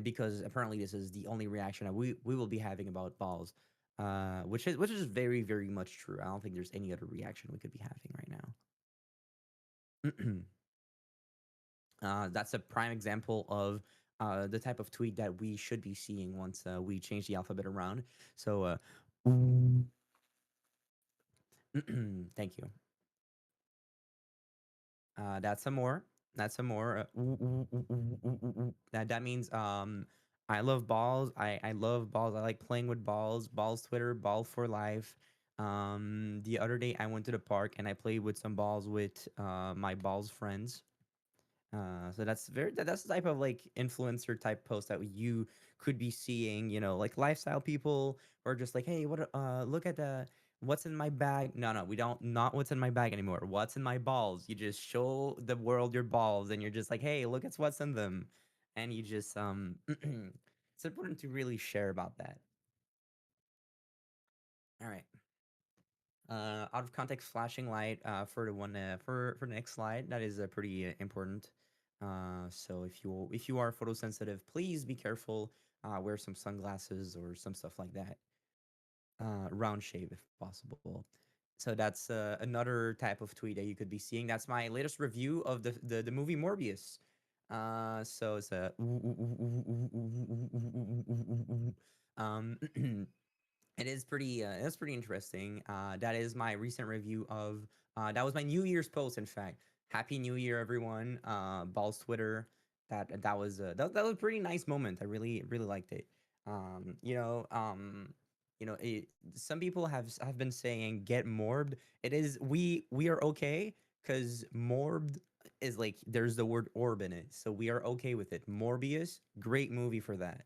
Speaker 11: because apparently this is the only reaction that we will be having about balls, which is very very much true. I don't think there's any other reaction we could be having right now. That's a prime example of the type of tweet that we should be seeing once we change the alphabet around. So, thank you. That's some more. That's some more. That means I love balls. I love balls. I like playing with balls. Balls Twitter, ball for life. The other day I went to the park and I played with some balls with my balls friends. So that's the type of like influencer type post that you could be seeing, like lifestyle people or just like, hey, look at the what's in my bag. No, we don't not what's in my bag anymore. What's in my balls? You just show the world your balls and you're just like, hey, look at what's in them. And you just it's important to really share about that. All right. Out of context flashing light for the one for the next slide that is pretty important. So if you are photosensitive, please be careful. Wear some sunglasses or some stuff like that. Round shave if possible. So that's another type of tweet that you could be seeing. That's my latest review of the movie Morbius. So it's a um It's pretty interesting. That is my recent review of that was my New Year's post, in fact. Happy New Year, everyone. Balls Twitter. That was a pretty nice moment. I really really liked it. Um, you know, um, some people have been saying get morbed. It is we are okay because morbed is like there's the word orb in it, so we are okay with it. Morbius, great movie for that.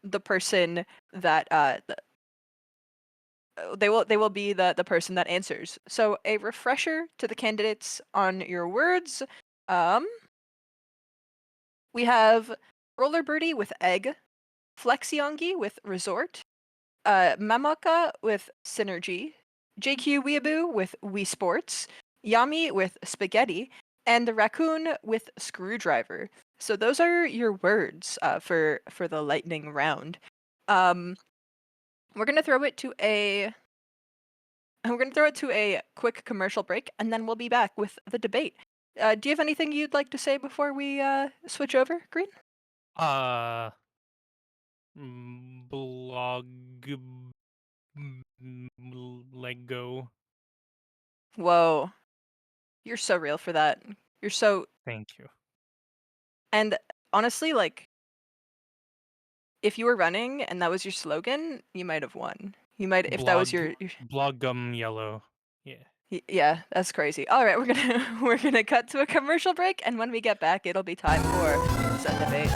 Speaker 1: the person that they will be the person that answers. So a refresher to the candidates on your words. We have Roller Birdie with egg, Flexiongi with resort, Mamaka with synergy, JQ Weeaboo with Wii Sports, Yami with spaghetti, and the raccoon with screwdriver. So those are your words for the lightning round. We're gonna throw it to a quick commercial break, and then we'll be back with the debate. Do you have anything you'd like to say before we switch over, Green?
Speaker 6: Blog Lego.
Speaker 1: Whoa, you're so real for that. You're so.
Speaker 6: Thank you.
Speaker 1: And honestly, like, if you were running and that was your slogan, you might have won. You might, if that was your
Speaker 6: blog gum yellow. Yeah.
Speaker 1: Yeah, that's crazy. All right, we're gonna we're gonna cut to a commercial break, and when we get back, it'll be time for set debate.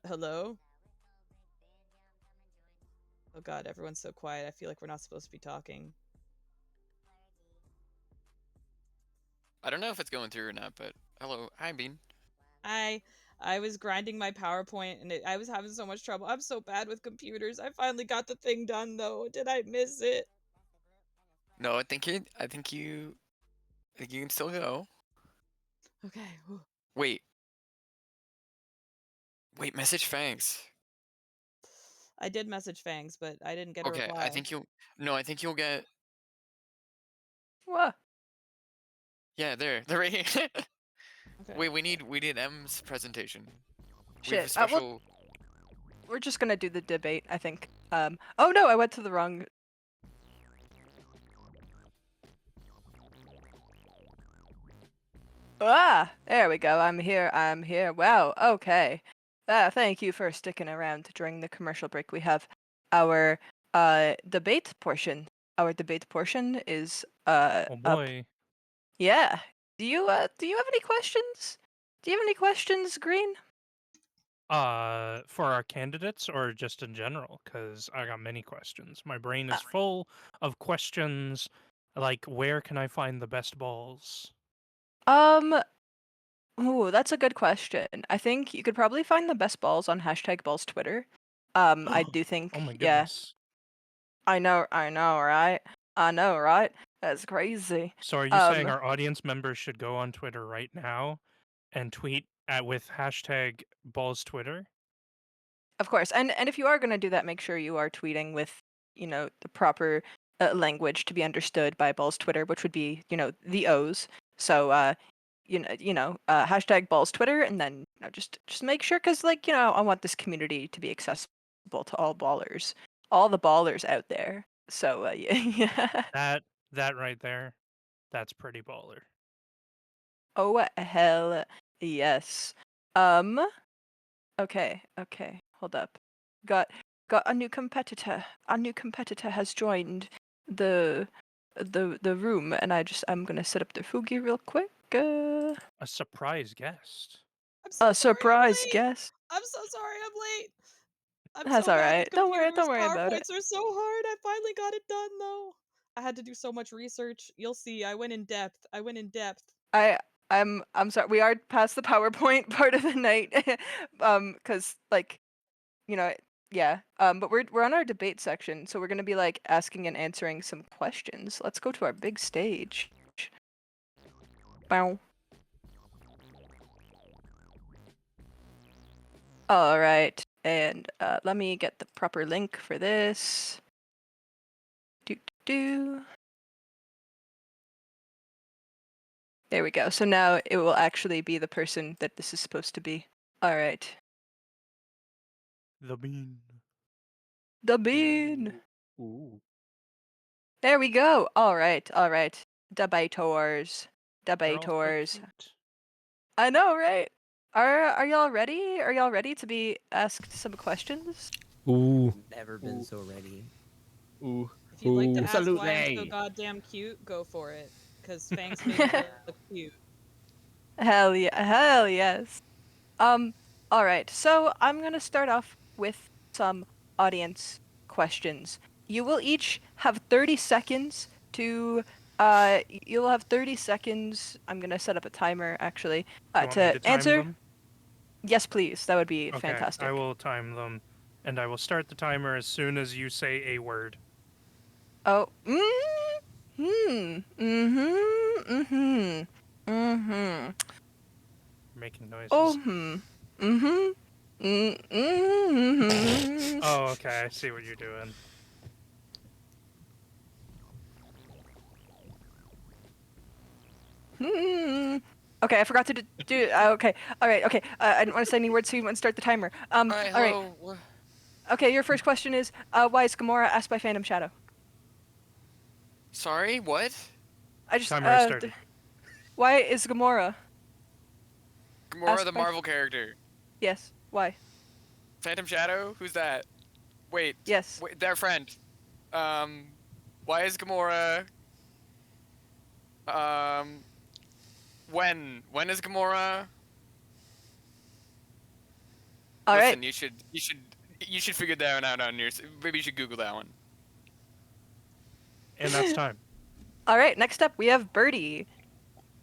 Speaker 12: Hello? Oh god, everyone's so quiet. I feel like we're not supposed to be talking.
Speaker 10: I don't know if it's going through or not, but hello. Hi, Bean.
Speaker 12: I was grinding my PowerPoint and I was having so much trouble. I'm so bad with computers. I finally got the thing done though. Did I miss it?
Speaker 10: No, I think you can still go.
Speaker 12: Okay. Whew.
Speaker 10: Wait. Wait, message Fangs.
Speaker 12: I did message Fangs, but I didn't get a
Speaker 10: Okay, I
Speaker 12: reply.
Speaker 10: think you'll get.
Speaker 1: What?
Speaker 10: Yeah, they're right here.
Speaker 12: Okay.
Speaker 10: Wait, we need M's presentation. We have a
Speaker 1: Shit.
Speaker 10: special.
Speaker 1: We're just gonna do the debate, I think. Oh no, I went to the wrong. Ah, there we go. I'm here. I'm here. Wow. Okay. Thank you for sticking around during the commercial break. We have our debate portion. Our debate portion is
Speaker 6: Oh
Speaker 1: up.
Speaker 6: boy.
Speaker 1: Yeah. Do you have any questions? Do you have any questions, Green?
Speaker 6: For our candidates or just in general? Because I got many questions. My brain is full of questions like where can I find the best balls?
Speaker 1: Oh, that's a good question. I think you could probably find the best balls on #balls Twitter. I do think,
Speaker 6: Oh my
Speaker 1: yeah.
Speaker 6: goodness.
Speaker 1: I know, right? I know, right? That's crazy.
Speaker 6: So are you saying our audience members should go on Twitter right now and tweet with #balls Twitter?
Speaker 1: Of course. And if you are going to do that, make sure you are tweeting with, the proper language to be understood by balls Twitter, which would be, the O's. So, #balls Twitter, and then just make sure, because I want this community to be accessible to all ballers, all the ballers out there. So yeah.
Speaker 6: That right there, that's pretty baller.
Speaker 1: Oh hell yes. Okay, hold up. Got a new competitor. Our new competitor has joined the the room, and I'm gonna set up the Fugi real quick.
Speaker 6: A surprise guest.
Speaker 12: I'm so
Speaker 1: A
Speaker 12: sorry I'm
Speaker 1: surprise
Speaker 12: late.
Speaker 1: guest.
Speaker 12: I'm so sorry I'm late. I'm
Speaker 1: That's
Speaker 12: so
Speaker 1: all
Speaker 12: bad
Speaker 1: right.
Speaker 12: with computers.
Speaker 1: Don't worry about it.
Speaker 12: PowerPoints are so hard. I finally got it done though. I had to do so much research. You'll see. I went in depth.
Speaker 1: I I'm sorry. We are past the PowerPoint part of the night, because like, you know, yeah. But we're on our debate section, so we're gonna be like asking and answering some questions. Let's go to our big stage. Bow. All right, and let me get the proper link for this. Do. There we go. So now it will actually be the person that this is supposed to be. All right.
Speaker 6: The bean.
Speaker 1: The bean.
Speaker 5: Ooh.
Speaker 1: There we go. All right. Debaters.
Speaker 6: They're all so cute.
Speaker 1: I know, right? Are y'all ready? Are y'all ready to be asked some questions?
Speaker 2: Ooh.
Speaker 11: Never been
Speaker 5: Ooh.
Speaker 11: so ready.
Speaker 5: Ooh.
Speaker 12: If you'd like to
Speaker 2: Ooh.
Speaker 12: ask why I'm so
Speaker 9: Absolutely.
Speaker 12: goddamn cute, go for it. Because Fangs made me look cute.
Speaker 1: Hell yeah. Hell yes. All right. So I'm gonna start off with some audience questions. You will each have 30 seconds to you'll have 30 seconds. I'm gonna set up a timer actually
Speaker 6: Do you want me
Speaker 1: to
Speaker 6: to time
Speaker 1: answer.
Speaker 6: them?
Speaker 1: Yes, please. That would be
Speaker 6: Okay,
Speaker 1: fantastic.
Speaker 6: I will time them, and I will start the timer as soon as you say a word.
Speaker 1: Oh. Mm-hmm.
Speaker 6: Making noises.
Speaker 1: Oh. Mm-hmm. Mm-hmm.
Speaker 6: Oh, okay, I see what you're doing.
Speaker 1: Hmm. Okay, I forgot to do. Okay, all right. Okay, I didn't want to say any words, so you want to start the timer.
Speaker 10: All right,
Speaker 1: All right.
Speaker 10: hello.
Speaker 1: Okay, your first question is, why is Gamora asked by Phantom Shadow?
Speaker 10: Sorry, what?
Speaker 1: I just
Speaker 6: Timer started.
Speaker 1: why is Gamora
Speaker 10: Gamora,
Speaker 1: asked
Speaker 10: the
Speaker 1: by?
Speaker 10: Marvel character.
Speaker 1: Yes. Why?
Speaker 10: Phantom Shadow? Who's that? Wait,
Speaker 1: Yes.
Speaker 10: wait, their friend. Why is Gamora? Um, when is Gamora?
Speaker 1: All right.
Speaker 10: Listen, you should figure that one out on your. Maybe you should Google that one.
Speaker 6: And that's time.
Speaker 1: All right. Next up, we have Birdie.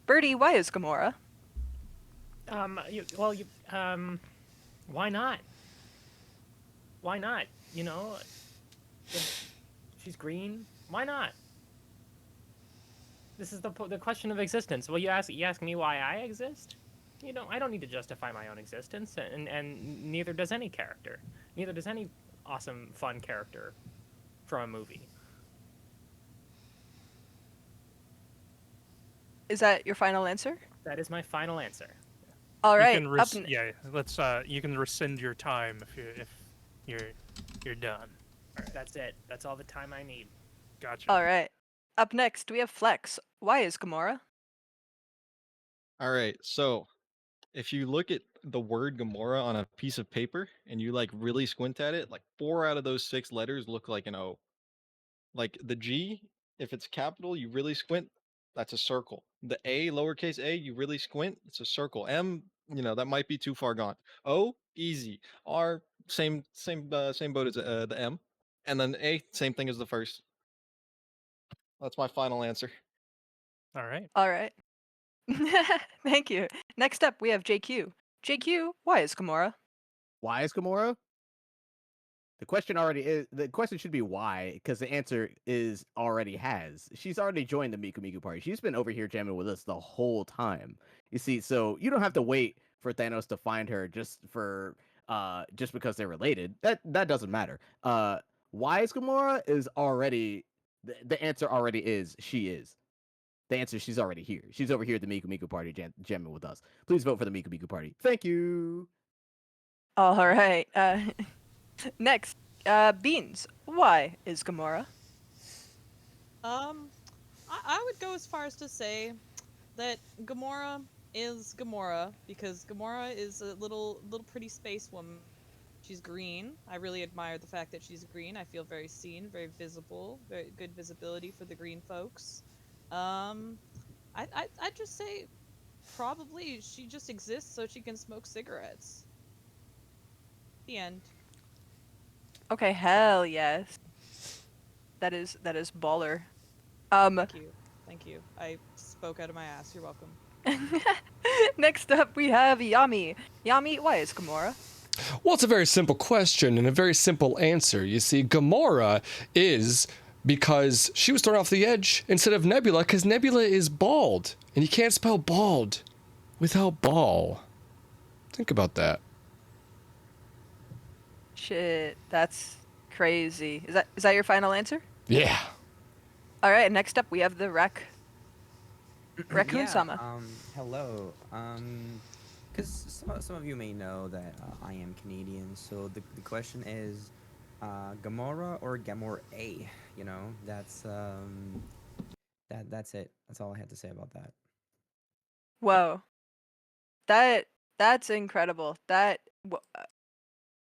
Speaker 1: Birdie, why is Gamora?
Speaker 3: Why not? Why not? You know, she's green. Why not? This is the question of existence. Well, you ask me why I exist. You know, I don't need to justify my own existence, and neither does any character. Neither does any awesome, fun character from a movie.
Speaker 1: Is that your final answer?
Speaker 3: That is my final answer.
Speaker 1: All
Speaker 6: You
Speaker 1: right.
Speaker 6: can let's you can rescind your time if you're done.
Speaker 3: That's it. That's all the time I need.
Speaker 6: Gotcha.
Speaker 1: All right. Up next, we have Flex. Why is Gamora?
Speaker 5: All right. So if you look at the word Gamora on a piece of paper and you like really squint at it, like 4 out of those 6 letters look like an O. Like the G, if it's capital, you really squint, that's a circle. The A, lowercase a, you really squint, it's a circle. M, that might be too far gone. O, easy. R, same boat as the M, and then A, same thing as the first. That's my final answer.
Speaker 6: All right.
Speaker 1: All right. Thank you. Next up, we have JQ. JQ, why is Gamora?
Speaker 9: Why is Gamora? The question should be why, because the answer is already has. She's already joined the Miku Miku party. She's been over here jamming with us the whole time. You see, so you don't have to wait for Thanos to find her just because they're related. That doesn't matter. Why is Gamora is already the answer already is she is. The answer she's already here. She's over here at the Miku Miku party jamming with us. Please vote for the Miku Miku party. Thank you.
Speaker 1: All right. Next, Beans. Why is Gamora?
Speaker 12: I would go as far as to say that Gamora is Gamora because Gamora is a little pretty space woman She's green. I really admire the fact that she's green. I feel very seen, very visible, very good visibility for the green folks. I'd just say probably she just exists so she can smoke cigarettes. The end.
Speaker 1: Okay, hell yes. That is baller. Um,
Speaker 12: Thank you. Thank you. I spoke out of my ass. You're welcome.
Speaker 1: next up we have Yami. Yami, why is Gamora?
Speaker 2: Well, it's a very simple question and a very simple answer. You see, Gamora is because she was thrown off the edge instead of Nebula, because Nebula is bald, and you can't spell bald without ball. Think about that.
Speaker 1: Shit, that's crazy. Is that your final answer?
Speaker 2: Yeah.
Speaker 1: All right, next up we have the Raccoon
Speaker 11: Yeah.
Speaker 1: Sama.
Speaker 11: Hello. Because some of you may know that I am Canadian, so the question is, Gamora or Gamora A? You know, that's that's it. That's all I had to say about that.
Speaker 1: Whoa. That's incredible.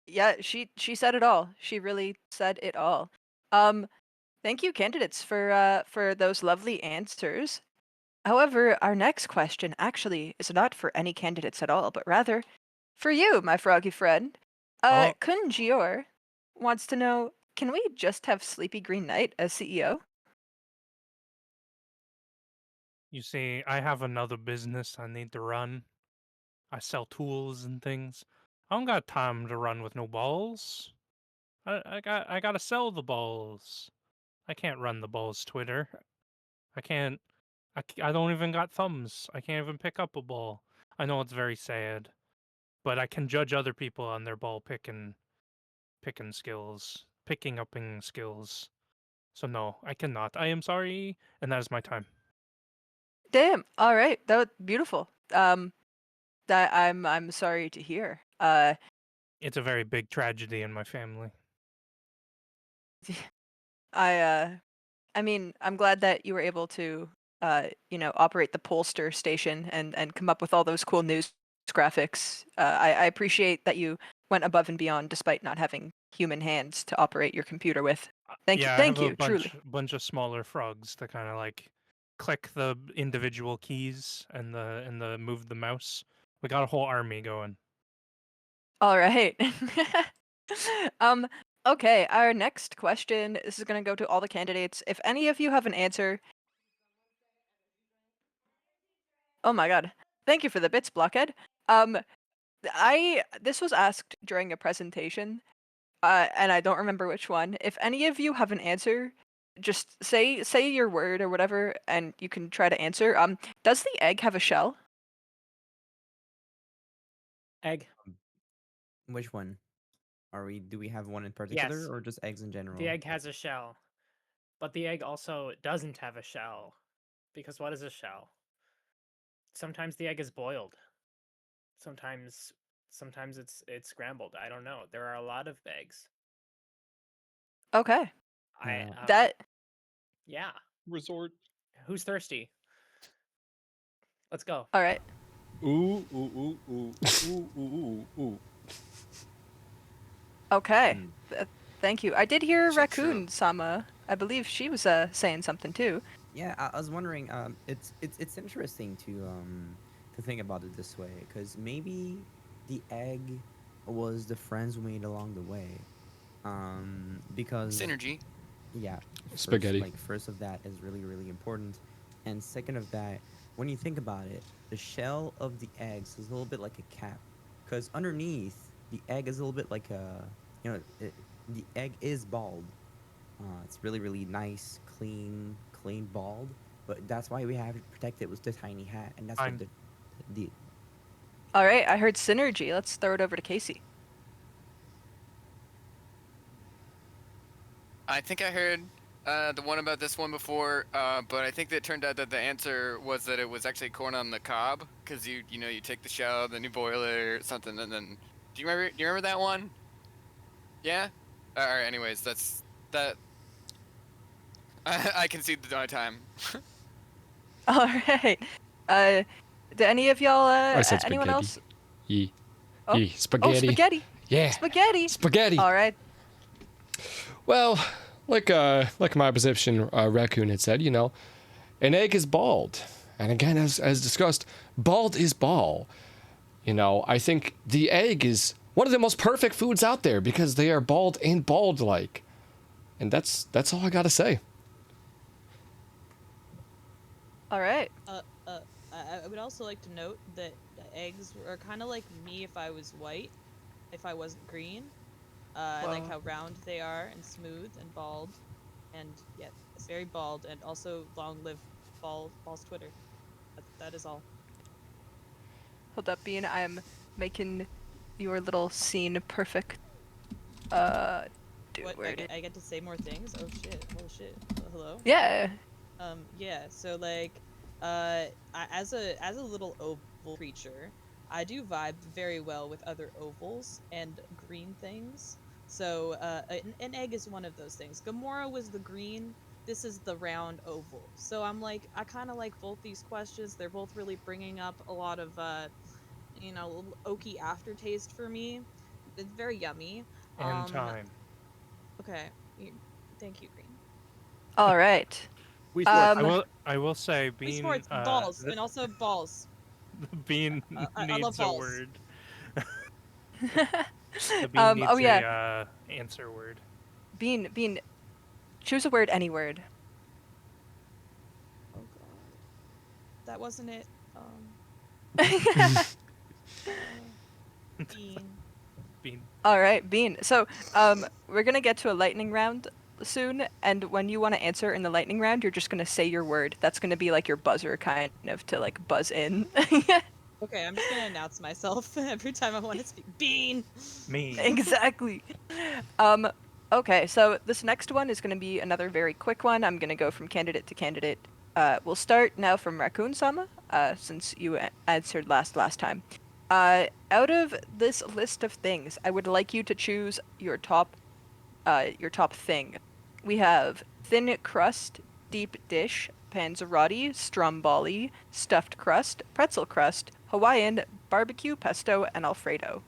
Speaker 1: Yeah, she said it all. She really said it all. Thank you, candidates, for those lovely answers. However, our next question actually is not for any candidates at all, but rather for you, my froggy friend.
Speaker 6: Oh,
Speaker 1: Kun Gior wants to know, can we just have Sleepy Green Knight as CEO?
Speaker 6: you see, I have another business I need to run. I sell tools and things. I don't got time to run with no balls. I gotta sell the balls. I can't run the balls Twitter. I can't. I don't even got thumbs. I can't even pick up a ball. I know it's very sad, but I can judge other people on their ball picking skills, picking upping skills. So no, I cannot. I am sorry, and that is my time.
Speaker 1: Damn. All right. That was beautiful. That I'm sorry to hear.
Speaker 6: It's a very big tragedy in my family.
Speaker 1: I mean, I'm glad that you were able to, operate the pollster station and come up with all those cool news graphics. I appreciate that you went above and beyond despite not having human hands to operate your computer with.
Speaker 6: Yeah, I
Speaker 1: Thank
Speaker 6: have a
Speaker 1: you, truly.
Speaker 6: bunch of smaller frogs to kind of like click the individual keys and the move the mouse. We got a whole army going.
Speaker 1: All right. um, okay, our next question, this is gonna go to all the candidates. If any of you have an answer. Oh my god. Thank you for the bits, Blockhead. This was asked during a presentation, and I don't remember which one. If any of you have an answer, just say your word or whatever, and you can try to answer. Does the egg have a shell?
Speaker 3: Egg.
Speaker 11: Which one? Do we have one in particular,
Speaker 3: Yes.
Speaker 11: or just eggs in general?
Speaker 3: The egg has a shell. But the egg also doesn't have a shell. Because what is a shell? Sometimes the egg is boiled. Sometimes it's scrambled. I don't know. There are a lot of eggs.
Speaker 1: Okay.
Speaker 3: I
Speaker 1: That
Speaker 3: yeah.
Speaker 5: Resort.
Speaker 3: Who's thirsty? Let's go.
Speaker 1: all right.
Speaker 5: Ooh, ooh, ooh, ooh, ooh, ooh, ooh, ooh.
Speaker 1: Okay.
Speaker 11: Hmm.
Speaker 1: Thank you. I did hear
Speaker 10: So
Speaker 1: Raccoon Sama. I believe she was saying something too.
Speaker 11: Yeah, I was wondering. It's interesting to think about it this way, because maybe the egg was the friends we made along the way. Because
Speaker 10: synergy.
Speaker 11: yeah,
Speaker 2: Spaghetti.
Speaker 11: first of that is really important, and second of that, when you think about it, the shell of the eggs is a little bit like a cap, because underneath the egg is a little bit like the egg is bald. It's really nice, clean bald, but that's why we have to protect it with the tiny hat, and that's what
Speaker 6: I'm
Speaker 11: the
Speaker 1: All right, I heard synergy. Let's throw it over to Casey.
Speaker 10: I think I heard the one about this one before, but I think that it turned out that the answer was that it was actually corn on the cob, because you take the shell, then you boil it or something, and then do you remember that one? Yeah. All right. Anyways, that's that. I concede the time.
Speaker 1: All right. Do any of y'all?
Speaker 2: I said
Speaker 1: Anyone
Speaker 2: spaghetti.
Speaker 1: else?
Speaker 2: Yee.
Speaker 1: Oh,
Speaker 2: Yee. Spaghetti.
Speaker 1: spaghetti.
Speaker 2: Yeah.
Speaker 1: Spaghetti.
Speaker 2: Spaghetti.
Speaker 1: All right.
Speaker 2: Well, like my Egyptian raccoon had said, an egg is bald. And again, as discussed, bald is ball. I think the egg is one of the most perfect foods out there because they are bald and bald-like. And that's all I gotta say.
Speaker 1: All right.
Speaker 12: I would also like to note that eggs are kind of like me if I was white, if I wasn't green. I like
Speaker 1: Whoa.
Speaker 12: how round they are and smooth and bald, and yes, very bald, and also long live Ball's Twitter. That is all.
Speaker 1: Hold up, Bean. I'm making your little scene perfect. Dude,
Speaker 12: What
Speaker 1: where did?
Speaker 12: I get to say more things? Oh shit! Oh shit! Hello.
Speaker 1: Yeah.
Speaker 12: Yeah. So like, as a little oval creature, I do vibe very well with other ovals and green things. So an egg is one of those things. Gamora was the green. This is the round oval. So I'm like, I kind of like both these questions. They're both really bringing up a lot of little oaky aftertaste for me. It's very yummy.
Speaker 6: And
Speaker 12: Um,
Speaker 6: time.
Speaker 12: okay. Thank you, Green.
Speaker 1: All right.
Speaker 9: We sports.
Speaker 6: I will say
Speaker 12: We
Speaker 6: bean
Speaker 12: sports balls and also balls.
Speaker 6: the bean
Speaker 12: I love
Speaker 6: needs a
Speaker 12: balls.
Speaker 6: word. The bean
Speaker 1: Oh
Speaker 6: needs
Speaker 1: yeah.
Speaker 6: a answer word.
Speaker 1: Bean. Choose a word. Any word.
Speaker 12: Oh god. That wasn't it. Bean.
Speaker 6: Bean.
Speaker 1: All right, Bean. So, we're gonna get to a lightning round soon, and when you want to answer in the lightning round, you're just gonna say your word. That's gonna be like your buzzer, kind of, to like buzz in.
Speaker 12: Okay, I'm just gonna announce myself every time I want to speak. Bean.
Speaker 6: Me.
Speaker 1: Exactly. Okay, so this next one is gonna be another very quick one. I'm gonna go from candidate to candidate. We'll start now from Raccoon Sama, since you answered last time. Out of this list of things, I would like you to choose your top thing. We have thin crust, deep dish, panzerotti, stromboli, stuffed crust, pretzel crust, Hawaiian, barbecue, pesto, and Alfredo.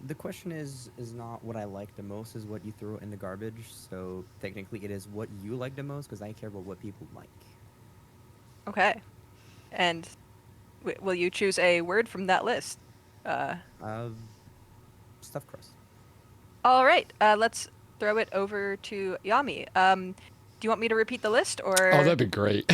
Speaker 11: The question is not what I like the most, is what you throw in the garbage. So technically, it is what you like the most because I care about what people like.
Speaker 1: Okay. And will you choose a word from that list?
Speaker 11: Stuffed crust.
Speaker 1: All right. Let's throw it over to Yami. Do you want me to repeat the list or?
Speaker 2: Oh, that'd be great.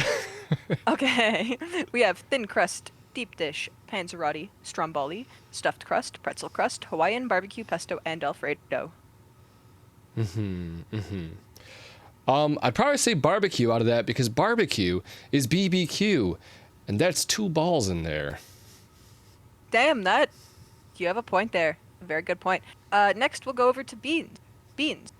Speaker 1: Okay. We have thin crust, deep dish, panzerotti, stromboli, stuffed crust, pretzel crust, Hawaiian, barbecue, pesto, and Alfredo.
Speaker 2: I'd probably say barbecue out of that because barbecue is BBQ, and that's 2 balls in there.
Speaker 1: Damn, you have a point there. A very good point. Next, we'll go over to beans. Beans.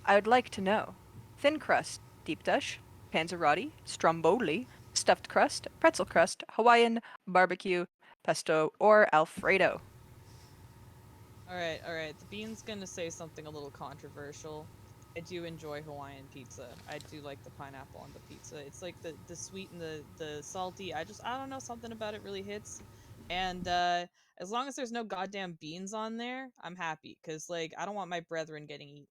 Speaker 1: I would like to know: thin crust, deep dish, panzerotti, stromboli, stuffed crust, pretzel crust, Hawaiian, barbecue, pesto, or Alfredo.
Speaker 12: All right. The Bean's gonna say something a little controversial. I do enjoy Hawaiian pizza. I do like the pineapple on the pizza. It's like the sweet and the salty. I don't know, something about it really hits. And as long as there's no goddamn beans on there, I'm happy. Cause like I don't want my brethren getting eaten.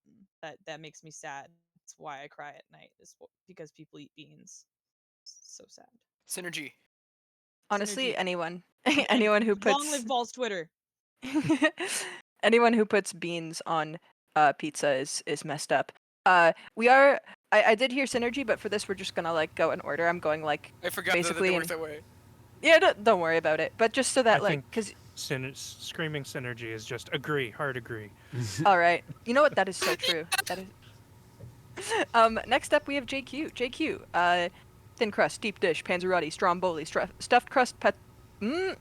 Speaker 12: That makes me sad. That's why I cry at night. Is because people eat beans. So sad.
Speaker 10: Synergy.
Speaker 1: Honestly,
Speaker 12: Synergy.
Speaker 1: anyone,
Speaker 12: And
Speaker 1: anyone who
Speaker 12: long
Speaker 1: puts
Speaker 12: live Balls Twitter.
Speaker 1: anyone who puts beans on pizza is messed up. I did hear synergy, but for this we're just gonna like go in order. I'm going like
Speaker 10: I forgot that
Speaker 1: basically
Speaker 10: they
Speaker 1: in.
Speaker 10: work that way.
Speaker 1: Yeah, don't worry about it. But just so that
Speaker 6: I
Speaker 1: like,
Speaker 6: think
Speaker 1: cause
Speaker 6: screaming synergy is just agree, hard agree.
Speaker 1: all right, you know what? That is so true. That is. Next up we have JQ. JQ. Thin crust, deep dish, panzerotti, stromboli, stuffed crust, Okay, I'm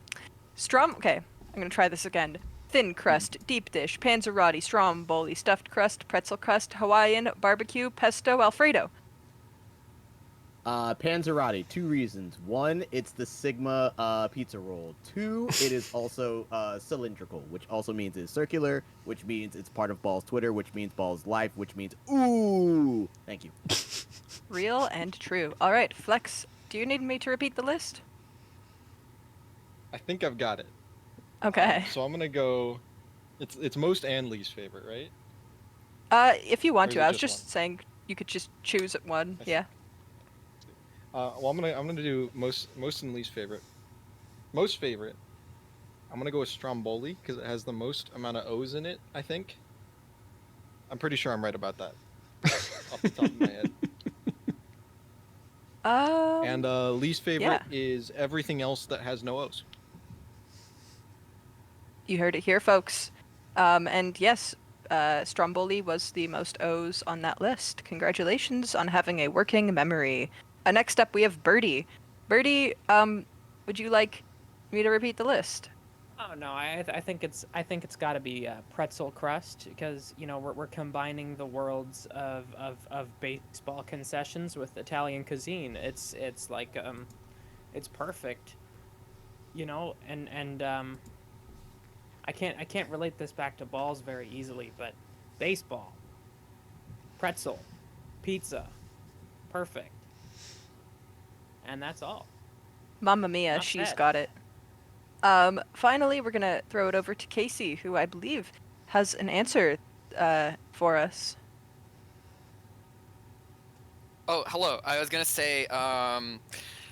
Speaker 1: gonna try this again. Thin crust, deep dish, panzerotti, stromboli, stuffed crust, pretzel crust, Hawaiian, barbecue, pesto, Alfredo.
Speaker 9: Panzerotti. 2 reasons. 1, it's the Sigma pizza roll. 2, it is also cylindrical, which also means it's circular, which means it's part of Ball's Twitter, which means Ball's life, which means ooh. Thank you.
Speaker 1: Real and true. All right, Flex. Do you need me to repeat the list?
Speaker 5: I think I've got it.
Speaker 1: Okay.
Speaker 5: So I'm gonna go. It's most and least favorite, right?
Speaker 1: If you
Speaker 5: Or
Speaker 1: want
Speaker 5: is
Speaker 1: to,
Speaker 5: it
Speaker 1: I was
Speaker 5: just one?
Speaker 1: just saying you could just choose one.
Speaker 5: I see.
Speaker 1: Yeah.
Speaker 5: Well, I'm gonna do most and least favorite. Most favorite. I'm gonna go with Stromboli because it has the most amount of O's in it. I think. I'm pretty sure I'm right about that, off the top of my head. And least favorite
Speaker 1: Yeah.
Speaker 5: is everything else that has no O's.
Speaker 1: You heard it here, folks. And yes, Stromboli was the most O's on that list. Congratulations on having a working memory. Next up, we have Birdie. Birdie, would you like me to repeat the list?
Speaker 3: Oh no, I think it's got to be pretzel crust because we're combining the worlds of baseball concessions with Italian cuisine. It's like it's perfect, and I can't relate this back to balls very easily, but baseball, pretzel, pizza, perfect, and that's all.
Speaker 1: Mamma mia,
Speaker 3: Enough
Speaker 1: she's
Speaker 3: said.
Speaker 1: got it. Finally, we're gonna throw it over to Casey, who I believe has an answer for us.
Speaker 10: Oh, hello. I was gonna say, I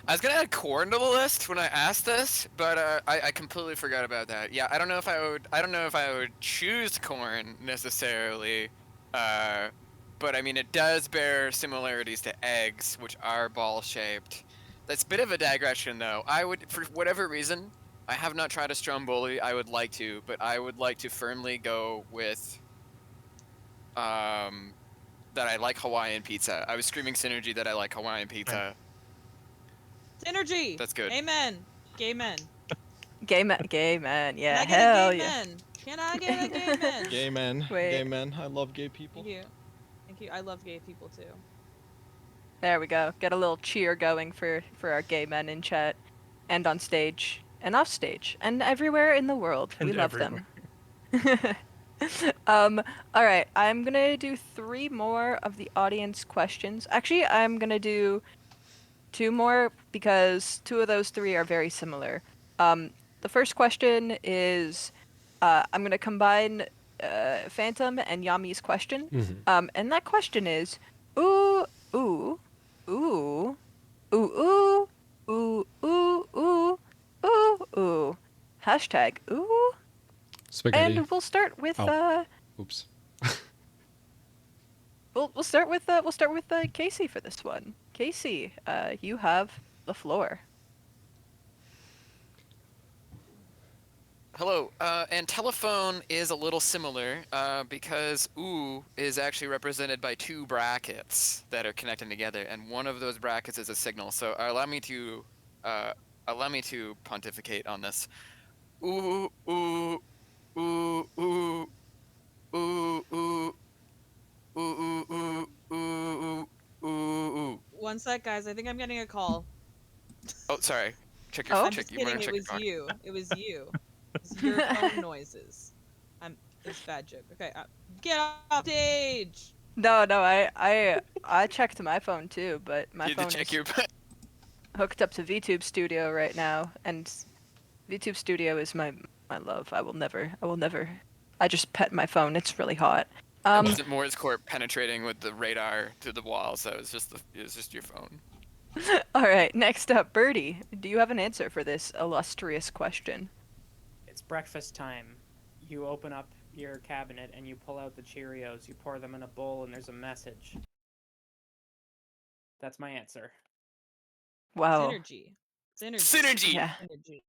Speaker 10: was gonna add corn to the list when I asked this, but I completely forgot about that. Yeah, I don't know if I would choose corn necessarily, but I mean it does bear similarities to eggs, which are ball shaped. That's a bit of a digression, though. I would, for whatever reason, I have not tried a Stromboli. I would like to, but I would like to firmly go with um that I like Hawaiian pizza. I was screaming synergy that I like Hawaiian pizza.
Speaker 12: Synergy.
Speaker 10: That's good.
Speaker 12: Amen. Gay men.
Speaker 1: Gay man,
Speaker 12: Can
Speaker 1: yeah,
Speaker 12: I get a
Speaker 1: hell
Speaker 12: gay
Speaker 1: yeah.
Speaker 12: men? Can I get a gay men?
Speaker 5: Gay men.
Speaker 1: Wait.
Speaker 5: Gay men. I love gay people.
Speaker 12: Thank you. Thank you. I love gay people too.
Speaker 1: There we go. Get a little cheer going for our gay men in chat, and on stage, and off stage, and everywhere in the world. We
Speaker 6: And
Speaker 1: love
Speaker 6: everywhere.
Speaker 1: them. All right. I'm gonna do 3 more of the audience questions. Actually, I'm gonna do 2 more because 2 of those 3 are very similar. The first question is, I'm gonna combine Phantom and Yami's question. And that question is, ooh, ooh, ooh, ooh, ooh, ooh, ooh, ooh, ooh, ooh. Hashtag ooh.
Speaker 2: Spaghetti.
Speaker 1: And we'll start with
Speaker 2: Oh. Oops.
Speaker 1: we'll start with Casey for this one. Casey, you have the floor.
Speaker 10: Hello, and telephone is a little similar because ooh is actually represented by 2 brackets that are connected together, and one of those brackets is a signal. So allow me to pontificate on this. Ooh, ooh, ooh, ooh, ooh, ooh, ooh, ooh, ooh, ooh, ooh, ooh.
Speaker 12: One sec, guys. I think I'm getting a call.
Speaker 10: Oh, sorry. Check your
Speaker 1: Oh?
Speaker 12: I'm
Speaker 10: check.
Speaker 12: just
Speaker 10: You better
Speaker 12: kidding. It
Speaker 10: check your
Speaker 12: was
Speaker 10: phone.
Speaker 12: you. It was you. It's your phone noises. It's a bad joke. Okay, get off stage.
Speaker 1: No, I checked my phone too, but my
Speaker 10: You need to
Speaker 1: phone
Speaker 10: check
Speaker 1: is
Speaker 10: your.
Speaker 1: hooked up to VTube Studio right now, and VTube Studio is my love. I will never. I just pet my phone. It's really hot.
Speaker 10: It wasn't Morse Corp penetrating with the radar to the wall, so it was just your phone.
Speaker 1: All right, next up, Birdie. Do you have an answer for this illustrious question?
Speaker 3: It's breakfast time. You open up your cabinet and you pull out the Cheerios. You pour them in a bowl and there's a message. That's my answer.
Speaker 1: Wow.
Speaker 12: Synergy.
Speaker 10: Synergy.
Speaker 1: Yeah.
Speaker 12: Synergy.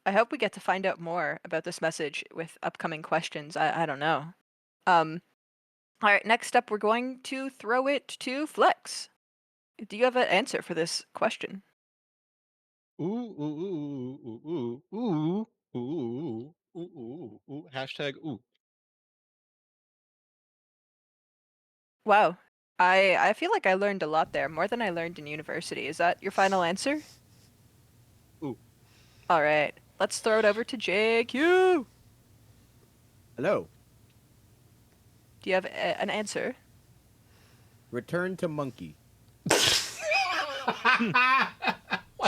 Speaker 1: I hope we get to find out more about this message with upcoming questions. I don't know. All right, next up, we're going to throw it to Flex. Do you have an answer for this question?
Speaker 5: Ooh, ooh, ooh, ooh, ooh, ooh, ooh, ooh, ooh, ooh, ooh. Hashtag ooh.
Speaker 1: Wow. I feel like I learned a lot there, more than I learned in university. Is that your final answer?
Speaker 5: Ooh.
Speaker 1: All right. Let's throw it over to JQ.
Speaker 9: Hello.
Speaker 1: Do you have an answer?
Speaker 9: Return to monkey.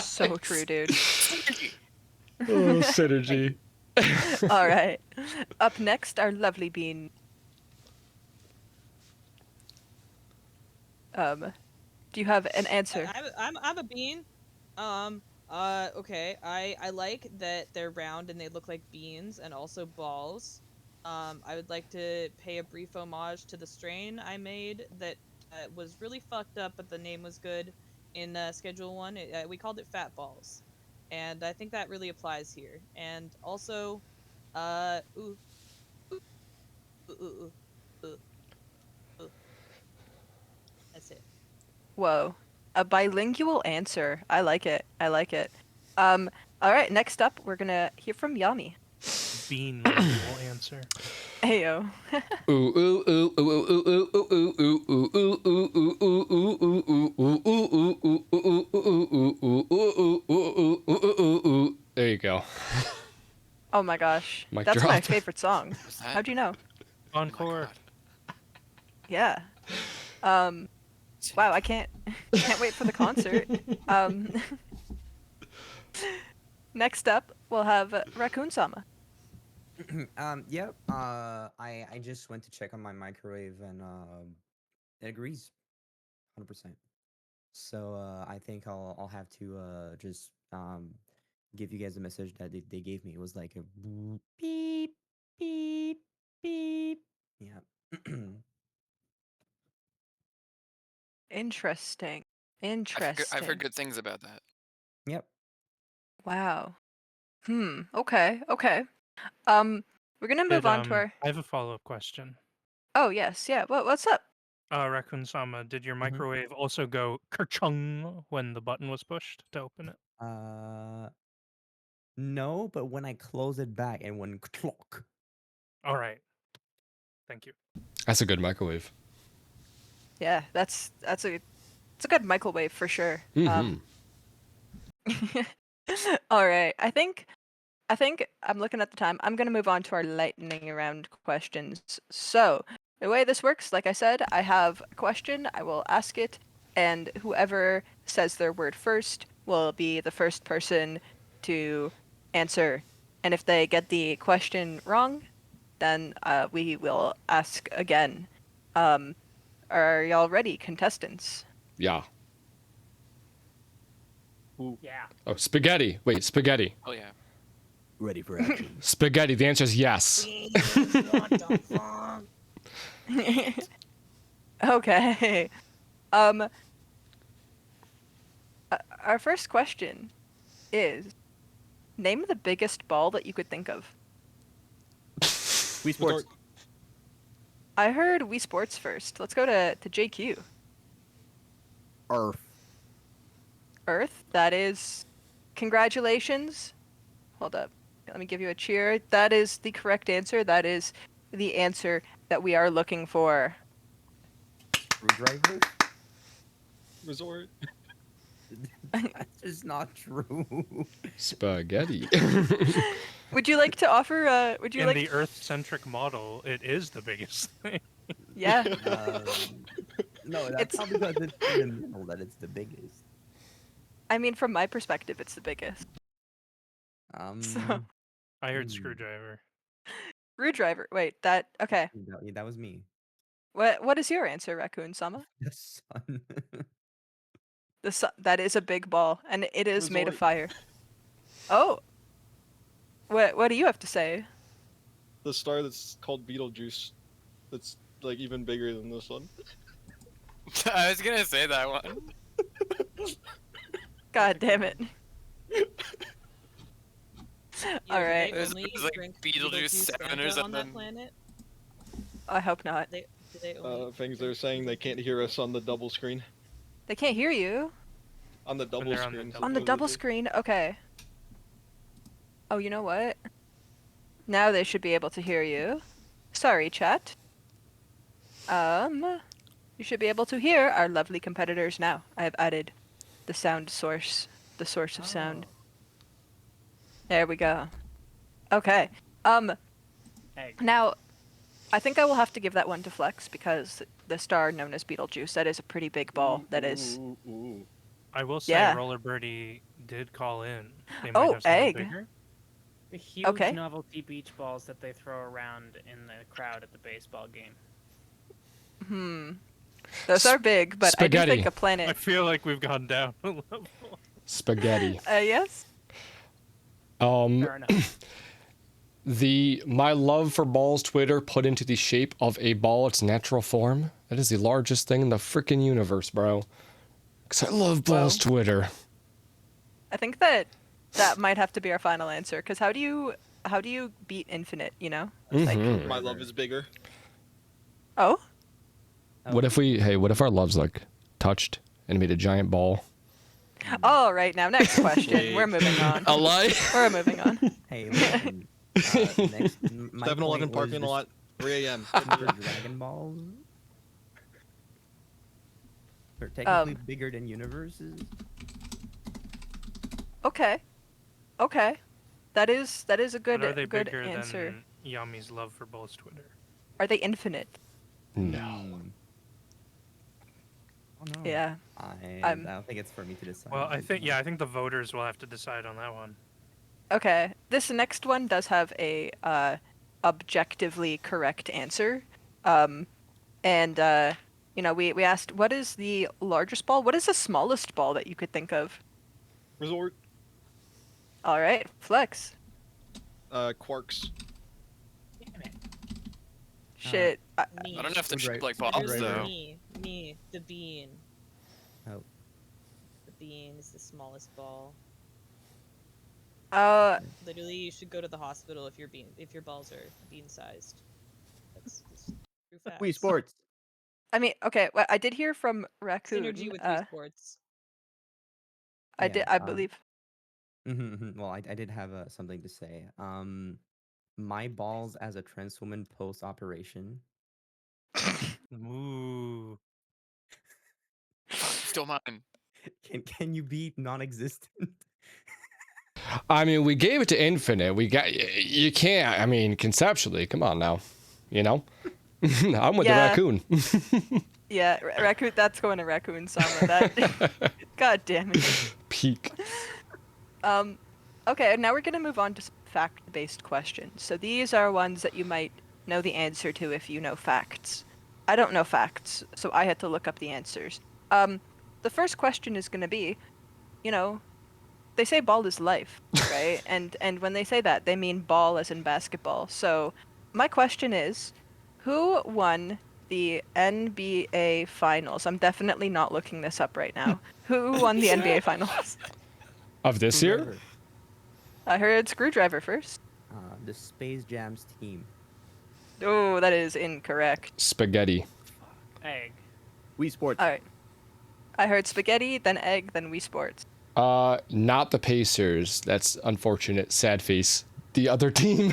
Speaker 1: So true, dude.
Speaker 10: Synergy.
Speaker 2: Oh, synergy.
Speaker 1: All right. Up next, our lovely bean. Do you have an answer?
Speaker 12: I'm a bean. Okay. I like that they're round and they look like beans and also balls. I would like to pay a brief homage to the strain I made that was really fucked up, but the name was good in Schedule 1. We called it Fat Balls. And I think that really applies here. And also, ooh, ooh, ooh, ooh, ooh, ooh. That's it.
Speaker 1: Whoa. A bilingual answer. I like it. I like it. All right, next up, we're gonna hear from Yami.
Speaker 6: Bean lingual answer.
Speaker 1: Heyo.
Speaker 2: There you go.
Speaker 1: Oh my gosh.
Speaker 2: Mic
Speaker 1: That's my
Speaker 2: drop.
Speaker 1: favorite song.
Speaker 10: Was that?
Speaker 1: How'd you know?
Speaker 10: Oh my
Speaker 6: Encore.
Speaker 10: God.
Speaker 1: Yeah. Wow, I can't wait for the concert. Next up, we'll have Raccoon Sama.
Speaker 11: Yep. I just went to check on my microwave and it agrees, 100%. So I think I'll have to just give you guys a message that they gave me. It was like a beep beep beep. Yeah.
Speaker 1: Interesting.
Speaker 10: I've
Speaker 1: Interesting.
Speaker 10: heard good things about that.
Speaker 11: Yep.
Speaker 1: Wow. Okay. Okay. We're gonna move
Speaker 6: Did
Speaker 1: on to our.
Speaker 6: I have a follow-up question.
Speaker 1: Oh yes, yeah. What's up?
Speaker 6: Raccoon Sama, did your microwave also go kerchung when the button was pushed to open it?
Speaker 11: No, but when I close it back and when clock.
Speaker 6: All right. Thank you.
Speaker 2: That's a good microwave.
Speaker 1: Yeah, it's a good microwave for sure.
Speaker 2: Mm-hmm.
Speaker 1: All right. I think I'm looking at the time. I'm gonna move on to our lightning round questions. So the way this works, like I said, I have a question. I will ask it, and whoever says their word first will be the first person to answer. And if they get the question wrong, then we will ask again. Are y'all ready, contestants?
Speaker 2: Yeah.
Speaker 3: Yeah.
Speaker 2: Oh, spaghetti. Wait, spaghetti.
Speaker 10: Oh yeah.
Speaker 9: Ready for action.
Speaker 2: Spaghetti. The answer is yes.
Speaker 1: Okay. Our first question is, name the biggest ball that you could think of.
Speaker 9: Wii Sports.
Speaker 1: I heard Wii Sports first. Let's go to JQ.
Speaker 9: Earth.
Speaker 1: Earth. That is. Congratulations. Hold up. Let me give you a cheer. That is the correct answer. That is the answer that we are looking for.
Speaker 11: Screwdriver?
Speaker 5: Resort.
Speaker 11: That's just not true.
Speaker 2: Spaghetti.
Speaker 1: Would you like to offer? Would you
Speaker 6: In
Speaker 1: like?
Speaker 6: the Earth-centric model, it is the biggest thing.
Speaker 1: Yeah.
Speaker 11: No, that's
Speaker 1: It's-
Speaker 11: not because it's in the middle that it's the biggest.
Speaker 1: I mean, from my perspective, it's the biggest. So,
Speaker 6: I heard
Speaker 11: Hmm.
Speaker 6: screwdriver.
Speaker 1: screwdriver. Wait, that. Okay.
Speaker 11: That was me.
Speaker 1: What is your answer, Raccoon Sama?
Speaker 11: The sun.
Speaker 1: That is a big ball, and it is made of
Speaker 5: Resort.
Speaker 1: fire. Oh. What do you have to say?
Speaker 5: The star that's called Beetlejuice. That's like even bigger than this one.
Speaker 10: I was gonna say that one.
Speaker 1: God damn it.
Speaker 12: Yeah,
Speaker 1: All
Speaker 12: do
Speaker 1: right.
Speaker 12: they
Speaker 10: There's
Speaker 12: only
Speaker 10: like
Speaker 12: drink
Speaker 10: Beetlejuice 7 or
Speaker 12: Fanta on that
Speaker 10: something.
Speaker 12: planet?
Speaker 1: I hope not.
Speaker 12: Do they only
Speaker 5: Things they're
Speaker 12: drink
Speaker 5: saying they can't hear us on the double screen.
Speaker 1: They can't hear you.
Speaker 5: On the double
Speaker 6: they're on the
Speaker 5: screen.
Speaker 6: double-
Speaker 1: On the double
Speaker 5: supposedly.
Speaker 1: screen? Okay. Oh, you know what? Now they should be able to hear you. Sorry, chat. You should be able to hear our lovely competitors now. I have added the sound source, the source of sound. There we go. Okay.
Speaker 3: Egg.
Speaker 1: Now, I think I will have to give that one to Flex because the star known as Beetlejuice, that is a pretty big ball. That is.
Speaker 5: Ooh.
Speaker 6: I will say
Speaker 1: Yeah.
Speaker 6: Roller Birdie did call in. They might
Speaker 1: Oh,
Speaker 6: have something
Speaker 1: egg.
Speaker 6: bigger.
Speaker 3: The huge
Speaker 1: Okay.
Speaker 3: novelty beach balls that they throw around in the crowd at the baseball game.
Speaker 1: Those are big, but I do
Speaker 2: Spaghetti.
Speaker 1: think a
Speaker 6: I
Speaker 1: planet.
Speaker 6: feel like we've gone down a level.
Speaker 2: Spaghetti.
Speaker 1: Yes.
Speaker 3: Fair enough.
Speaker 2: My love for balls Twitter put into the shape of a ball its natural form. That is the largest thing in the freaking universe, bro. Because I love balls
Speaker 1: Whoa.
Speaker 2: Twitter.
Speaker 1: I think that might have to be our final answer. Because how do you beat infinite? You know. Like.
Speaker 2: Mhm.
Speaker 5: My love is bigger.
Speaker 1: Oh.
Speaker 2: What if our loves like touched and made a giant ball?
Speaker 1: All right. Now, next question. We're moving on.
Speaker 2: A lie?
Speaker 1: We're moving on.
Speaker 11: Hey, listen. Next, my
Speaker 5: 7-Eleven
Speaker 11: point was
Speaker 5: parking
Speaker 11: the
Speaker 5: lot, 3 a.m.
Speaker 11: Super Dragon Balls. They're technically bigger than universes.
Speaker 1: Okay. Okay. That is a
Speaker 6: But
Speaker 1: good
Speaker 6: are they
Speaker 1: good
Speaker 6: bigger
Speaker 1: answer.
Speaker 6: than Yami's love for balls Twitter?
Speaker 1: Are they infinite?
Speaker 2: No.
Speaker 11: Oh no.
Speaker 1: Yeah.
Speaker 11: I don't think it's for me to decide.
Speaker 6: Well, I think the voters will have to decide on that one.
Speaker 1: Okay. This next one does have a objectively correct answer. And we asked what is the largest ball? What is the smallest ball that you could think of?
Speaker 5: Resort.
Speaker 1: All right, Flex.
Speaker 5: Quarks.
Speaker 3: Damn it.
Speaker 1: Shit.
Speaker 12: Me.
Speaker 10: I don't have to
Speaker 9: Screwdriver-
Speaker 10: shape like balls
Speaker 9: screwdriver.
Speaker 10: though.
Speaker 12: Me, the bean.
Speaker 11: Oh.
Speaker 12: The bean is the smallest ball.
Speaker 1: Uh,
Speaker 12: Literally, you should go to the hospital if your balls are bean sized. That's just true facts.
Speaker 9: Wii Sports.
Speaker 1: I mean, okay. Well, I did hear from Raccoon.
Speaker 12: Synergy with Wii Sports.
Speaker 1: I
Speaker 11: Yeah,
Speaker 1: did. I believe.
Speaker 11: Well, I did have something to say. My balls as a trans woman post operation.
Speaker 6: Ooh.
Speaker 10: Still mine.
Speaker 11: Can you be non-existent?
Speaker 2: I mean, we gave it to Infinite. You can't. I mean, conceptually, come on now. You know, I'm with the
Speaker 1: Yeah.
Speaker 2: raccoon.
Speaker 1: Yeah, Raccoon. That's going to Raccoon Sama. That. God damn it.
Speaker 2: Peak.
Speaker 1: Okay, now we're gonna move on to some fact-based questions. So these are ones that you might know the answer to if you know facts. I don't know facts, so I had to look up the answers. The first question is gonna be, they say ball is life, right? and when they say that, they mean ball as in basketball. So my question is, who won the NBA Finals? I'm definitely not looking this up right now. Who won the NBA Finals?
Speaker 2: Of this year?
Speaker 11: Screwdriver.
Speaker 1: I heard Screwdriver first.
Speaker 11: The Space Jam's team.
Speaker 1: Oh, that is incorrect.
Speaker 2: Spaghetti.
Speaker 3: Egg.
Speaker 9: Wii Sports.
Speaker 1: All right. I heard spaghetti, then egg, then Wii Sports.
Speaker 2: Not the Pacers. That's unfortunate. Sad face. The other team.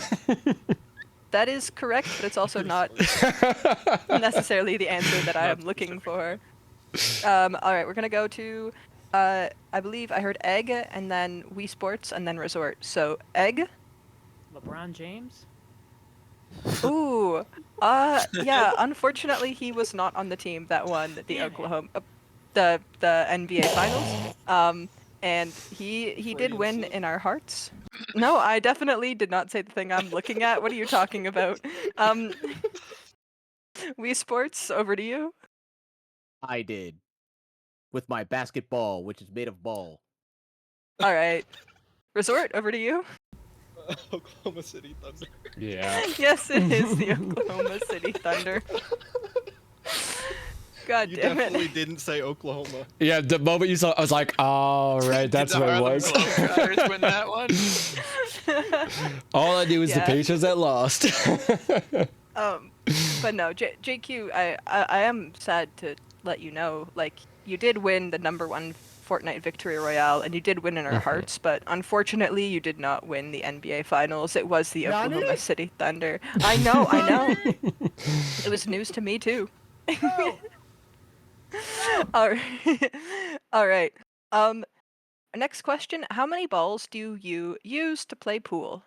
Speaker 1: That is correct, but it's also not necessarily the answer that I am looking for. All right, we're gonna go to, I believe I heard egg, and then Wii Sports, and then Resort. So egg.
Speaker 3: LeBron James?
Speaker 1: Ooh. Yeah. Unfortunately, he was not on the team that won the
Speaker 3: Damn it.
Speaker 1: Oklahoma, the NBA Finals. And he did win in our hearts. No, I definitely did not say the thing I'm looking at. What are you talking about? Wii Sports, over to you.
Speaker 9: I did. With my basketball, which is made of ball.
Speaker 1: All right. Resort, over to you.
Speaker 5: Oklahoma City Thunder.
Speaker 2: Yeah.
Speaker 1: Yes, it is the Oklahoma City Thunder. God
Speaker 5: You
Speaker 1: damn
Speaker 5: definitely
Speaker 1: it.
Speaker 5: didn't say Oklahoma.
Speaker 2: Yeah, the moment you saw, I was like, oh, right, that's
Speaker 10: Did the
Speaker 2: what it
Speaker 10: Harlem
Speaker 2: was.
Speaker 10: Globetrotters win that one?
Speaker 2: All I knew was the
Speaker 1: Yeah.
Speaker 2: Pacers that lost.
Speaker 1: But no, JQ, I am sad to let you know, like, you did win the #1 Fortnite Victory Royale, and you did win in our hearts, but unfortunately, you did not win the NBA Finals. It was the
Speaker 9: Nani?
Speaker 1: Oklahoma City Thunder. I know. It was news to me, too. All right. All right. Next question. How many balls do you use to play pool?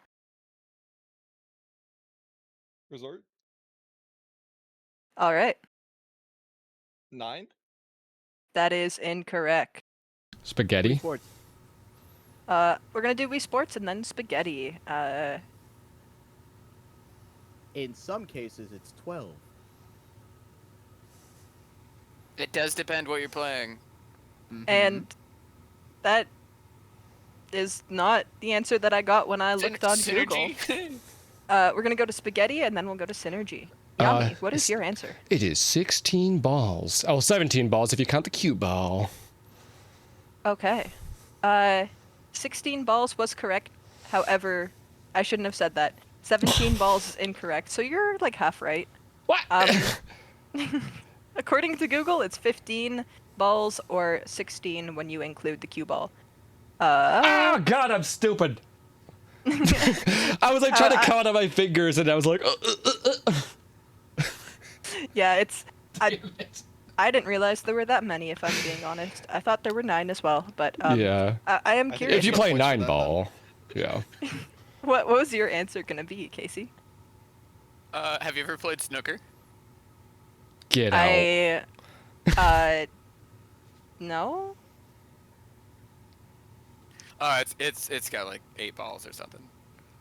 Speaker 5: Resort.
Speaker 1: All right.
Speaker 5: 9.
Speaker 1: That is incorrect.
Speaker 9: Wii
Speaker 2: Spaghetti.
Speaker 9: Sports.
Speaker 1: We're gonna do Wii Sports and then spaghetti.
Speaker 9: In some cases, it's 12.
Speaker 10: It does depend what you're playing.
Speaker 1: And that is not the answer that I got when I looked on Google.
Speaker 10: Synergy.
Speaker 1: We're gonna go to spaghetti and then we'll go to synergy. Yummy. What is
Speaker 2: it's-
Speaker 1: your answer?
Speaker 2: It is 16 balls. Oh, 17 balls if you count the cute ball.
Speaker 1: Okay. 16 balls was correct. However, I shouldn't have said that. 17 balls is incorrect. So you're like half right.
Speaker 2: What?
Speaker 1: According to Google, it's 15 balls or 16 when you include the cue ball.
Speaker 2: Oh God, I'm stupid. I was like trying to count on my fingers, and I was like,
Speaker 1: Yeah, it's. I didn't realize there were that many. If I'm being honest, I thought there were 9 as well. But
Speaker 2: yeah.
Speaker 1: I am
Speaker 5: think
Speaker 1: curious.
Speaker 2: If you
Speaker 5: no
Speaker 2: play
Speaker 5: points for
Speaker 2: 9
Speaker 5: that,
Speaker 2: ball, yeah.
Speaker 1: What was your answer gonna be, Casey?
Speaker 10: Have you ever played snooker?
Speaker 2: Get out.
Speaker 1: No.
Speaker 10: It's got like 8 balls or something.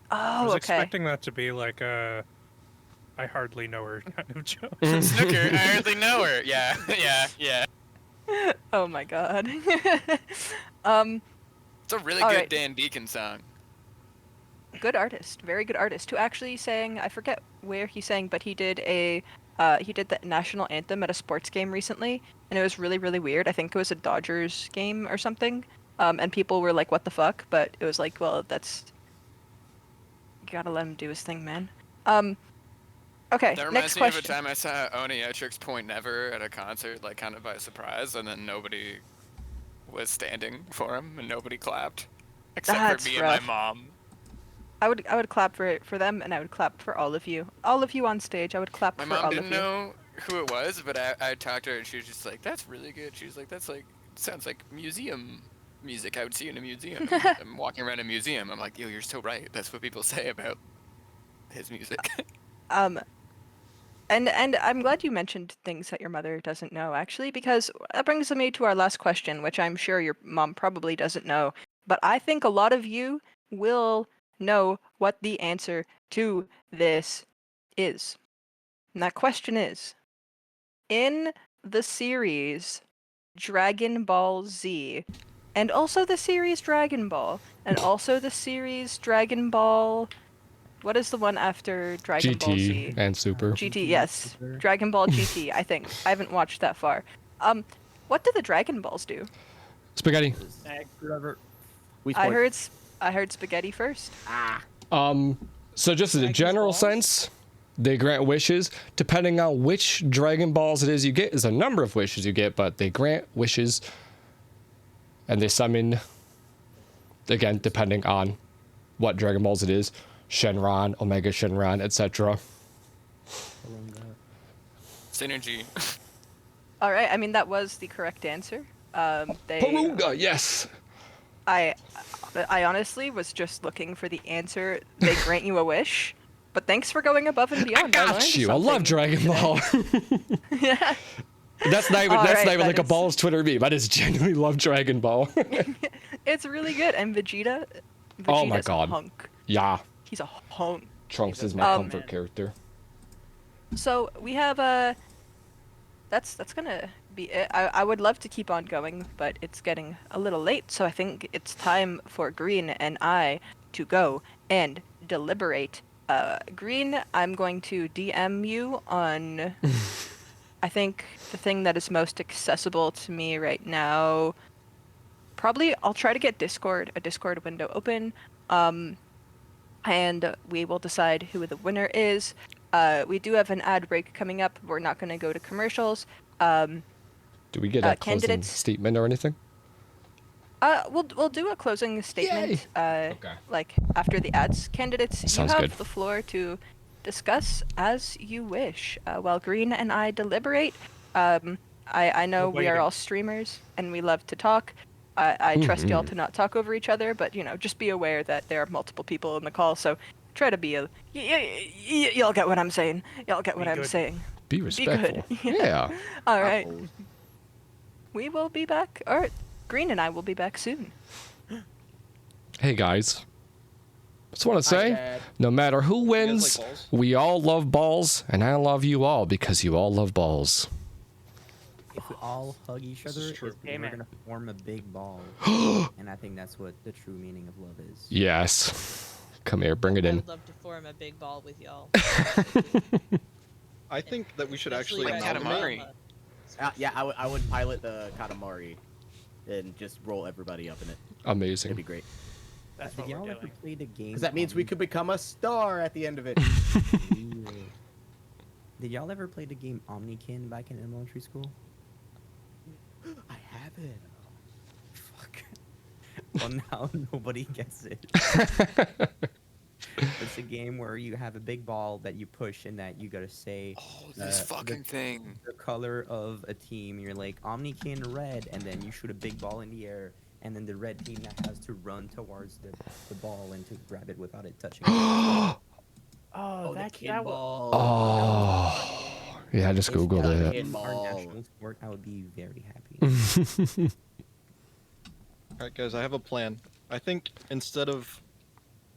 Speaker 6: I
Speaker 1: Oh,
Speaker 6: was
Speaker 1: okay.
Speaker 6: expecting that to be like a I hardly know her kind of joke.
Speaker 10: Snooker, I hardly know her. Yeah, yeah.
Speaker 1: Oh my god.
Speaker 10: It's a really
Speaker 1: All
Speaker 10: good
Speaker 1: right.
Speaker 10: Dan Deacon song.
Speaker 1: Good artist, very good artist, who actually sang, I forget where he sang, but he did the national anthem at a sports game recently, and it was really, really weird. I think it was a Dodgers game or something, and people were like, what the fuck? But it was like, well, you gotta let him do his thing, man. Okay,
Speaker 10: That
Speaker 1: next
Speaker 10: reminds me of a
Speaker 1: question.
Speaker 10: time I saw Oniatrix Point Never at a concert, like kind of by surprise, and then nobody was standing for him, and nobody clapped, except
Speaker 1: That's
Speaker 10: for me
Speaker 1: rough.
Speaker 10: and my mom.
Speaker 1: I would clap for them, and I would clap for all of you. All of you on stage, I would clap
Speaker 10: My
Speaker 1: for
Speaker 10: mom
Speaker 1: all
Speaker 10: didn't
Speaker 1: of you.
Speaker 10: know who it was, but I talked to her, and she was just like, "That's really good." She was like, "That's like sounds like museum music I would see in a museum." I'm walking around a museum. I'm like, "Yo, you're so right. That's what people say about his music."
Speaker 1: And I'm glad you mentioned things that your mother doesn't know, actually, because that brings me to our last question, which I'm sure your mom probably doesn't know, but I think a lot of you will know what the answer to this is. And that question is, in the series Dragon Ball Z, and also the series Dragon Ball, and also the series Dragon Ball... What is the one after Dragon Ball
Speaker 2: GT
Speaker 1: Z?
Speaker 2: and Super.
Speaker 1: GT, yes. Dragon Ball GT, I think. I haven't watched that far. What do the Dragon Balls do?
Speaker 2: Spaghetti.
Speaker 9: We
Speaker 1: I
Speaker 9: spoiled.
Speaker 1: heard spaghetti first.
Speaker 2: So just in a
Speaker 3: Dragon's
Speaker 2: general
Speaker 3: balls?
Speaker 2: sense, they grant wishes. Depending on which Dragon Balls it is you get, there's a number of wishes you get, but they grant wishes. And they summon, again, depending on what Dragon Balls it is. Shenron, Omega Shenron, etc.
Speaker 10: Synergy.
Speaker 1: All right, I mean, that was the correct answer.
Speaker 2: Porunga, yes.
Speaker 1: I honestly was just looking for the answer. They grant you a wish, but thanks for going above and beyond.
Speaker 2: I
Speaker 1: learned
Speaker 2: got you. I love
Speaker 1: something
Speaker 2: Dragon
Speaker 1: today.
Speaker 2: Ball. That's not even,
Speaker 1: All
Speaker 2: that's
Speaker 1: right,
Speaker 2: not even
Speaker 1: that
Speaker 2: like a
Speaker 1: is-
Speaker 2: Balls Twitter meme. I just genuinely love Dragon Ball.
Speaker 1: It's really good, and Vegeta's
Speaker 2: Oh my
Speaker 1: a
Speaker 2: God.
Speaker 1: hunk.
Speaker 2: Yeah.
Speaker 1: He's a hunk.
Speaker 2: Trunks is
Speaker 3: a
Speaker 2: my
Speaker 1: Um,
Speaker 2: comfort character.
Speaker 1: So we have that's gonna be it. I would love to keep on going, but it's getting a little late, so I think it's time for Green and I to go and deliberate. Green, I'm going to DM you on I think the thing that is most accessible to me right now. Probably I'll try to get a Discord window open. And we will decide who the winner is. We do have an ad break coming up. We're not going to go to commercials.
Speaker 2: Do we get a closing
Speaker 1: candidates-
Speaker 2: statement or anything?
Speaker 1: We'll do a closing statement.
Speaker 2: Okay.
Speaker 1: Like after the ads. Candidates,
Speaker 2: Sounds
Speaker 1: you have
Speaker 2: good.
Speaker 1: the floor to discuss as you wish. While Green and I deliberate. I know
Speaker 6: We're
Speaker 1: we are
Speaker 6: waiting.
Speaker 1: all streamers and we love to talk. I trust y'all
Speaker 2: Mhm.
Speaker 1: to not talk over each other, but just be aware that there are multiple people in the call. So try to be y'all get what I'm saying. Y'all get what
Speaker 6: Be
Speaker 1: I'm
Speaker 6: good.
Speaker 1: saying.
Speaker 2: Be respectful.
Speaker 1: Yeah.
Speaker 2: Yeah.
Speaker 1: All right. We will be back, or Green and I will be back soon.
Speaker 2: Hey guys. Just want to
Speaker 9: Hi,
Speaker 2: say,
Speaker 9: Dad.
Speaker 2: no matter who
Speaker 5: You guys
Speaker 2: wins,
Speaker 5: like balls?
Speaker 2: we all love balls, and I love you all because you all love balls.
Speaker 11: If we all hug each
Speaker 5: This is
Speaker 11: other,
Speaker 5: true.
Speaker 11: we're
Speaker 3: Amen.
Speaker 11: gonna form a big ball. And I think that's what the true meaning of love is.
Speaker 2: Yes. Come here, bring it
Speaker 12: I
Speaker 2: in.
Speaker 12: would love to form a big ball with y'all.
Speaker 5: I think that we should
Speaker 12: Especially
Speaker 5: actually
Speaker 10: Like
Speaker 12: right
Speaker 5: amalgamate.
Speaker 10: Katamari.
Speaker 9: Yeah, I would pilot the Katamari and just roll everybody up in it. It'd
Speaker 2: Amazing.
Speaker 9: be great.
Speaker 3: That's
Speaker 11: Did
Speaker 3: what we're
Speaker 11: y'all ever
Speaker 3: doing.
Speaker 11: play the game?
Speaker 9: Because that means we could become a star at the end of it.
Speaker 11: Did y'all ever play the game Omnikin back in elementary school?
Speaker 9: I haven't.
Speaker 11: Fuck. Well, now nobody gets it. It's a game where you have a big ball that you push and that you gotta say
Speaker 10: Oh, this fucking thing.
Speaker 11: the color of a team. You're like Omnikin red, and then you shoot a big ball in the air, and then the red team that has to run towards the ball and to grab it without it touching.
Speaker 3: Oh,
Speaker 9: Oh,
Speaker 3: that
Speaker 9: the kid
Speaker 3: that was.
Speaker 9: ball.
Speaker 2: Oh. Yeah, I just
Speaker 11: If
Speaker 2: googled
Speaker 11: that
Speaker 2: it.
Speaker 11: became our
Speaker 9: Ball.
Speaker 11: national sport, I would be very happy.
Speaker 5: All right, guys, I have a plan. I think instead of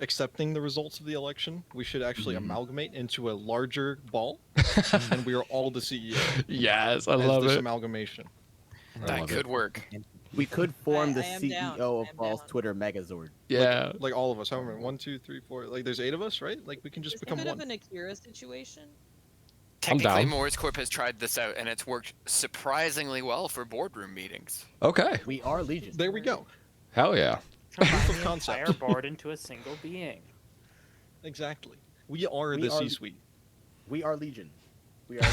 Speaker 5: accepting the results of the election, we should actually amalgamate into a larger ball, and we are all the CEO
Speaker 2: Yes, I
Speaker 5: as
Speaker 2: love
Speaker 5: this
Speaker 2: it.
Speaker 5: amalgamation.
Speaker 11: And
Speaker 10: That
Speaker 2: love
Speaker 10: could
Speaker 2: it.
Speaker 10: work.
Speaker 9: We could form the
Speaker 12: I am
Speaker 9: CEO
Speaker 12: down.
Speaker 9: of
Speaker 12: I am
Speaker 9: Balls
Speaker 12: down.
Speaker 9: Twitter Megazord.
Speaker 2: Yeah.
Speaker 5: Like all of us. However, 1, 2, 3, 4. Like there's 8 of us, right? Like we can just
Speaker 12: Is it a
Speaker 5: become
Speaker 12: bit
Speaker 5: one.
Speaker 12: of an Akira situation?
Speaker 10: Technically,
Speaker 2: down.
Speaker 10: Morris Corp has tried this out, and it's worked surprisingly well for boardroom meetings.
Speaker 2: Okay.
Speaker 9: We are Legion.
Speaker 5: There we go.
Speaker 2: Hell yeah.
Speaker 3: Combine
Speaker 5: of
Speaker 3: the entire
Speaker 5: concept.
Speaker 3: board into a single being.
Speaker 5: Exactly. We are
Speaker 9: We
Speaker 5: the
Speaker 9: are-
Speaker 5: C-suite.
Speaker 9: We are Legion. We are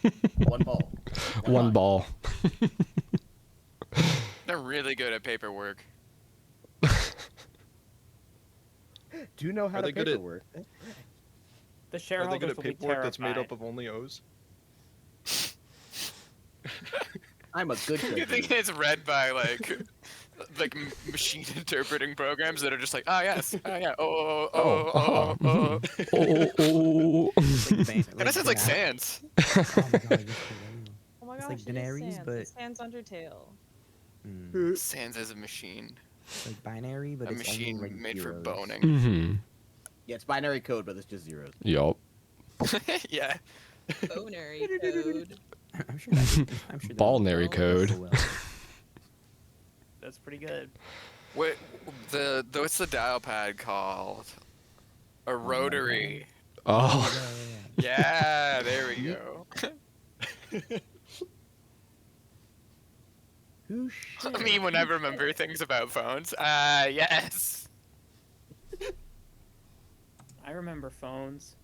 Speaker 9: one. One ball.
Speaker 2: One
Speaker 9: mind.
Speaker 2: ball.
Speaker 10: They're really good at paperwork.
Speaker 9: Do you know how
Speaker 5: Are
Speaker 9: to
Speaker 5: they good at-
Speaker 9: paperwork?
Speaker 3: The
Speaker 5: Are they
Speaker 3: shareholders
Speaker 5: good at
Speaker 3: will be
Speaker 5: paperwork that's made
Speaker 3: terrified.
Speaker 5: up of only O's?
Speaker 9: I'm a good
Speaker 10: You think
Speaker 9: treasurer.
Speaker 10: it's read by like machine interpreting programs that are just like, ah yes, ah yeah, oh, oh, oh, oh, oh, oh.
Speaker 2: Oh.
Speaker 10: Kind of sounds like Sans.
Speaker 11: Oh my god, I just
Speaker 12: Oh my
Speaker 11: It's
Speaker 12: gosh,
Speaker 11: like
Speaker 12: it is
Speaker 11: binaries,
Speaker 12: Sans.
Speaker 11: but-
Speaker 12: It's Sans Undertale.
Speaker 10: Sans is a machine.
Speaker 11: like binary, but
Speaker 10: A
Speaker 11: it's
Speaker 10: machine
Speaker 11: only like
Speaker 10: made for
Speaker 11: zeros.
Speaker 10: boning.
Speaker 2: Mm-hmm.
Speaker 9: Yeah, it's binary code, but it's just zeros.
Speaker 2: Yup.
Speaker 10: Yeah.
Speaker 12: Bonary code.
Speaker 11: I'm sure that. I'm sure that
Speaker 2: Balnary
Speaker 11: does
Speaker 2: code.
Speaker 11: so well.
Speaker 3: That's pretty good.
Speaker 10: What what's the dial pad called? A rotary.
Speaker 2: Oh.
Speaker 10: Yeah, there we go.
Speaker 9: Who shit?
Speaker 10: Me when I remember things about phones. Yes.
Speaker 3: I remember phones.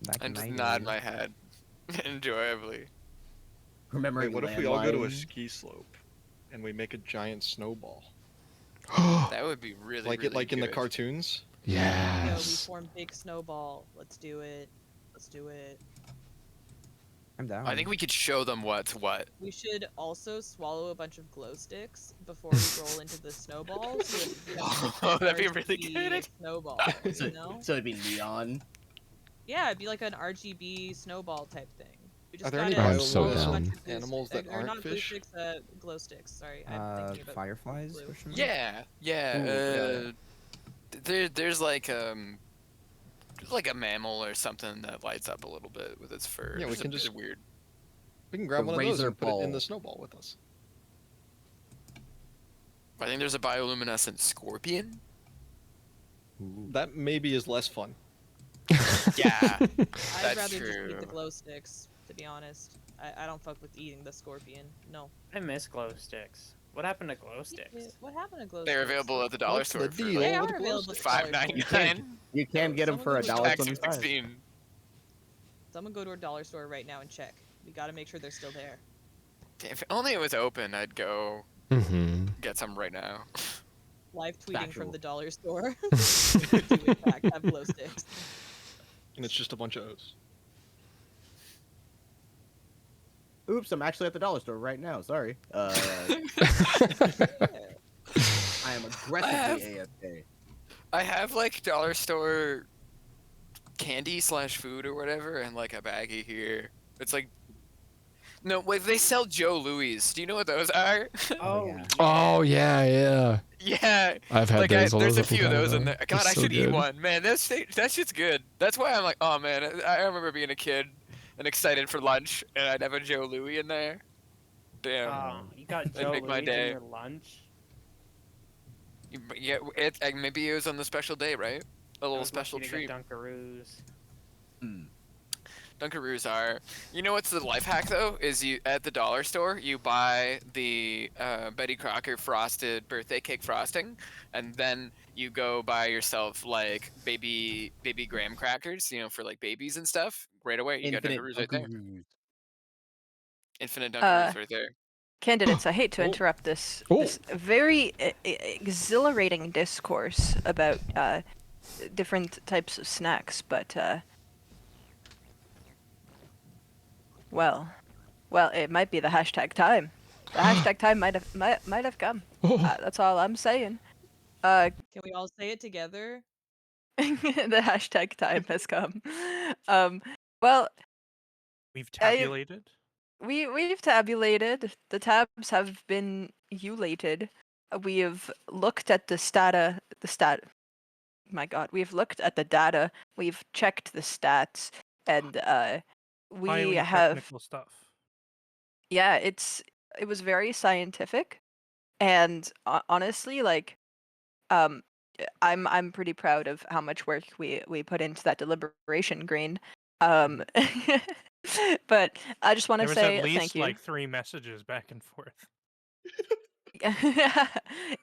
Speaker 11: Back
Speaker 10: And
Speaker 11: in
Speaker 10: just
Speaker 11: my
Speaker 10: nod
Speaker 11: day.
Speaker 10: my head enjoyably.
Speaker 9: Remembering
Speaker 5: Wait, what if we all go to a
Speaker 9: landlines?
Speaker 5: ski slope and we make a giant snowball?
Speaker 10: That would be really
Speaker 5: Like
Speaker 10: really
Speaker 5: it like in the
Speaker 10: good.
Speaker 5: cartoons?
Speaker 12: Yo, we
Speaker 2: Yes.
Speaker 12: form big snowball. Let's do it. Let's do it.
Speaker 11: I'm down.
Speaker 10: I think we could show them what's what.
Speaker 12: We should also swallow a bunch of glow sticks before we roll into the snowball. So that we
Speaker 10: Oh, that'd be
Speaker 12: can
Speaker 10: really
Speaker 12: see
Speaker 10: good.
Speaker 12: a snowball,
Speaker 9: So,
Speaker 12: you know?
Speaker 9: so it'd be neon.
Speaker 12: Yeah, it'd be like an RGB snowball type thing. We just
Speaker 5: Are there any
Speaker 12: gotta
Speaker 2: I'm so
Speaker 12: swallow a
Speaker 2: down.
Speaker 12: bunch of glue
Speaker 5: animals
Speaker 12: stick-
Speaker 5: that
Speaker 12: or
Speaker 5: aren't
Speaker 12: not glue
Speaker 5: fish?
Speaker 12: sticks, glow sticks. Sorry, I'm thinking about
Speaker 11: fireflies?
Speaker 12: glue.
Speaker 11: Question mark?
Speaker 10: Yeah, yeah.
Speaker 9: Ooh,
Speaker 10: There's like a mammal or something that lights up a little bit with its fur.
Speaker 5: Yeah, we
Speaker 10: It's a
Speaker 5: can
Speaker 10: bit
Speaker 5: just-
Speaker 10: weird.
Speaker 5: We can grab
Speaker 9: The
Speaker 5: one of those
Speaker 9: razor
Speaker 5: and put it in the
Speaker 9: ball.
Speaker 5: snowball with us.
Speaker 10: I think there's a bioluminescent scorpion.
Speaker 5: That maybe is less fun.
Speaker 10: Yeah,
Speaker 12: I'd
Speaker 10: that's
Speaker 12: rather just eat
Speaker 10: true.
Speaker 12: the glow sticks, to be honest. I don't fuck with eating the scorpion. No.
Speaker 3: I miss glow sticks. What happened to glow sticks?
Speaker 12: What happened to glow
Speaker 10: They're
Speaker 12: sticks?
Speaker 10: available at the dollar
Speaker 5: What's the
Speaker 10: store for
Speaker 5: deal
Speaker 12: They
Speaker 10: like
Speaker 5: with
Speaker 12: are
Speaker 5: the glow
Speaker 12: available at
Speaker 5: sticks?
Speaker 12: the dollar store.
Speaker 10: $5.99.
Speaker 9: You can get them for
Speaker 12: Someone go to
Speaker 9: $1.25.
Speaker 10: Tax 16.
Speaker 12: Someone go to a dollar store right now and check. We gotta make sure they're still there.
Speaker 10: Damn, if only it was open, I'd go
Speaker 2: Mm-hmm.
Speaker 10: get some right now.
Speaker 12: Live tweeting
Speaker 9: Factual.
Speaker 12: from the dollar store. Do in fact have glow sticks.
Speaker 5: And it's just a bunch of O's.
Speaker 9: Oops, I'm actually at the dollar store right now. Sorry. I am aggressively AFK.
Speaker 10: I have like dollar store candy / food or whatever, and like a baggie here. It's like No, wait, they sell Joe Louis. Do you know what those are?
Speaker 11: Oh yeah.
Speaker 2: Oh yeah.
Speaker 10: Yeah,
Speaker 2: I've had
Speaker 10: like
Speaker 2: those. All
Speaker 10: there's
Speaker 2: those
Speaker 10: a
Speaker 2: up in
Speaker 10: few of those in
Speaker 2: Canada.
Speaker 10: there.
Speaker 2: They're
Speaker 10: God, I
Speaker 2: so
Speaker 10: should eat
Speaker 2: good.
Speaker 10: one. Man, that shit's good. That's why I'm like, oh man, I remember being a kid and excited for lunch, and I'd have a Joe Louis in there. Damn,
Speaker 3: Oh, you got
Speaker 10: that'd
Speaker 3: Joe
Speaker 10: make my
Speaker 3: Louis in
Speaker 10: day.
Speaker 3: your lunch?
Speaker 10: Yeah, maybe it was on the special day, right? A
Speaker 3: I
Speaker 10: little
Speaker 3: was
Speaker 10: special
Speaker 3: lucky to get
Speaker 10: treat.
Speaker 3: Dunkaroos.
Speaker 10: Dunkaroos are. You know what's the life hack though? Is you at the dollar store you buy the Betty Crocker frosted birthday cake frosting, and then you go buy yourself like baby graham crackers, you know, for like babies and stuff. Right away, you got
Speaker 9: Infinite
Speaker 10: Dunkaroos right there.
Speaker 9: Dunkaroos.
Speaker 10: Infinite
Speaker 1: Uh,
Speaker 10: Dunkaroos right there.
Speaker 1: Candidates, I hate to
Speaker 2: Oh.
Speaker 1: interrupt this
Speaker 2: Oh.
Speaker 1: very exhilarating discourse about different types of snacks, but well, it might be the hashtag time. The hashtag time might have come.
Speaker 2: Oh.
Speaker 1: That's all I'm saying.
Speaker 12: Can we all say it together?
Speaker 1: The hashtag time has come. Well,
Speaker 6: We've
Speaker 1: I,
Speaker 6: tabulated.
Speaker 1: we've tabulated. The tabs have been ulated. We have looked at the stata. My God, we've looked at the data. We've checked the stats, and we
Speaker 6: Highly
Speaker 1: have.
Speaker 6: technical stuff.
Speaker 1: Yeah, it was very scientific, and honestly, like, um, I'm pretty proud of how much work we put into that deliberation, Green. But I just want to
Speaker 6: There was at
Speaker 1: say thank
Speaker 6: least
Speaker 1: you.
Speaker 6: like 3 messages back and forth.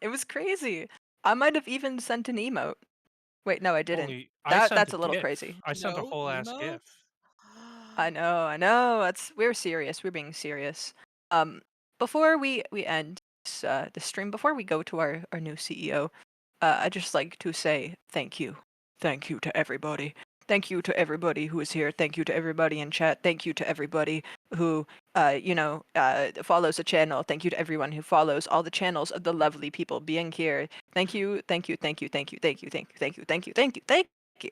Speaker 1: It was crazy. I might have even sent an emote. Wait, no, I didn't.
Speaker 6: Holy, I sent
Speaker 1: That's
Speaker 6: a
Speaker 1: a little
Speaker 6: GIF.
Speaker 1: crazy.
Speaker 6: I sent a
Speaker 12: No
Speaker 6: whole ass
Speaker 12: emotes?
Speaker 6: GIF.
Speaker 1: I know. We're serious. We're being serious. Before we end the stream, before we go to our new CEO, I'd just like to say thank you. Thank you to everybody. Thank you to everybody who is here. Thank you to everybody in chat. Thank you to everybody who, follows the channel. Thank you to everyone who follows all the channels of the lovely people being here. Thank you, thank you, thank you, thank you, thank you, thank you, thank you, thank you, thank you, thank you.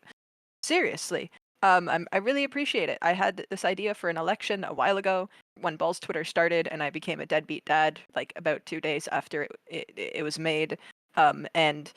Speaker 1: Seriously. I really appreciate it. I had this idea for an election a while ago when Balls Twitter started, and I became a deadbeat dad like about 2 days after it was made. And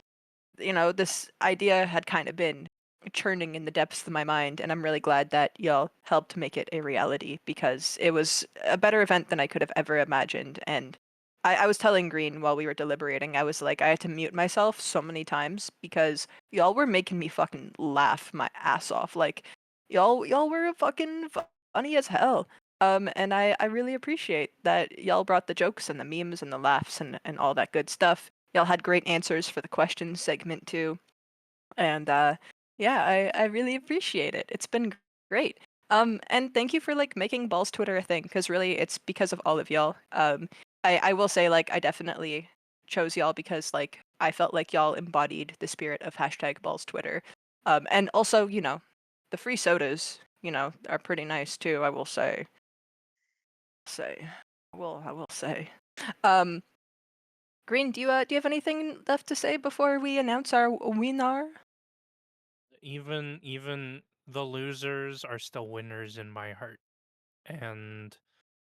Speaker 1: this idea had kind of been churning in the depths of my mind, and I'm really glad that y'all helped make it a reality because it was a better event than I could have ever imagined. And I was telling Green while we were deliberating, I was like, I had to mute myself so many times because y'all were making me fucking laugh my ass off. Like, y'all were fucking funny as hell. And I really appreciate that y'all brought the jokes and the memes and the laughs and all that good stuff. Y'all had great answers for the questions segment too. And yeah, I really appreciate it. It's been great. And thank you for like making Balls Twitter a thing, because really it's because of all of y'all. I will say, like, I definitely chose y'all because like I felt like y'all embodied the spirit of hashtag Balls Twitter. And also, the free sodas, are pretty nice too, I will say. I will say. Um Green, do you have anything left to say before we announce our winner?
Speaker 6: Even the losers are still winners in my heart. And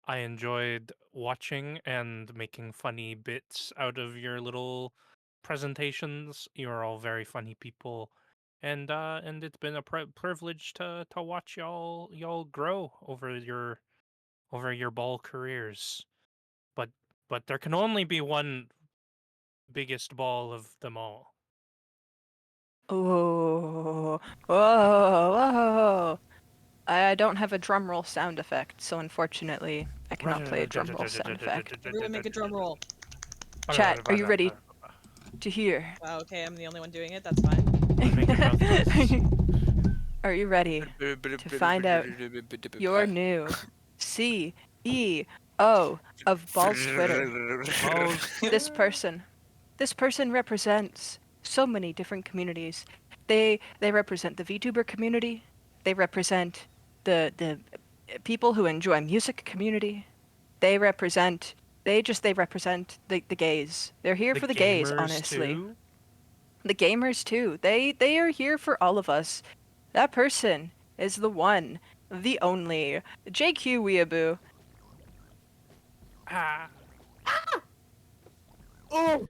Speaker 6: I enjoyed watching and making funny bits out of your little presentations. You're all very funny people, and it's been a privilege to watch y'all grow over your ball careers. But there can only be one biggest ball of them all.
Speaker 1: Oh, whoa. I don't have a drum roll sound effect, so unfortunately, I cannot play a drum roll sound effect.
Speaker 12: Everyone make a drum roll.
Speaker 1: Chat, are you ready to hear?
Speaker 12: Wow, okay, I'm the only one doing it. That's fine.
Speaker 1: Are you ready to find out your new CEO of Balls Twitter? This person represents so many different communities. They represent the VTuber community. They represent the people who enjoy music community. They represent the gays. They're here
Speaker 6: The
Speaker 1: for the gays,
Speaker 6: gamers
Speaker 1: honestly.
Speaker 6: too?
Speaker 1: The gamers too. They are here for all of us. That person is the one, the only JQ Weeaboo.
Speaker 6: Ah.
Speaker 9: Oh,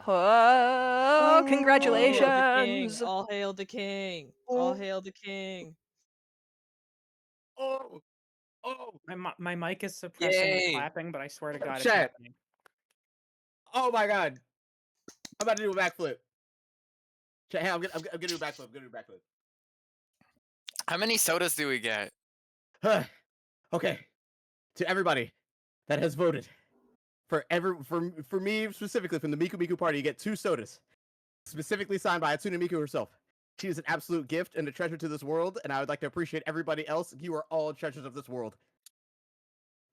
Speaker 1: Oh,
Speaker 12: All hail the king!
Speaker 1: congratulations!
Speaker 12: All hail the king! All
Speaker 9: oh,
Speaker 12: hail the king!
Speaker 9: oh, oh,
Speaker 3: My mic is suppressing the
Speaker 10: Yay!
Speaker 3: clapping, but I swear to God, it's
Speaker 9: chat.
Speaker 3: happening.
Speaker 9: Oh my god. I'm about to do a backflip. Chat, hey, I'm gonna do a backflip. I'm gonna do a backflip.
Speaker 10: How many sodas do we get?
Speaker 9: Okay. To everybody that has voted for me specifically from the Miku Miku party, you get 2 sodas, specifically signed by Atsune Miku herself. She is an absolute gift and a treasure to this world, and I would like to appreciate everybody else. You are all treasures of this world.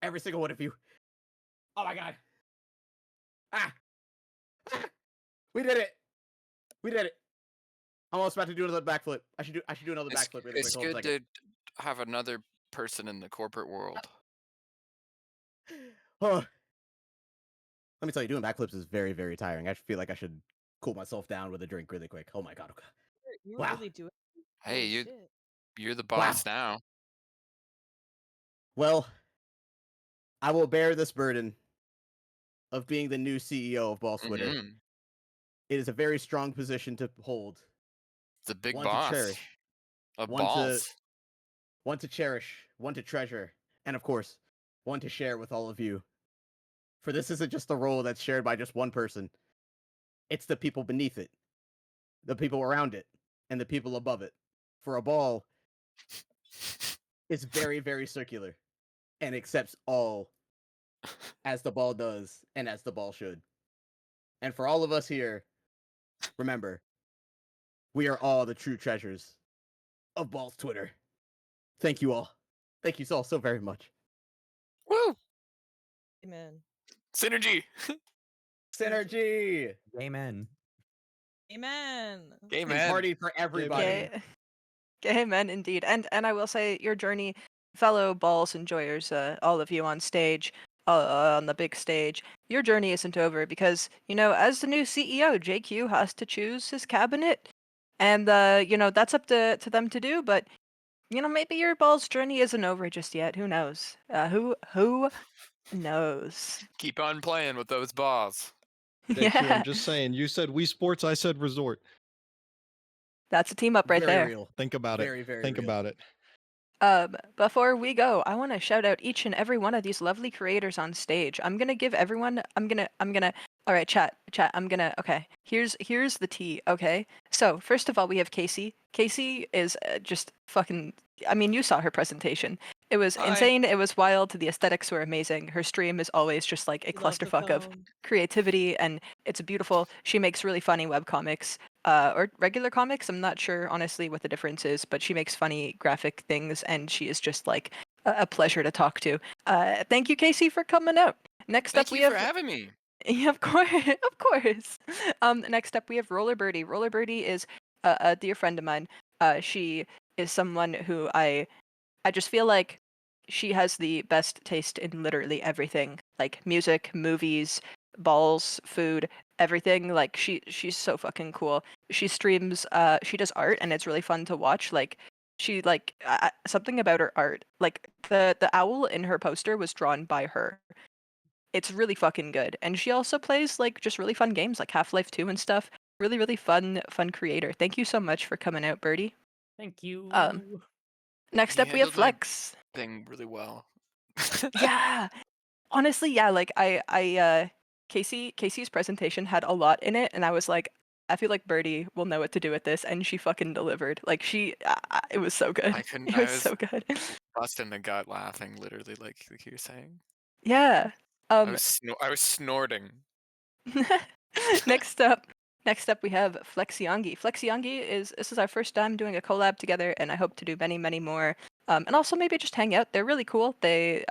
Speaker 9: Every single one of you. Oh my god. Ah! Ah! We did it. We did it. I'm almost about to do another backflip. I should do another backflip really quick.
Speaker 10: It's
Speaker 9: Hold on a
Speaker 10: good
Speaker 9: second.
Speaker 10: to have another person in the corporate world.
Speaker 9: Oh. Let me tell you, doing backflips is very, very tiring. I feel like I should cool myself down with a drink really quick. Oh my god. Okay.
Speaker 12: You were
Speaker 9: Wow.
Speaker 12: really doing it?
Speaker 10: Hey,
Speaker 12: Holy
Speaker 10: you
Speaker 12: shit.
Speaker 10: you're the
Speaker 9: Wow.
Speaker 10: boss now.
Speaker 9: Well, I will bear this burden of being the new CEO of Balls Twitter.
Speaker 10: Mhm.
Speaker 9: It is a very strong position to hold.
Speaker 10: The big
Speaker 9: One to
Speaker 10: boss
Speaker 9: cherish.
Speaker 10: of
Speaker 9: One
Speaker 10: balls.
Speaker 9: to cherish, one to treasure, and of course, one to share with all of you. For this isn't just a role that's shared by just one person. It's the people beneath it, the people around it, and the people above it. For a ball, it's very, very circular and accepts all as the ball does and as the ball should. And for all of us here, remember, we are all the true treasures of Balls Twitter. Thank you all. Thank you all so very much.
Speaker 10: Woo!
Speaker 12: Amen.
Speaker 10: Synergy.
Speaker 9: Synergy!
Speaker 11: Amen.
Speaker 12: Amen.
Speaker 10: Game
Speaker 9: And
Speaker 10: man.
Speaker 9: party for everybody.
Speaker 1: Amen, indeed. And I will say, your journey, fellow balls enjoyers, all of you on stage, on the big stage, your journey isn't over because, as the new CEO, JQ has to choose his cabinet, and that's up to them to do. But maybe your balls journey isn't over just yet. Who knows? Who knows?
Speaker 10: Keep on playing with those balls.
Speaker 5: JQ,
Speaker 1: Yeah,
Speaker 5: I'm just saying. You said Wii Sports, I said Resort.
Speaker 1: that's a team up right
Speaker 9: Very
Speaker 1: there.
Speaker 9: real.
Speaker 5: Think about
Speaker 9: Very,
Speaker 5: it.
Speaker 9: very
Speaker 5: Think
Speaker 9: real.
Speaker 5: about it.
Speaker 1: Before we go, I want to shout out each and every one of these lovely creators on stage. I'm gonna give everyone. All right, chat. Okay, here's the tea. Okay, so first of all, we have Casey. Casey is just fucking. I mean, you saw her presentation. It was
Speaker 10: Hi.
Speaker 1: insane. It was wild. The aesthetics were amazing. Her stream is always just like a
Speaker 12: We love the
Speaker 1: clusterfuck of
Speaker 12: phone.
Speaker 1: creativity, and it's beautiful. She makes really funny webcomics. Or regular comics. I'm not sure, honestly, what the difference is, but she makes funny graphic things, and she is just like a pleasure to talk to. Thank you, Casey, for coming out. Next
Speaker 10: Thank
Speaker 1: up, we
Speaker 10: you for
Speaker 1: have.
Speaker 10: having me.
Speaker 1: Yeah, of course, of course. Next up, we have Roller Birdie. Roller Birdie is a dear friend of mine. She is someone who I just feel like she has the best taste in literally everything, like music, movies, balls, food, everything. Like she's so fucking cool. She streams she does art and it's really fun to watch. Like she like something about her art. Like the owl in her poster was drawn by her. It's really fucking good. And she also plays like just really fun games like Half-Life 2 and stuff. Really, really fun creator. Thank you so much for coming out, Birdie.
Speaker 3: Thank you.
Speaker 1: Next
Speaker 10: You
Speaker 1: up we have
Speaker 10: handled my
Speaker 1: Flex.
Speaker 10: thing really well.
Speaker 1: Yeah. Honestly, yeah, like Casey's presentation had a lot in it, and I was like, I feel like Birdie will know what to do with this, and she fucking delivered. Like it was so good.
Speaker 10: I couldn't.
Speaker 1: It
Speaker 10: I
Speaker 1: was
Speaker 10: was
Speaker 1: so good.
Speaker 10: busting the gut laughing, literally, like you're saying.
Speaker 1: Yeah.
Speaker 10: I
Speaker 1: Um.
Speaker 10: was snorting.
Speaker 1: next up, next up we have Flexiongi. Flexiongi is this is our first time doing a collab together, and I hope to do many, many more. And also maybe just hang out. They're really cool. They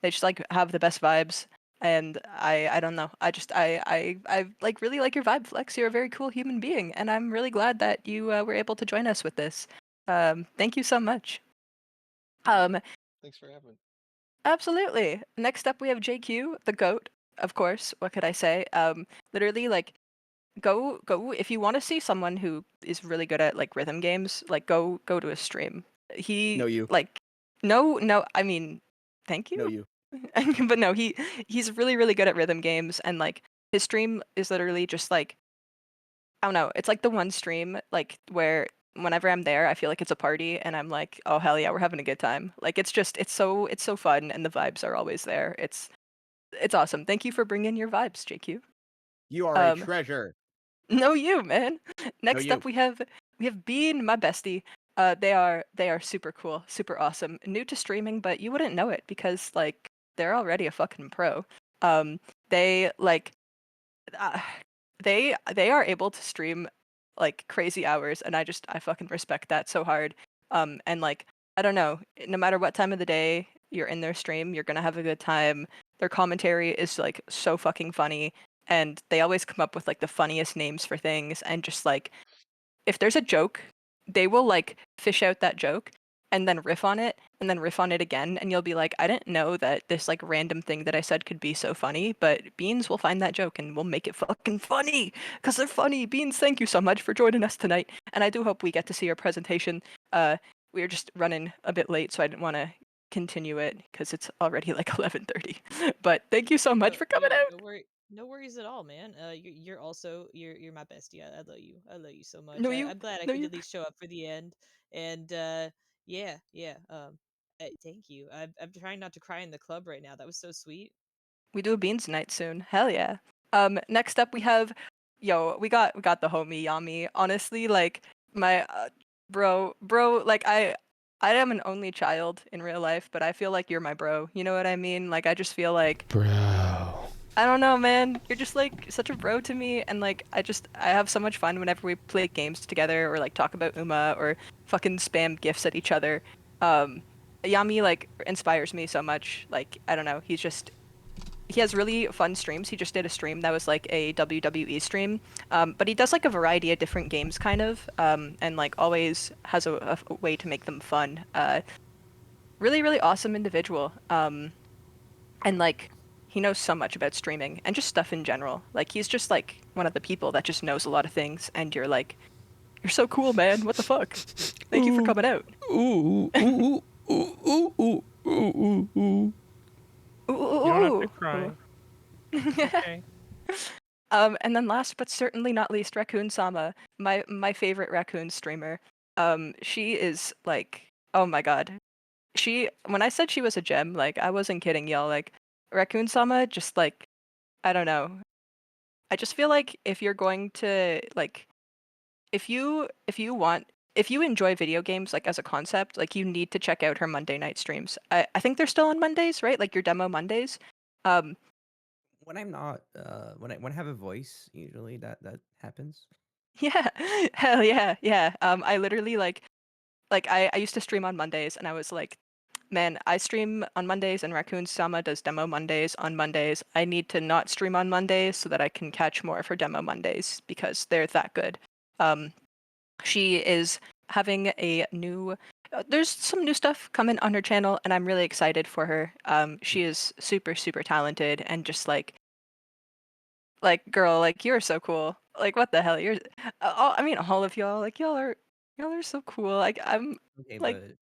Speaker 1: just like have the best vibes. And I don't know. I like really like your vibe, Flex. You're a very cool human being, and I'm really glad that you were able to join us with this. Thank you so much.
Speaker 5: Thanks for having me.
Speaker 1: Absolutely. Next up we have JQ, the goat, of course. What could I say? Literally like go if you want to see someone who is really good at like rhythm games, like go to a stream. He
Speaker 9: No, you.
Speaker 1: like no, I mean, thank you.
Speaker 9: No, you.
Speaker 1: But no, he's really really good at rhythm games, and like his stream is literally just like, I don't know, it's like the one stream like where whenever I'm there, I feel like it's a party and I'm like, oh hell yeah, we're having a good time. Like it's so fun and the vibes are always there. It's awesome. Thank you for bringing your vibes, JQ.
Speaker 9: You are a
Speaker 1: Um,
Speaker 9: treasure.
Speaker 1: no you, man.
Speaker 9: No,
Speaker 1: Next
Speaker 9: you.
Speaker 1: up we have Bean, my bestie. They are super cool, super awesome. New to streaming, but you wouldn't know it because like they're already a fucking pro. They like uh, they are able to stream like crazy hours, and I fucking respect that so hard. And like I don't know, no matter what time of the day you're in their stream, you're gonna have a good time. Their commentary is like so fucking funny, and they always come up with like the funniest names for things, and just like if there's a joke, they will like fish out that joke and then riff on it and then riff on it again, and you'll be like, I didn't know that this like random thing that I said could be so funny, but Beans will find that joke and will make it fucking funny because they're funny. Beans, thank you so much for joining us tonight, and I do hope we get to see your presentation. We are just running a bit late, so I didn't want to continue it because it's already like 11:30. But thank you so much for coming out.
Speaker 12: No worries at all, man. You're also you're my bestie. I love you. I love you so much.
Speaker 1: No, you,
Speaker 12: I'm glad I
Speaker 1: no,
Speaker 12: could
Speaker 1: you.
Speaker 12: at least show up for the end. And yeah, yeah. Thank you. I'm trying not to cry in the club right now. That was so sweet.
Speaker 1: We do a beans night soon. Hell yeah. Next up we have, we got the homie Yami. Honestly, like my bro, like I am an only child in real life, but I feel like you're my bro. You know what I mean? Like I just feel like
Speaker 2: Bro.
Speaker 1: I don't know, man. You're just like such a bro to me, and like I have so much fun whenever we play games together or like talk about Uma or fucking spam gifs at each other. Um, Yami like inspires me so much. Like I don't know, he has really fun streams. He just did a stream that was like a WWE stream, but he does like a variety of different games, kind of, and like always has a way to make them fun. Really, really awesome individual. And like he knows so much about streaming and just stuff in general. Like he's just like one of the people that just knows a lot of things, and you're like, you're so cool, man. What the fuck? Thank you for coming out.
Speaker 2: Ooh, ooh, ooh, ooh, ooh, ooh, ooh, ooh.
Speaker 6: You don't have to
Speaker 1: Ooh.
Speaker 6: cry. It's okay.
Speaker 1: And then last but certainly not least, Raccoon Sama, my favorite raccoon streamer. She is like, oh my god. When I said she was a gem, like I wasn't kidding, y'all. Like Raccoon Sama, just like I don't know. I just feel like if you're going to like, if you enjoy video games like as a concept, like you need to check out her Monday night streams. I think they're still on Mondays, right? Like your demo Mondays. Um,
Speaker 11: When I'm not, when I have a voice, usually that happens.
Speaker 1: yeah, hell yeah, yeah. I literally like I used to stream on Mondays, and I was like, man, I stream on Mondays and Raccoon Sama does demo Mondays on Mondays. I need to not stream on Mondays so that I can catch more of her demo Mondays because they're that good. Um, she is having a new there's some new stuff coming on her channel, and I'm really excited for her. She is super super talented, and just like girl, like you're so cool. Like what the hell? You're I mean all of y'all, like y'all are so cool. Like I'm
Speaker 11: Okay,
Speaker 1: like
Speaker 11: but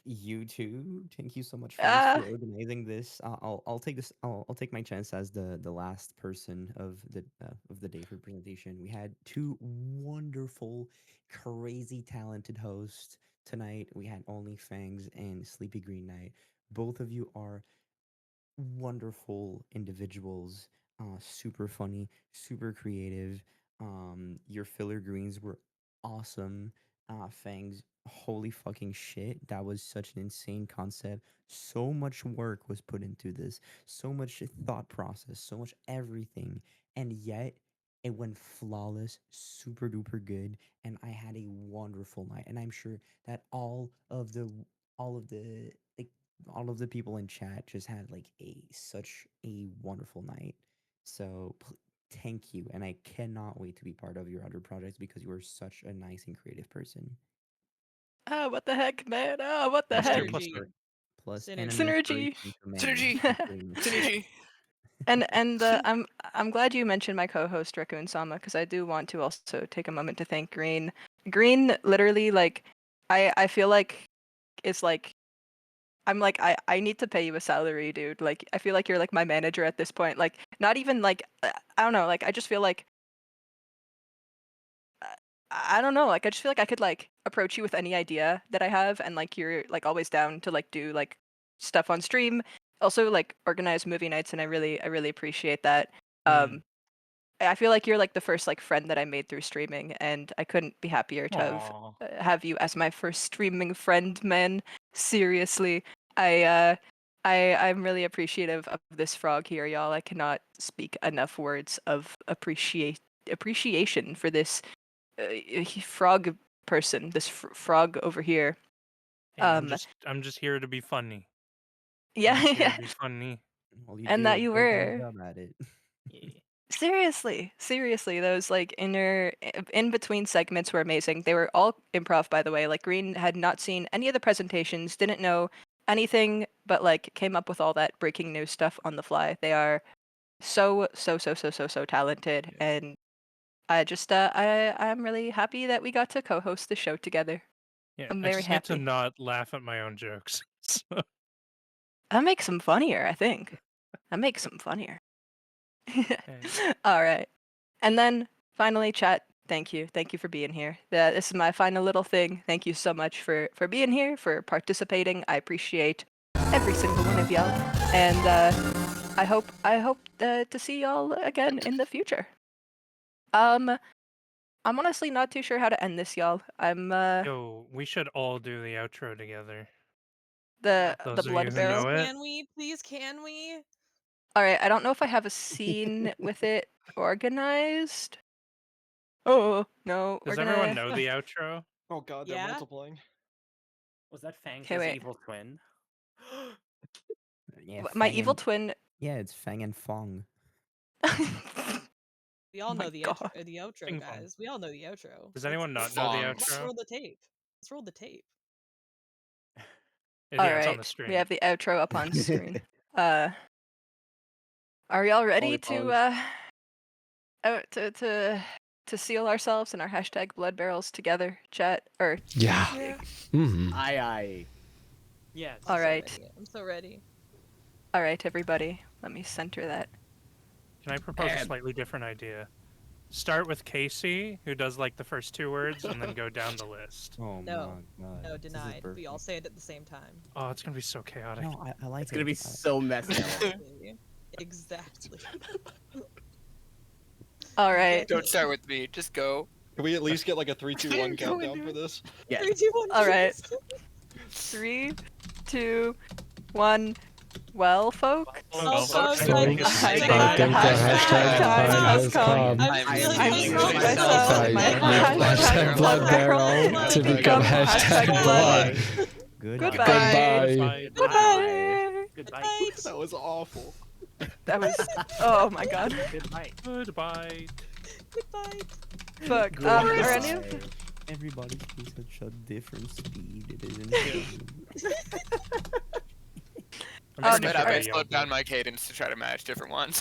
Speaker 11: you too. Thank you so much first
Speaker 1: ah
Speaker 11: for organizing this. I'll take this. I'll take my chance as the last person of the day for presentation. We had two wonderful, crazy talented hosts tonight. We had Only Fangs and Sleepy Green Knight. Both of you are wonderful individuals, super funny, super creative. Your filler greens were awesome. Fangs, holy fucking shit. That was such an insane concept. So much work was put into this, so much thought process, so much everything. And yet, it went flawless, super duper good, and I had a wonderful night. And I'm sure that all of the like all of the people in chat just had like a such a wonderful night. So thank you, and I cannot wait to be part of your other projects because you are such a nice and creative person.
Speaker 1: what the heck, man? What the
Speaker 6: Plus two,
Speaker 1: heck?
Speaker 6: plus two.
Speaker 12: Synergy.
Speaker 11: Plus, and an
Speaker 12: Synergy.
Speaker 1: Synergy.
Speaker 11: inspiration to many.
Speaker 10: Synergy.
Speaker 11: That's pretty much it.
Speaker 10: Synergy.
Speaker 1: And I'm glad you mentioned my co-host Raccoon Sama, because I do want to also take a moment to thank Green. Green literally like I feel like it's like I'm like, I need to pay you a salary, dude. Like, I feel like you're like my manager at this point. Like, not even like, I don't know. Like, I just feel like, I don't know. Like, I just feel like I could like approach you with any idea that I have, and like you're like always down to like do like stuff on stream. Also, like organize movie nights, and I really appreciate that.
Speaker 6: Mm.
Speaker 1: I feel like you're like the first like friend that I made through streaming, and I couldn't be happier to
Speaker 6: Aw.
Speaker 1: have you as my first streaming friend, man. Seriously, I'm really appreciative of this frog here, y'all. I cannot speak enough words of appreciation for this frog person, this frog over here.
Speaker 6: Hey, I'm just here to be funny. I'm
Speaker 1: Yeah,
Speaker 6: just here
Speaker 1: yeah,
Speaker 6: to be funny.
Speaker 11: Well, you
Speaker 1: and
Speaker 11: do a
Speaker 1: that you
Speaker 11: very good
Speaker 1: were.
Speaker 11: job at it.
Speaker 6: Yeah.
Speaker 1: Seriously, those like in between segments were amazing. They were all improv, by the way. Like Green had not seen any of the presentations, didn't know anything, but like came up with all that breaking news stuff on the fly. They are so talented, and I just I'm really happy that we got to co-host the show together.
Speaker 6: Yeah,
Speaker 1: I'm
Speaker 6: I
Speaker 1: very
Speaker 6: just need to
Speaker 1: happy.
Speaker 6: not laugh at my own jokes. So,
Speaker 1: That makes them funnier, I think. That makes them funnier.
Speaker 6: okay.
Speaker 1: All right. And then finally, chat, thank you. Thank you for being here. This is my final little thing. Thank you so much for being here, for participating. I appreciate every single one of y'all. And I hope to see y'all again in the future. I'm honestly not too sure how to end this, y'all. I'm
Speaker 6: Yo, we should all do the outro together.
Speaker 1: the
Speaker 6: Those of you
Speaker 1: blood
Speaker 6: who
Speaker 1: barrel.
Speaker 6: know it.
Speaker 12: Can we? Please, can we?
Speaker 1: All right, I don't know if I have a scene with it organized. Oh, no, we're
Speaker 6: Does everyone
Speaker 1: gonna
Speaker 6: know the outro?
Speaker 5: Oh god, they're
Speaker 12: Yeah?
Speaker 5: multiplying.
Speaker 3: Was that Fangs'
Speaker 1: Okay, wait.
Speaker 3: evil twin?
Speaker 11: Yeah,
Speaker 1: My
Speaker 11: Fang
Speaker 1: evil
Speaker 11: and,
Speaker 1: twin.
Speaker 11: yeah, it's Fang and Fong.
Speaker 12: We all
Speaker 1: My
Speaker 12: know the
Speaker 1: God.
Speaker 12: the outro,
Speaker 6: Ping pong.
Speaker 12: guys. We all know the outro.
Speaker 6: Does anyone not know the
Speaker 10: Fongs.
Speaker 12: Let's
Speaker 6: outro?
Speaker 12: roll the tape. Let's roll the tape.
Speaker 1: All
Speaker 6: Yeah, it's on
Speaker 1: right,
Speaker 6: the screen.
Speaker 1: we have the outro up on screen. Are y'all ready
Speaker 9: Only
Speaker 1: to
Speaker 9: Fongs.
Speaker 1: to seal ourselves in our hashtag blood barrels together, chat? Or
Speaker 2: Yeah.
Speaker 12: Yeah.
Speaker 2: Mm-hmm.
Speaker 9: Aye.
Speaker 3: Yes.
Speaker 1: all
Speaker 12: I'm
Speaker 1: right,
Speaker 12: so ready. I'm so ready.
Speaker 1: all right, everybody. Let me center that.
Speaker 6: Can I propose a
Speaker 9: And-
Speaker 6: slightly different idea? Start with Casey, who does like the first two words, and then go down the list.
Speaker 11: Oh
Speaker 12: No.
Speaker 11: my god.
Speaker 12: No,
Speaker 11: this is
Speaker 12: denied. We all
Speaker 11: perfect.
Speaker 12: say it at the same time.
Speaker 6: Oh, it's gonna be so chaotic.
Speaker 11: No, I like
Speaker 9: It's
Speaker 11: it.
Speaker 9: gonna be so messy.
Speaker 12: Exactly. Exactly.
Speaker 1: All right,
Speaker 10: Don't start with me. Just go.
Speaker 5: Can we at least get like a 3, 2, 1
Speaker 10: Going
Speaker 5: countdown
Speaker 10: to-
Speaker 5: for this?
Speaker 9: Yes.
Speaker 12: 3, 2, 1.
Speaker 1: all right.
Speaker 12: please.
Speaker 1: 3, 2, 1. Well, folk.
Speaker 12: Well, folks,
Speaker 2: So,
Speaker 12: I
Speaker 2: I
Speaker 12: think
Speaker 2: think the hashtag time has come.
Speaker 12: I'm feeling
Speaker 10: I'm
Speaker 12: really
Speaker 10: feeling
Speaker 12: myself.
Speaker 10: myself.
Speaker 12: My
Speaker 2: Hashtag blood barrel to become hashtag blood.
Speaker 11: Goodbye.
Speaker 1: Goodbye.
Speaker 2: Goodbye.
Speaker 1: Goodbye.
Speaker 3: Goodbye.
Speaker 5: That was awful.
Speaker 1: That was. Oh my god.
Speaker 3: Goodbye.
Speaker 6: Goodbye.
Speaker 12: Goodbye.
Speaker 1: Fuck. Are any of
Speaker 11: Goodbye. Everybody speaks at such a different speed. It is insane.
Speaker 6: I'm
Speaker 1: Oh,
Speaker 6: pretty
Speaker 1: no,
Speaker 10: But
Speaker 6: sure
Speaker 10: I
Speaker 1: alright.
Speaker 10: slowed
Speaker 6: yelled
Speaker 10: down
Speaker 6: it.
Speaker 10: my cadence to try to match different ones.